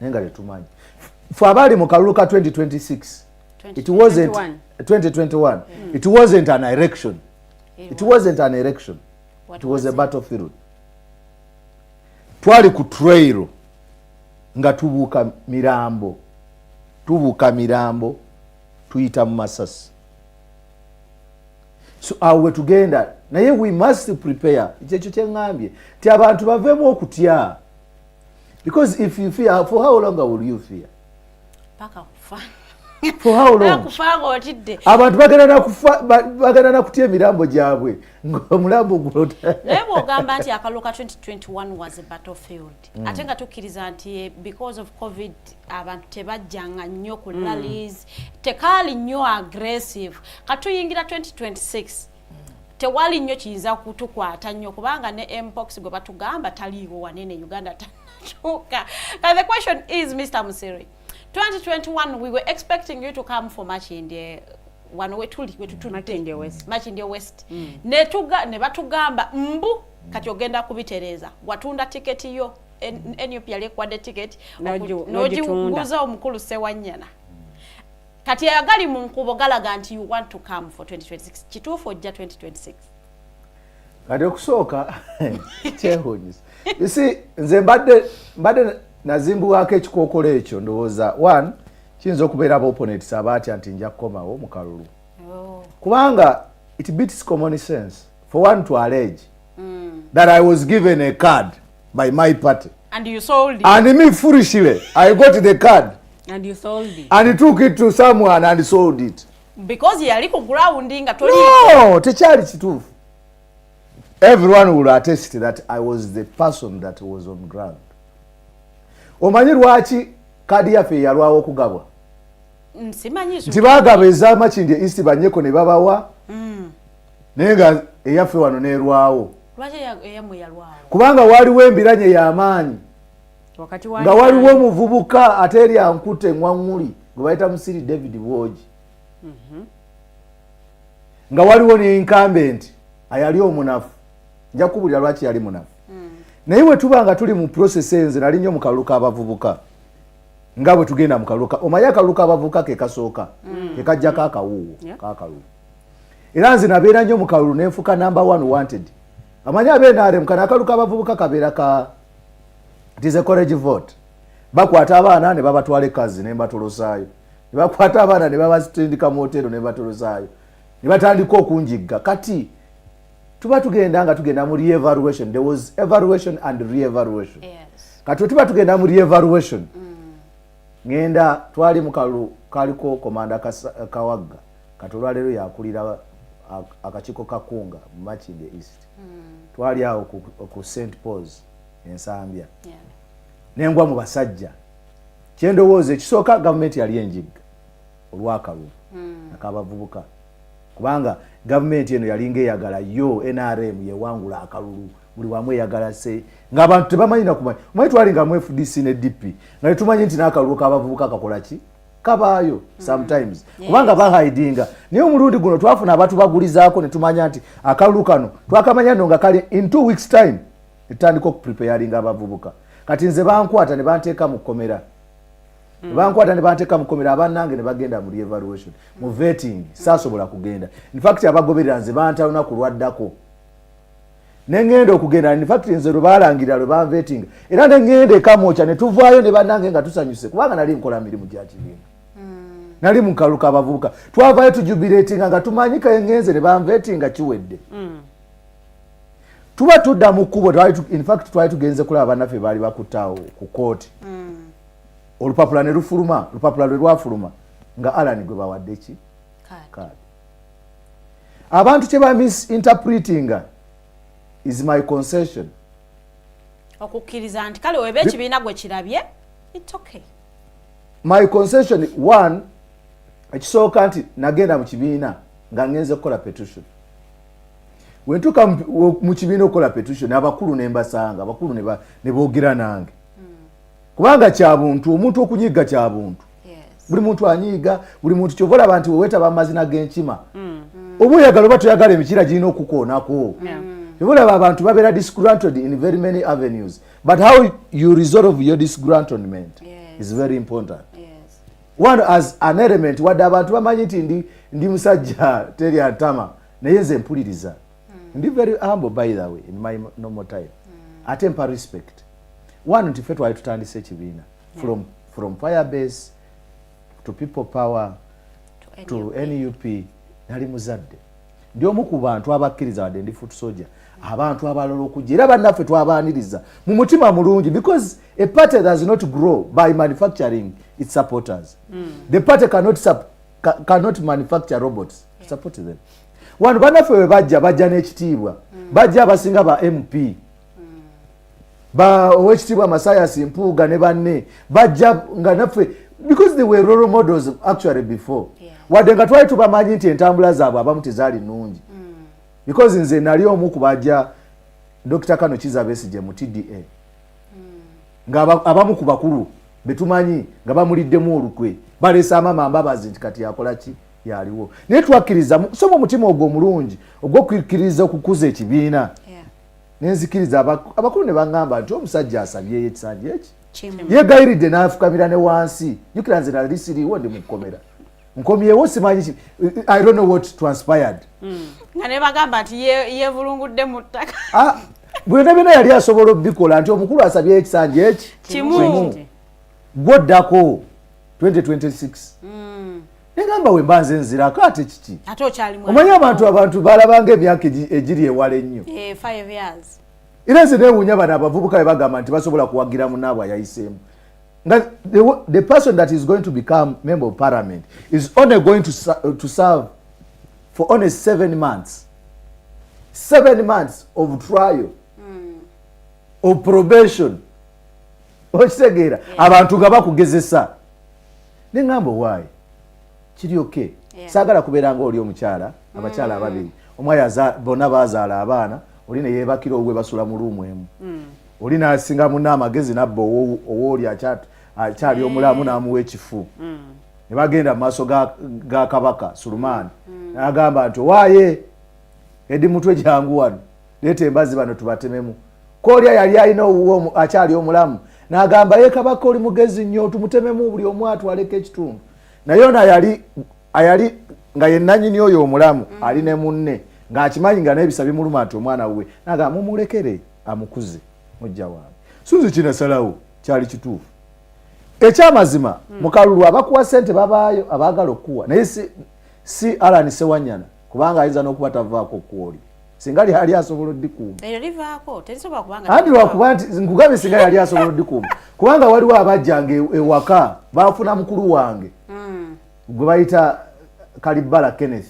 nenga tetumanyi. Ffe abali mu kalulu ka 2026 it wasn't 2021 it wasn't an election. It wasn't an election. It was a battlefield. Twali ku trail nga tubuuka mirambo tuyita mu masasi. So awe tugenda naye we must prepare. Ekyo kye ngambye ti abantu baveemu okutya Because if you fear, for how long will you fear? Paka kufa. For how long? Kufanga otidde. Abantu bagenda na kutia mirambo gyabwe. Ngomulambo gulota. Naye bw'ogamba nti akaluka 2021 was a battlefield. Ate nga tukkiriza nti because of COVID abantu tebajjanga nnyo ku rallies, tekaali nnyo aggressive. Katuyingira 2026. Tewali nnyo kiyinza kutukwata nnyo kubanga ne mpox gwe batugamba taliiwo wanene Uganda tanakyuka. But the question is, Mr. Musiri, 2021 we were expecting you to come for Machinde wano wetuli Machinde West. Ne batugamba mbu kati ogenda kubitereza watunda tiketi yo NUP yali kwadde tiketi n'ogiguza omukulu Sewanyana. Kati yagali mu nkubo galaga nti you want to come for 2026. Kituufu ojja 2026. Kati okusooka kyehonyeza. You see, nze mbadde nazimbuwako ekikookolo ekyo ndowooza one kiyinza okubeera aba opponents abaatya nti nja kukomawo mu kalulu. Kubanga it beats common sense for one to allege that I was given a card by my party. And you sold it. And me foolishly, I got the card. And you sold it. And took it to someone and sold it. Because yali ku ground nga toli. No, tekyali kituufu. Everyone will attest that I was the person that was on ground. Omanyi lwaki kadi yaffe yalwawo okugabwa? Nsimanyizo. Nti baagaba eza Machinde East Banyeko ne babawa. Naye nga eyaffe wano neerwawo. Lwaki eyamwe yalwawo? Kubanga waliwo embiranye y'amaanyi. Nga waliwo omuvubuka ate eri ankute eŋŋwaŋŋuli gwe bayita Musiri David Bwogi. Nga waliwo ne incumbent ayali omunafu. Nja kubulira lwaki yali munafu. Naye bwe tuba nga tuli mu process enze nali nnyo mu kalulu k'abavubuka. Nga bwe tugenda mu kalulu omanyi akalulu k'abavubuka ke kasooka ke kajjako akawuuwo k'akalulu. Era nze nabeera nnyo mu kalulu ne nfuuka number 1 wanted. Amanyi abenaaremu kana akalulu k'abavubuka kabeera ka it is a college vote. Bakwata abaana ne babatwala ekazi ne mbatolosaayo. Ne bakwata abaana ne babasitindika mu hotelo ne batolosaayo. Ne batandika okunjigga. Kati tuba tugenda nga tugenda mu re-evaluation. There was evaluation and re-evaluation. Yes. Kati tuba tugenda mu re-evaluation. Ngenda twali mu kalulu kaliko komanda Kawagga. Kati olwaleero yakulira akakiiko ka Kunga mu Machinde East. Twali awo ku St. Paul's ensambya. Nengwa mu basajja. Kyendowooza ekisooka gavumenti yali enjigga olw'akalulu akabavubuka. Kubanga gavumenti eno yalinga eyagala yo NRM yewangula akalulu buli wamu eyagala se ng'abantu tebamanyi nakumanyi. Omanyi twalinga mu FDC ne DP nga tumanyi nti n'akalulu k'abavubuka kakola ki kabaayo sometimes kubanga bahidinga. Naye omulundi guno twafuna abantu bagulizaako ne tumanya nti akalulu kano twakamanya nno nga kali in 2 weeks time etandika okupreparinga abavubuka. Kati nze bankwata ne banteeka mu kkomera. Bankwata ne banteeka mu kkomera abannange ne bagenda mu re-evaluation mu vetting saasobola kugenda. In fact abagoberera nze banta lunaku lwaddako. Ne ngenda okugenda in fact nze lwe baalangira lwe banvetinga. Era ne ngenda ekamooca ne tuvaayo ne bannange nga tusanyuse kubanga nali nkola mirimu gya kibiina. Nali mu kalulu k'abavubuka. Twavaayo tujubilatinga nga tumanyi kayengenze ne banvetinga kiwedde. Tuba tudda mu kkubo in fact twali tugenze kulaba bannaffe baali bakutaawo ku kooti. Olupapula ne lufuluma, lupapula lwe lwafuluma nga Alan gwe bawadde ki? Kaadi. Abantu kye ba misinterpretinga is my concession. Okukkiriza nti kale weba ekibiina gwe kirabye, it's okay. My concession one ekisooka nti nagenda mu kibiina nga ngenze kukola petition. Wentuka mu kibiina okukola petition abakulu ne mbasanga abakulu ne boogera nange. Kubanga kya buntu omuntu okunyiga kya buntu. Buli muntu anyiga buli muntu kyovola abantu wewetaba amazina g'enkima. Oba oyagala oba toyagala emikira girina okukoonako. Kyovola abantu babeera disgruntled in very many avenues. But how you resolve your disgruntlement is very important. One as an element wadde abantu bamanyi nti ndi musajja teri atama naye nze mpuliriza. Ndi very humble by the way in my normal time. Atempa respect. One nti ffe twali tutandise ekibiina from Firebase to People Power to NUP nali muzadde. ndi omu ku bantu abakkiriza wadde ndi foot soldier abantu abalala okujja era bannaffe twabaaniriza mu mutima mulungi because a party does not grow by manufacturing its supporters. The party cannot manufacture robots to support them. Wano bannaffe we bajja n'ekitiibwa bajja abasinga ba MP ba owekitiibwa Masayas Mpuuga ne banne bajja nga naffe because they were role models actually before. Wadde nga twali tubamanyi nti entambula zaabwe abamu tezaali nnungi because nze nali omu ku bajja Dr. Kano Kiza Besigye mu TDA nga abamu ku bakulu betumanyi nga bamuliddemu olukwe baleesa amama mbabazi nti kati yakola ki yaliwo naye twakkiriza somo omutima ogwo omulungi ogw'okukkiriza okukuza ekibiina nenzikiriza abakulu ne baŋŋamba nti omusajja asabyeyo ekisanja eki yeegayiridde n'afukamira ne wansi jukira nze nali siriiwo ndi mu kkomera nkomyewo simanyi I don't know what transpired nga ne bagamba nti yeevulungudde mu ttaka byonna byonna yali asobola obikola nti omukulu asabyeyo ekisanja eki kimu gwoddako 2026 negamba we mba nze nzirako ate kiki omanyi abantu balabanga emyaka egiri ewala ennyo 5 years era nze neewuunya bano abavubuka be bagamba nti basobola kuwagira munaabwe yayiseemu nga the person that is going to become member of parliament is only going to serve for only 7 months 7 months of trial of probation okitegeera abantu nga bakugezesa neŋŋamba owaayi kiri okay saagala kubeera nga oli omukyala abakyala ababiri omwe bonna bazaala abaana oli ne yeebakira obwe basula mu luumu emu oli n'asinga munna amagezi nabba owooli akyali omulamu n'amuwa ekifu ne bagenda mu maaso ga kabaka Sulumani n'agamba nti owaaye edi mutwe jangu wano leeta embazi bano tubatememu koolya yali alina owuwo akyali omulamu n'agamba ye kabaka oli mugezi nnyo tumutememu buli omu atwaleko ekitundu naye ono ayali nga ye nannyini oyo omulamu ali ne munne ng'akimanyi nga n'ebisa bimuluma nti omwana we n'agamba mumulekere amukuze mujja wange suzi kinasalawo kyali kituufu ekyamazima mu kalulu abakuwa ssente babaayo abaagala okuwa naye si Alan Sewanyana kubanga ayinza n'okuba tavaako kwoli singa yali asobola oddikuuma andi lwakuba nti nkugambye singa yali asobola oddikuuma kubanga waliwo abajjanga ewaka baafuna mukulu wange gwe bayita Kalibala Kenneth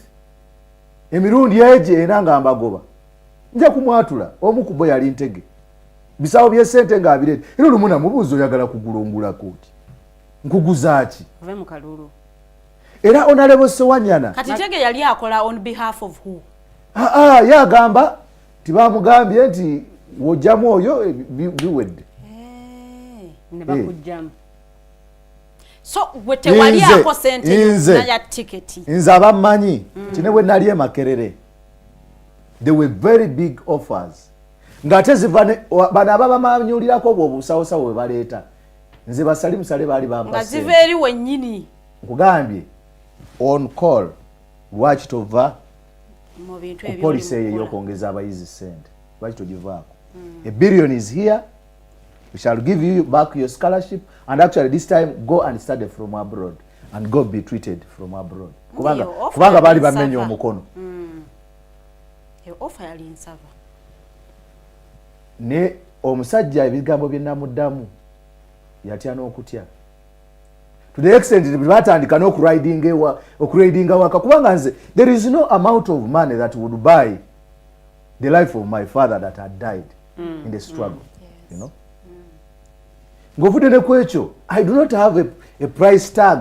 emirundi eje era nga mbagoba nja kumwatula omu ku bo yali ntege bisawo by'essente ng'abireeta era olumu namubuuza oyagala kugulungula kooti nkuguzaaki ove mu kalulu era Honorable Sewanyana kati Ntege yali akola on behalf of who yagamba tibamugambye nti wojjamu oyo biwedde ne bakujjamu so gwe tewali ako sente ya tiketi nze abammanyi kine bwe nali emakerere there were very big offers ng'ate ziva bano ababamanyulirako obwo obusawosawo bwe baleeta nze basalimusale baali bamba nga ziva eri wennyini nkugambye on call lwaki tova ku poliisi eyo ey'okwongeza abayizi ssente lwaki togivaako a billion is here we shall give you back your scholarship and actually this time go and study from abroad and go be treated from abroad kubanga baali bamenya omukono offer yali nsava ne omusajja ebigambo bye namuddamu yatya n'okutya to the extent that batandika n'okuridinga waka kubanga nze there is no amount of money that would buy the life of my father that had died in the struggle you know ng'ovudde ne ku ekyo I do not have a price tag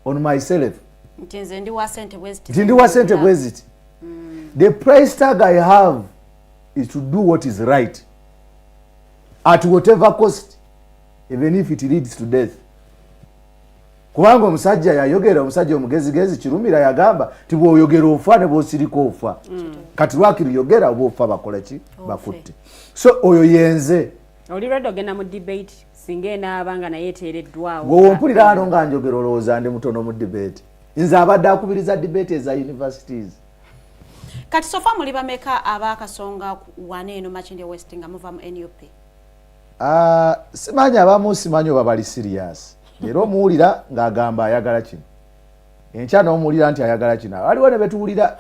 on myself nti nze ndi wa ssente bwe ziti the price tag I have is to do what is right at whatever cost even if it leads to death kubanga omusajja yayogera omusajja omugezigezi kirumira yagamba ti bw'oyogera ofa ne bw'osirika ofa kati lwakiri yogera oba ofa bakola ki bakutte so oyo yenze oli lwedde ogenda mu debate singa enaabanga naye eteereddwawo bw'ompulira ano nga njogera olowooza ndi mutono mu debate nze abadde akubiriza debate eza universities kati sofa muli bameka abaakasonga wane eno Makindye West nga muva mu NUP simanyi abamu simanyi oba bali serious era omuwulira ng'agamba ayagala kino enkya n'omuwulira nti ayagala kino waliwo ne betuwulira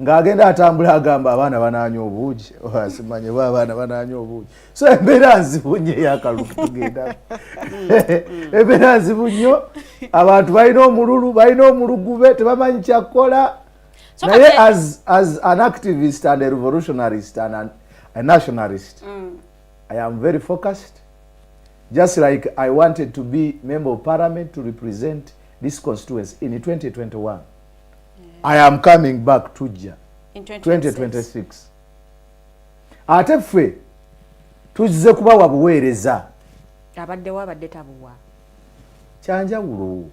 ng'agenda atambula agamba abaana bananywa obuugi simanye abaana bananywa obuugi so embeera nzibu nnyo ey'akalulu tugenda embeera nzibu nnyo abantu balina omululu balina omulugube tebamanyi kyakukola naye as an activist and a revolutionarist and a nationalist I am very focused just like I wanted to be member of parliament to represent this constituency in 2021 I am coming back to in 2026. Ate ffe tuzze kubawa buweereza. Abadde wabadde tabuwa. Kyanjawulo.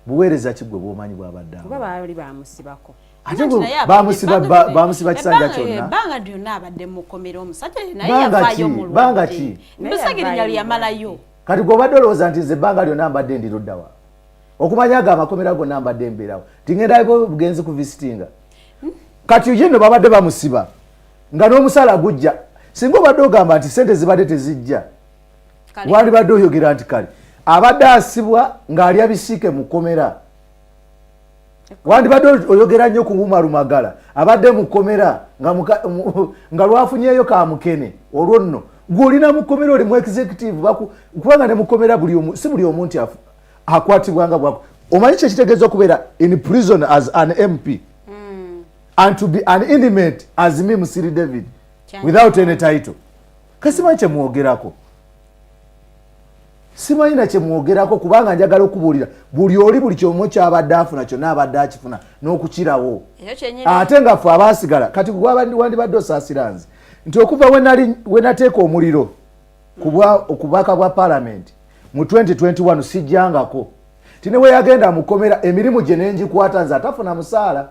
Buweereza kigwe bw'omanyi bw'abadde. Kuba baali bamusibako. Ate bamusiba kisanja kyonna. Banga lyonna abadde mu kkomera omusajja naye yafaayo mu lwadde. Banga ki? Mbisagirinya lyamalayo. Kati gw'obadde olowooza nti nze banga lyonna mbadde ndiruddawa. Okumanya aga amakomera gonna mbadde mbeerawo tingenda bugenzi ku visitinga kati yeno babadde bamusiba nga n'omusala gujja singa obadde ogamba nti sente zibadde tezijja wandibadde oyogera nti kale abadde asibwa ng'alya bisiike mu kkomera wandibadde oyogera nnyo ku Wuma Lumagala abadde mu kkomera nga lwafunyeeyo kamukene olwo nno gw'olina mu kkomera oli mu executive kubanga ne mu kkomera si buli omu nti akwatibwanga bwako omanyi kye kitegeeza okubeera in prison as an MP and to be an inmate as me Musiri David without any title kasimanyi kyemwogerako simanyi na kyemwogerako kubanga njagala okubuulira buli oli buli kyomu kyabadde afuna kyonna abadde akifuna n'okukirawo ate nga ffe abaasigala kati wandibadde osaasira nze nti okuva we nateeka omuliro ku bwaka bwa parliament mu 2021 sijjangako tine we yagenda mukomera emirimu gye nenjikwata nze atafuna musaala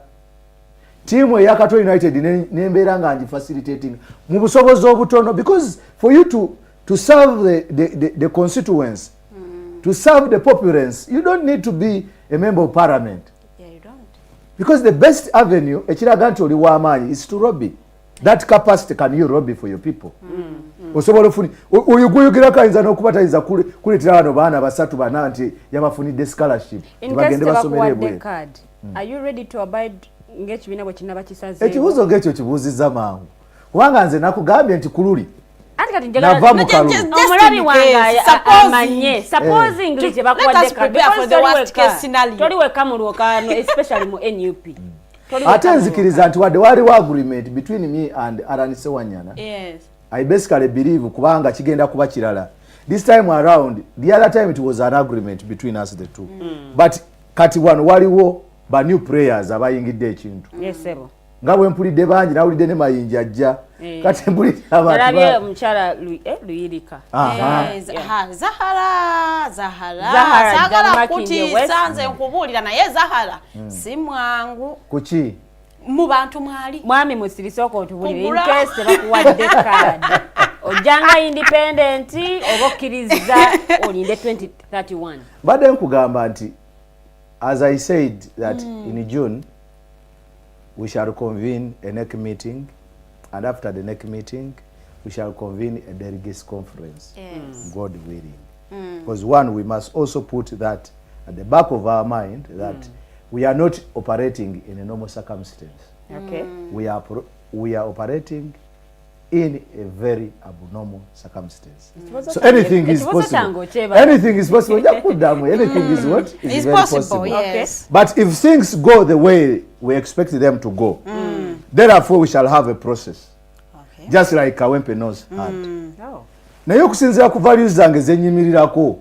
tiimu eya Katwe United nembeera nga ngifacilitating mu busobozi obutono because for you to serve the constituents to serve the populace you don't need to be a member of parliament because the best avenue ekiraga nti oli w'amaanyi is to lobby that capacity can you lobby for your people osobola ofuni oyuguyugira kayinza n'okuba tayinza kuleetera bano baana basatu bana nti yabafunidde scholarship bagende basomere ebwe are you ready to abide ng'ekibiina bwe kinaba kisazeewo ekibuuzo ng'ekyo kibuuzizza mangu kubanga nze nakugambye nti kululi ati kati njagala omulabi wange amanye supposingly kye bakuwadde kadi toliweka mu lwokaano especially mu NUP ate nzikiriza nti wadde waliwo agreement between me and Aran Sewanyana I basically believe kubanga kigenda kuba kirala this time around the other time it was an agreement between us the two but kati wano waliwo ba new players abayingidde ekintu nga bwe mpulidde bangi nawulidde ne mayinja ajja kati mpulidde abantu omukyala Luyirika Zahara sagala kuti sanze nkubuulira naye Zahara si mwangu kuki mu bantu mwali mwami musirisoko otubulire in case bakuwadde kadi ojanga independent oba okkiriza olinde 2031 badde nkugamba nti as I said that in June we shall convene a NEC meeting and after the NEC meeting we shall convene a delegates conference God willing because one we must also put that at the back of our mind that we are not operating in a normal circumstance. Okay. We are operating in a very abnormal circumstance. So anything is possible. Anything is possible. Anything is what? Is very possible. Yes. Okay. But if things go the way we expect them to go, therefore we shall have a process. Okay. Just like Kawempe knows had. Oh. Naye okusinziira ku values zange zenyimirirako.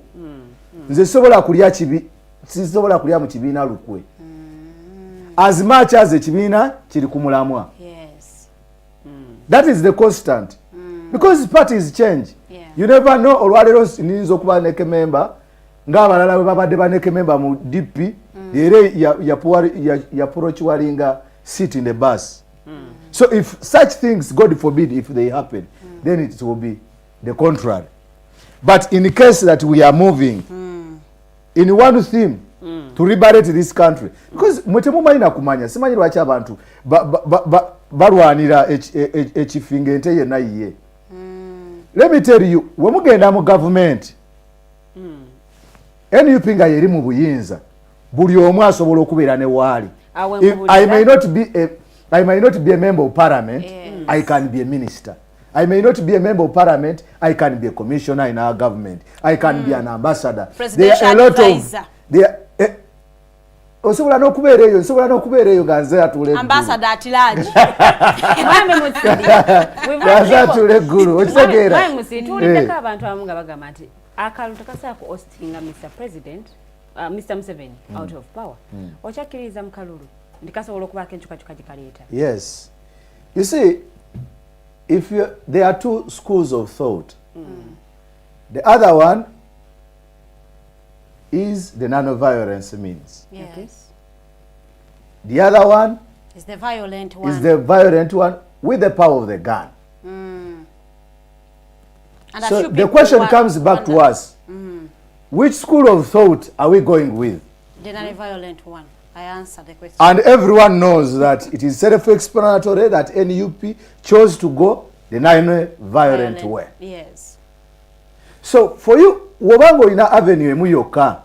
Nze sobola kulya kibi, sisobola kulya mu kibiina lukwe. As much as ekibiina kiri ku mulamwa. Yes. That is the constant. Because parties change. Yeah. You never know olwalero ninza okuba NEC member ng'abalala bwe babadde ba NEC member mu DP era yaprochiwalinga sit in the bus. So if such things, God forbid, if they happen, then it will be the contrary. But in the case that we are moving in one theme to liberate this country, because mutemumanyi nakumanya simanyi lwaki abantu balwanira ekifinga ente yenna yiye. Let me tell you, we mugenda mu government NUP nga yeri mu buyinza buli omu asobola okubeera ne waali. I may not be I may not be a member of parliament, I can be a minister. I may not be a member of parliament, I can be a commissioner in our government. I can be an ambassador. Presidential advisor. Osobola n'okubeera eyo nga nze atula eggulu. Ambassador at large. Mwami Musiri. Nze atula eggulu. Okitegeera. Mwami Musiri, tuwuliddeko abantu abamu nga bagamba nti akalulu tekasaako hostinga Mr. President, Mr. Museveni out of power. Okyakkiriza mu kalulu nti kasobola okubaako enkyukakyuka gye kaleeta. Yes. You see, there are two schools of thought. The other one is the non-violence means. Yes. Okay. The other one is the violent one. Is the violent one with the power of the gun. And so the question comes back to us. Which school of thought are we going with? The non-violent one. I answer the question. And everyone knows that it is self-explanatory that NUP chose to go the non-violent way. Yes. So for you, wobango ina avenue emu yokka.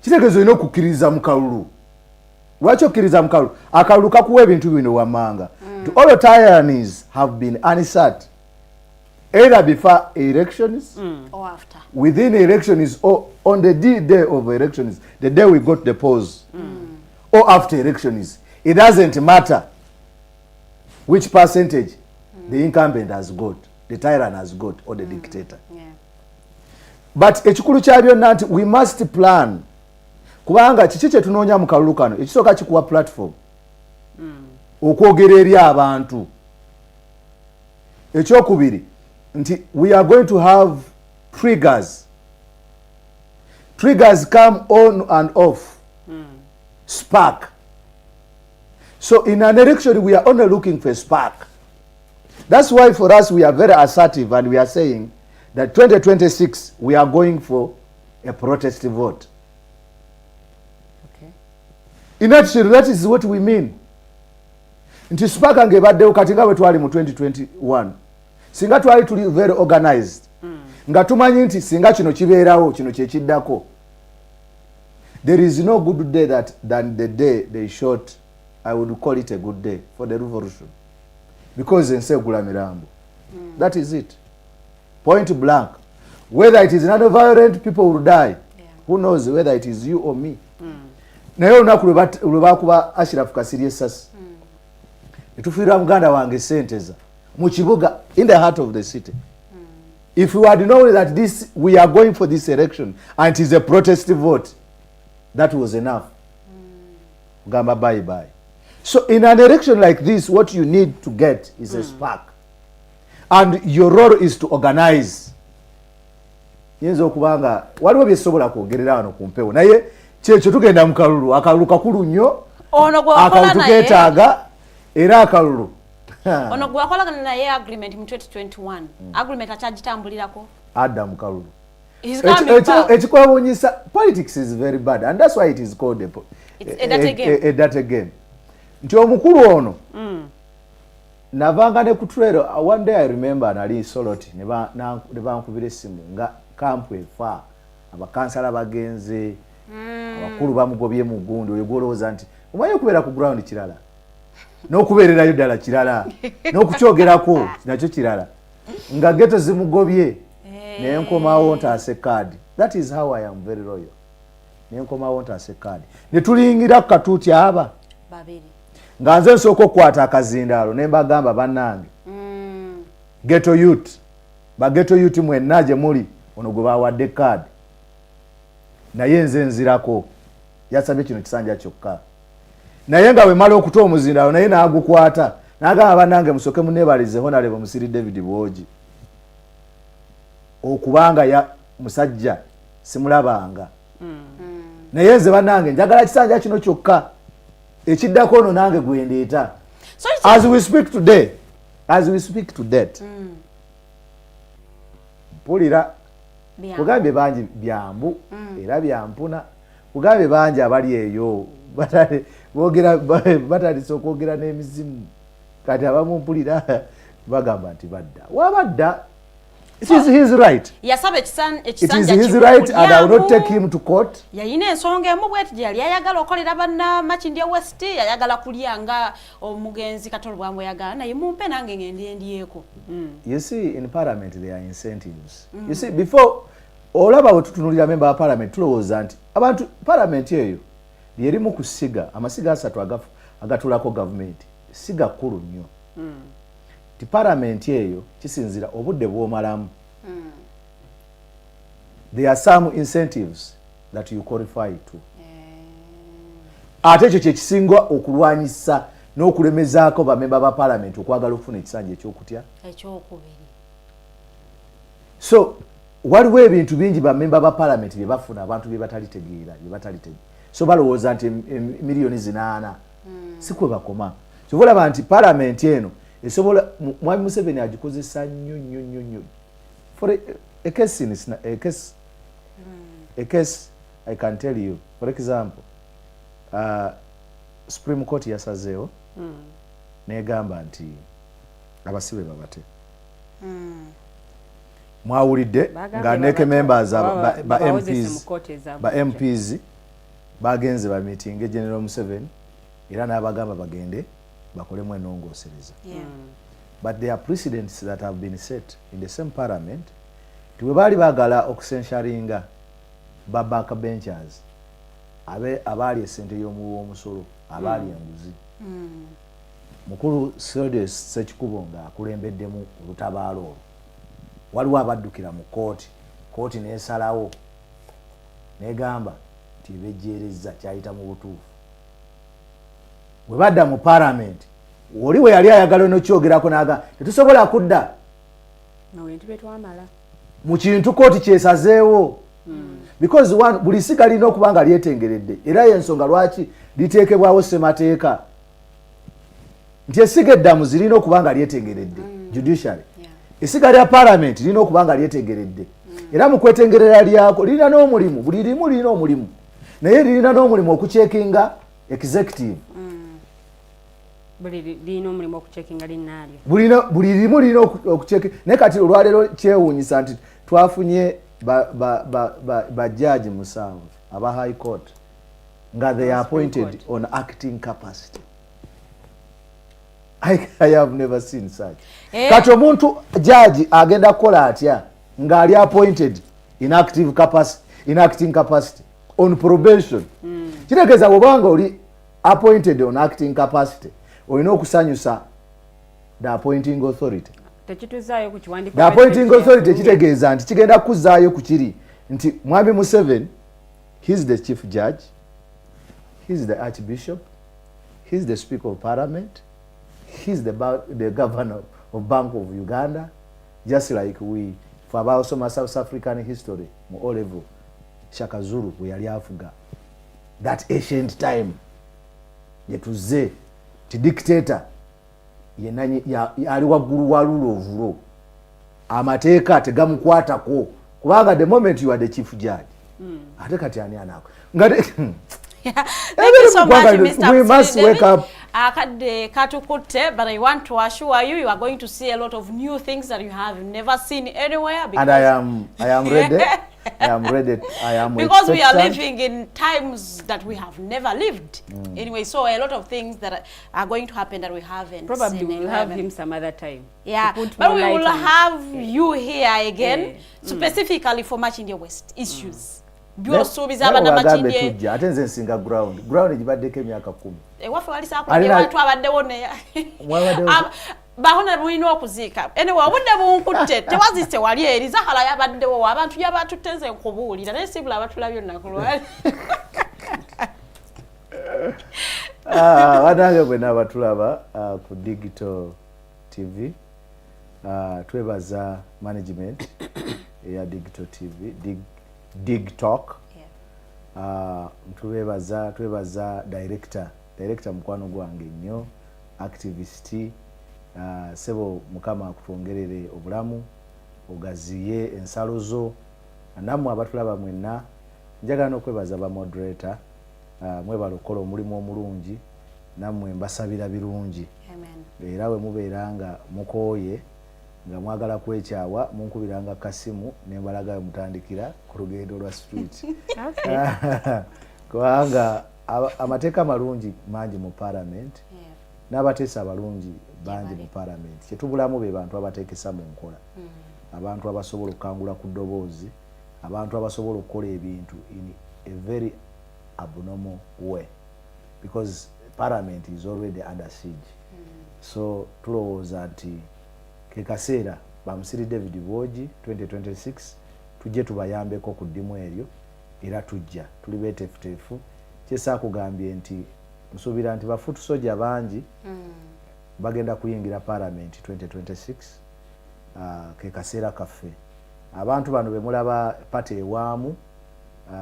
Kitegeeza olina okukkiriza mu kalulu. Lwaki okkiriza mu kalulu? Akalulu kakuwa ebintu bino wammanga. All the tyrannies have been answered either before elections or after. Within elections or on the day of elections, the day we got the polls, or after elections. It doesn't matter which percentage the incumbent has got, the tyrant has got, or the dictator. Yeah. But ekikulu kya byonna nti we must plan. Kubanga kiki kye tunoonya mu kalulu kano, ekisooka kikuwa platform okwogera eri abantu. Ekyokubiri nti we are going to have triggers. Triggers come on and off. Spark. So in an election we are only looking for a spark. That's why for us we are very assertive and we are saying that 2026 we are going for a protest vote. Okay. In actually that is what we mean. Nti spark angebaddewo kati nga bwe twali mu 2021. Singa twali tuli very organized. Nga tumanyi nti singa kino kibeerawo kino kye kiddako. There is no good day than the day they shot. I would call it a good day for the revolution. Because ensi egula mirambo. That is it. Point blank. Whether it is not violent, people will die. Yeah. Who knows whether it is you or me. Naye olunaku lwe bakuba Ashraf Kasirye essasi. Netufiirwa muganda wange Senteza mu kibuga in the heart of the city. If we had known that we are going for this election and it is a protest vote, that was enough. Gamba bye bye. So in an election like this, what you need to get is a spark. And your role is to organize. Yenzo okubanga waliwo byesobola kwogerera wano ku mpewo naye kyekyo tugenda mu kalulu. Akalulu kakulu nnyo. Ono gwe wakola naye. Tuketaaga era akalulu. Ono gwe wakolagana naye agreement mu 2021. Agreement akyagitambulirako. Adda mu kalulu. He's politics is very bad and that's why it is called a data game. Nti omukulu ono navanga ne kutrero. One day I remember nali Soloti ne bankubira essimu nga kampu efa abakansala bagenze abakulu bamugobye mu gundi oyo gwolowooza nti omanyi okubeera ku ground kirala n'okubeererayo ddala kirala n'okukyogerako nakyo kirala nga geto zimugobye naye nkomawo ntaase kaadi. That is how I am very loyal. Naye nkomawo ntaase kaadi ne tulingira ku katuuti aba babiri nga nze nsooka okukwata akazindaalo ne mbagamba bannange ghetto youth baghetto youth mwenna gye muli ono gwe bawadde kaadi naye nze nzirako yasabye kino kisanja kyokka naye nga bwe mala okuta omuzindaalo naye n'agukwata n'agamba bannange musooke munneebalize Honorable Musiri David Bwogi okubanga ya musajja simulabanga naye nze bannange njagala kisanja kino kyokka ekiddako ono nange gwendeeta. As we speak to that mpulira kugambye bangi byambu era byampuna kugambye bangi abali eyo batandise okwogera n'emizimu kati abamu mpulira bagamba nti badda wabadda It is his right. Yasabe It is his right and I will not take him to court. Yayina ensonga emu bweti yali ayagala okolera banna Makindye West ayagala kulyanga omugenzi Katolo Bwambo yagala naye mumpe nange ngende ndiyeko. You see, in parliament there are incentives. You see, before olaba wetutunulira member wa parliament tulowooza nti abantu parliament eyo lyerimu kusiga amasiga asatu agatulako government siga kkulu nnyo. Ti parliament eyo kisinzira obudde bw'omalamu. There are some incentives that you qualify to. Ate ekyo kyekisinga okulwanyisa n'okulemezaako bamemba ba parliament okwagala okufuna ekisanja ekyokutya. So waliwo ebintu bingi bamemba ba parliament bye bafuna abantu bye batalitegeera. So balowooza nti miliyoni 8 si kwe bakoma. Kyova olaba nti parliament eno esobola Mwami Museveni agikozesa nnyo. For a case I can tell you, for example, Supreme Court yasazeewo negamba nti abasibe babate. Mwawulidde nga neke members ba MPs bagenze ba meeting General Museveni era n'abagamba bagende bakolemu enongoosereza. But there are precedents that have been set in the same parliament tiwe baali bagala okusensuringa ba backbenchers abaali esente y'omusolo abaali enguzi. Mukulu Serdes Sekikubo nga akulembeddemu olutabaalo olwo waliwo abaddukira mu kooti n'esalawo negamba nti bejjeereza kyayita mu butuufu. Bwe badda mu parliament oli we yali ayagala n'okyogerako n'aga tetusobola kudda mu kintu kooti kyesazeewo. Because buli siga lina okuba nga lyetengeredde era y'ensonga lwaki liteekebwawo ssemateeka nti essiga eddamu zirina okuba nga lyetengeredde judiciary. Essiga lya parliament lirina okuba nga lyetengeredde era mu kwetengerera lyako lirina n'omulimu, buli limu lirina omulimu naye lirina n'omulimu okucekinga executive. Buli limu lirina okucekinga naye kati olwaleero kyewuunyisa nti twafunye ba judge 7 aba high court nga they are appointed on acting capacity. I have never seen such. Kati omuntu judge agenda kukola atya nga ali appointed in acting capacity on probation. Kitegeeza bw'obanga oli appointed on acting capacity olina okusanyusa the appointing authority. The appointing authority kitegeeza nti kigenda kuzaayo ku kiri nti Mwami Museveni, he's the chief judge, he's the archbishop, he's the speaker of parliament, he's the governor of Bank of Uganda, just like we for about some South African history mu O level Shaka Zulu bwe yali afuga that ancient time yetuze ti dictator yenanyi ali waggulu wa rule of law amateeka tegamukwatako kubanga the moment you are the chief judge ate kati ani anako ngate Thank you so much, Mr. We must wake up. But I want to assure you, you are going to see a lot of new things that you have never seen anywhere. And I am ready. I am ready. I am because we are living in times that we have never lived. Anyway, so a lot of things that are going to happen that we haven't probably seen. We'll have him some other time. Yeah, but we will have you here again, specifically for Makindye West issues. Byosuubiza abana Makindye ate nze nsinga ground egibaddeko emyaka 10 waffe wali saakuye abantu abaddewo ne bahona bulina okuziika anyway obudde bunkutte tewazise wali eri Zahara yabaddewo abantu yabatutte nze nkubuulira naye sibula abatulabye olunaku lwali banange bwe n'abatulaba ku digital TV twebaza management eya digital TV Dig Talk. Twebaza director mukwano gwange nnyo activist sebo mukama akutwongerere obulamu ogaziye ensalo zo namwe abatulaba mwenna njagala n'okwebaza ba moderator mwebala okukola omulimu omulungi nammwe mbasabira birungi. Era we mubeera nga mukooye nga mwagala kwekyawa munkubiranga kasimu ne mbalaga mutandikira ku lugendo lwa street. Kubanga amateeka malungi mangi mu parliament n'abateesa abalungi bangi mu parliament. Kyetubulamu be bantu abateekesa mu nkola, abantu abasobola okukangula ku ddoboozi, abantu abasobola okukola ebintu in a very abnormal way, because parliament is already under siege. So tulowooza nti ke kaseera Bamusiri David Bogi 2026 tujje tubayambeko ku ddimu eryo, era tujja tuli beeteefuteefu. Kyesa kugambye nti nsuubira nti bafutu soja bangi bagenda kuyingira parliament 2026. Ke kaseera kaffe abantu bano be mulaba pate ewaamu,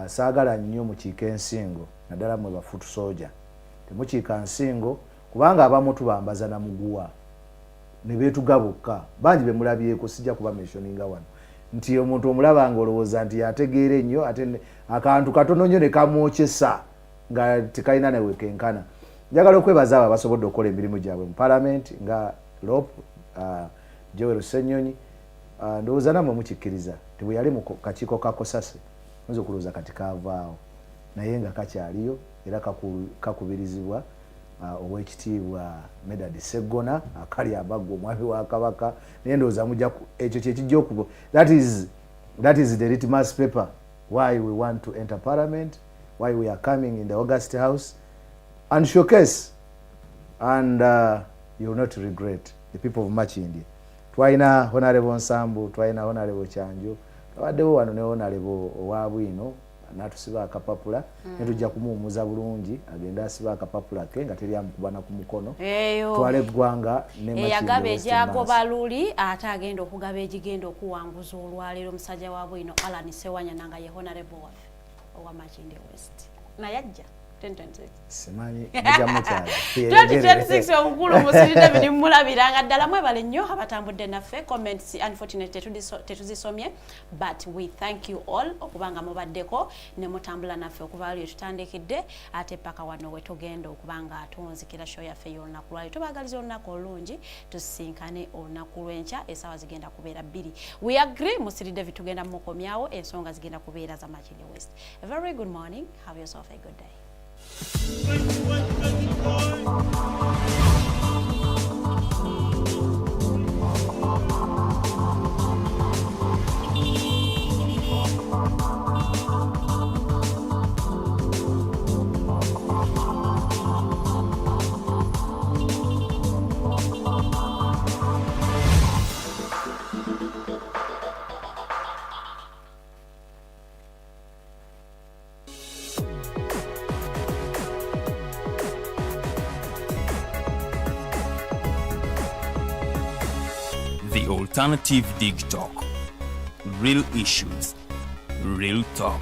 saagala nnyo mukiika ensingo, naddala mwe bafutu soja temukiika nsingo, kubanga abamu tubambaza na muguwa ne beetuga bokka. Bangi be mulabyeko, sijja kuba mentioninga wano, nti omuntu omulaba nga olowooza nti yategeera ennyo ate akantu katono nnyo ne kamwokyesa nga tekalina newe kenkana. Njagala okwebaza abo abasobodde okukola emirimu gyabwe mu parliament nga Lop, Joel Ssenyonyi, ndowooza namwe mukikkiriza ti bwe yali mu kakiiko ka Kosase oyinza okulowooza kati kaavaawo, naye nga kakyaliyo era kakubirizibwa owekitiibwa Medard Sseggona akali abaggo omwami wa Kabaka. Naye ndowooza mujja ekyo kyekijja okuba, that is the litmus paper why we want to enter parliament, why we are coming in the August House and showcase, and you will not regret, the people of Makindye. Twaina Honorable Nsambu, twaina Honorable Kyanjo, twaddewo wano ne Honorable Owabwino natusiba akapapula, netujja kumuwumuza bulungi agenda asiba akapapula ke nga teri amukubana ku mukono. Twale eggwanga ne Makindye eyagaba egyagoba luli ate agenda okugaba egigenda okuwanguza olwaleero omusajja wa Bwino Alan Sewanya nanga ye Honorable waffe owa Makindye West naye ajja 2026 simanyi mujja mukyala 2026 omukulu Musiri David mulabiranga ddala mwebale nnyo abatambudde naffe. Comments unfortunately tetuzisomye, but we thank you all okubanga mubaddeko ne mutambula naffe okuva lwe tutandikidde ate paka wano we tugenda okubanga atunzikira show yaffe y'olunaku lwali. Tubagaliza olunaku olungi, tusinkane olunaku lw'enkya essaawa zigenda kubeera 2. We agree Musiri David tugenda mukomyawo, ensonga zigenda kubeera za Makindye West. A very good morning, have yourself a good day. The Alternative Dig Talk. Real issues, real talk.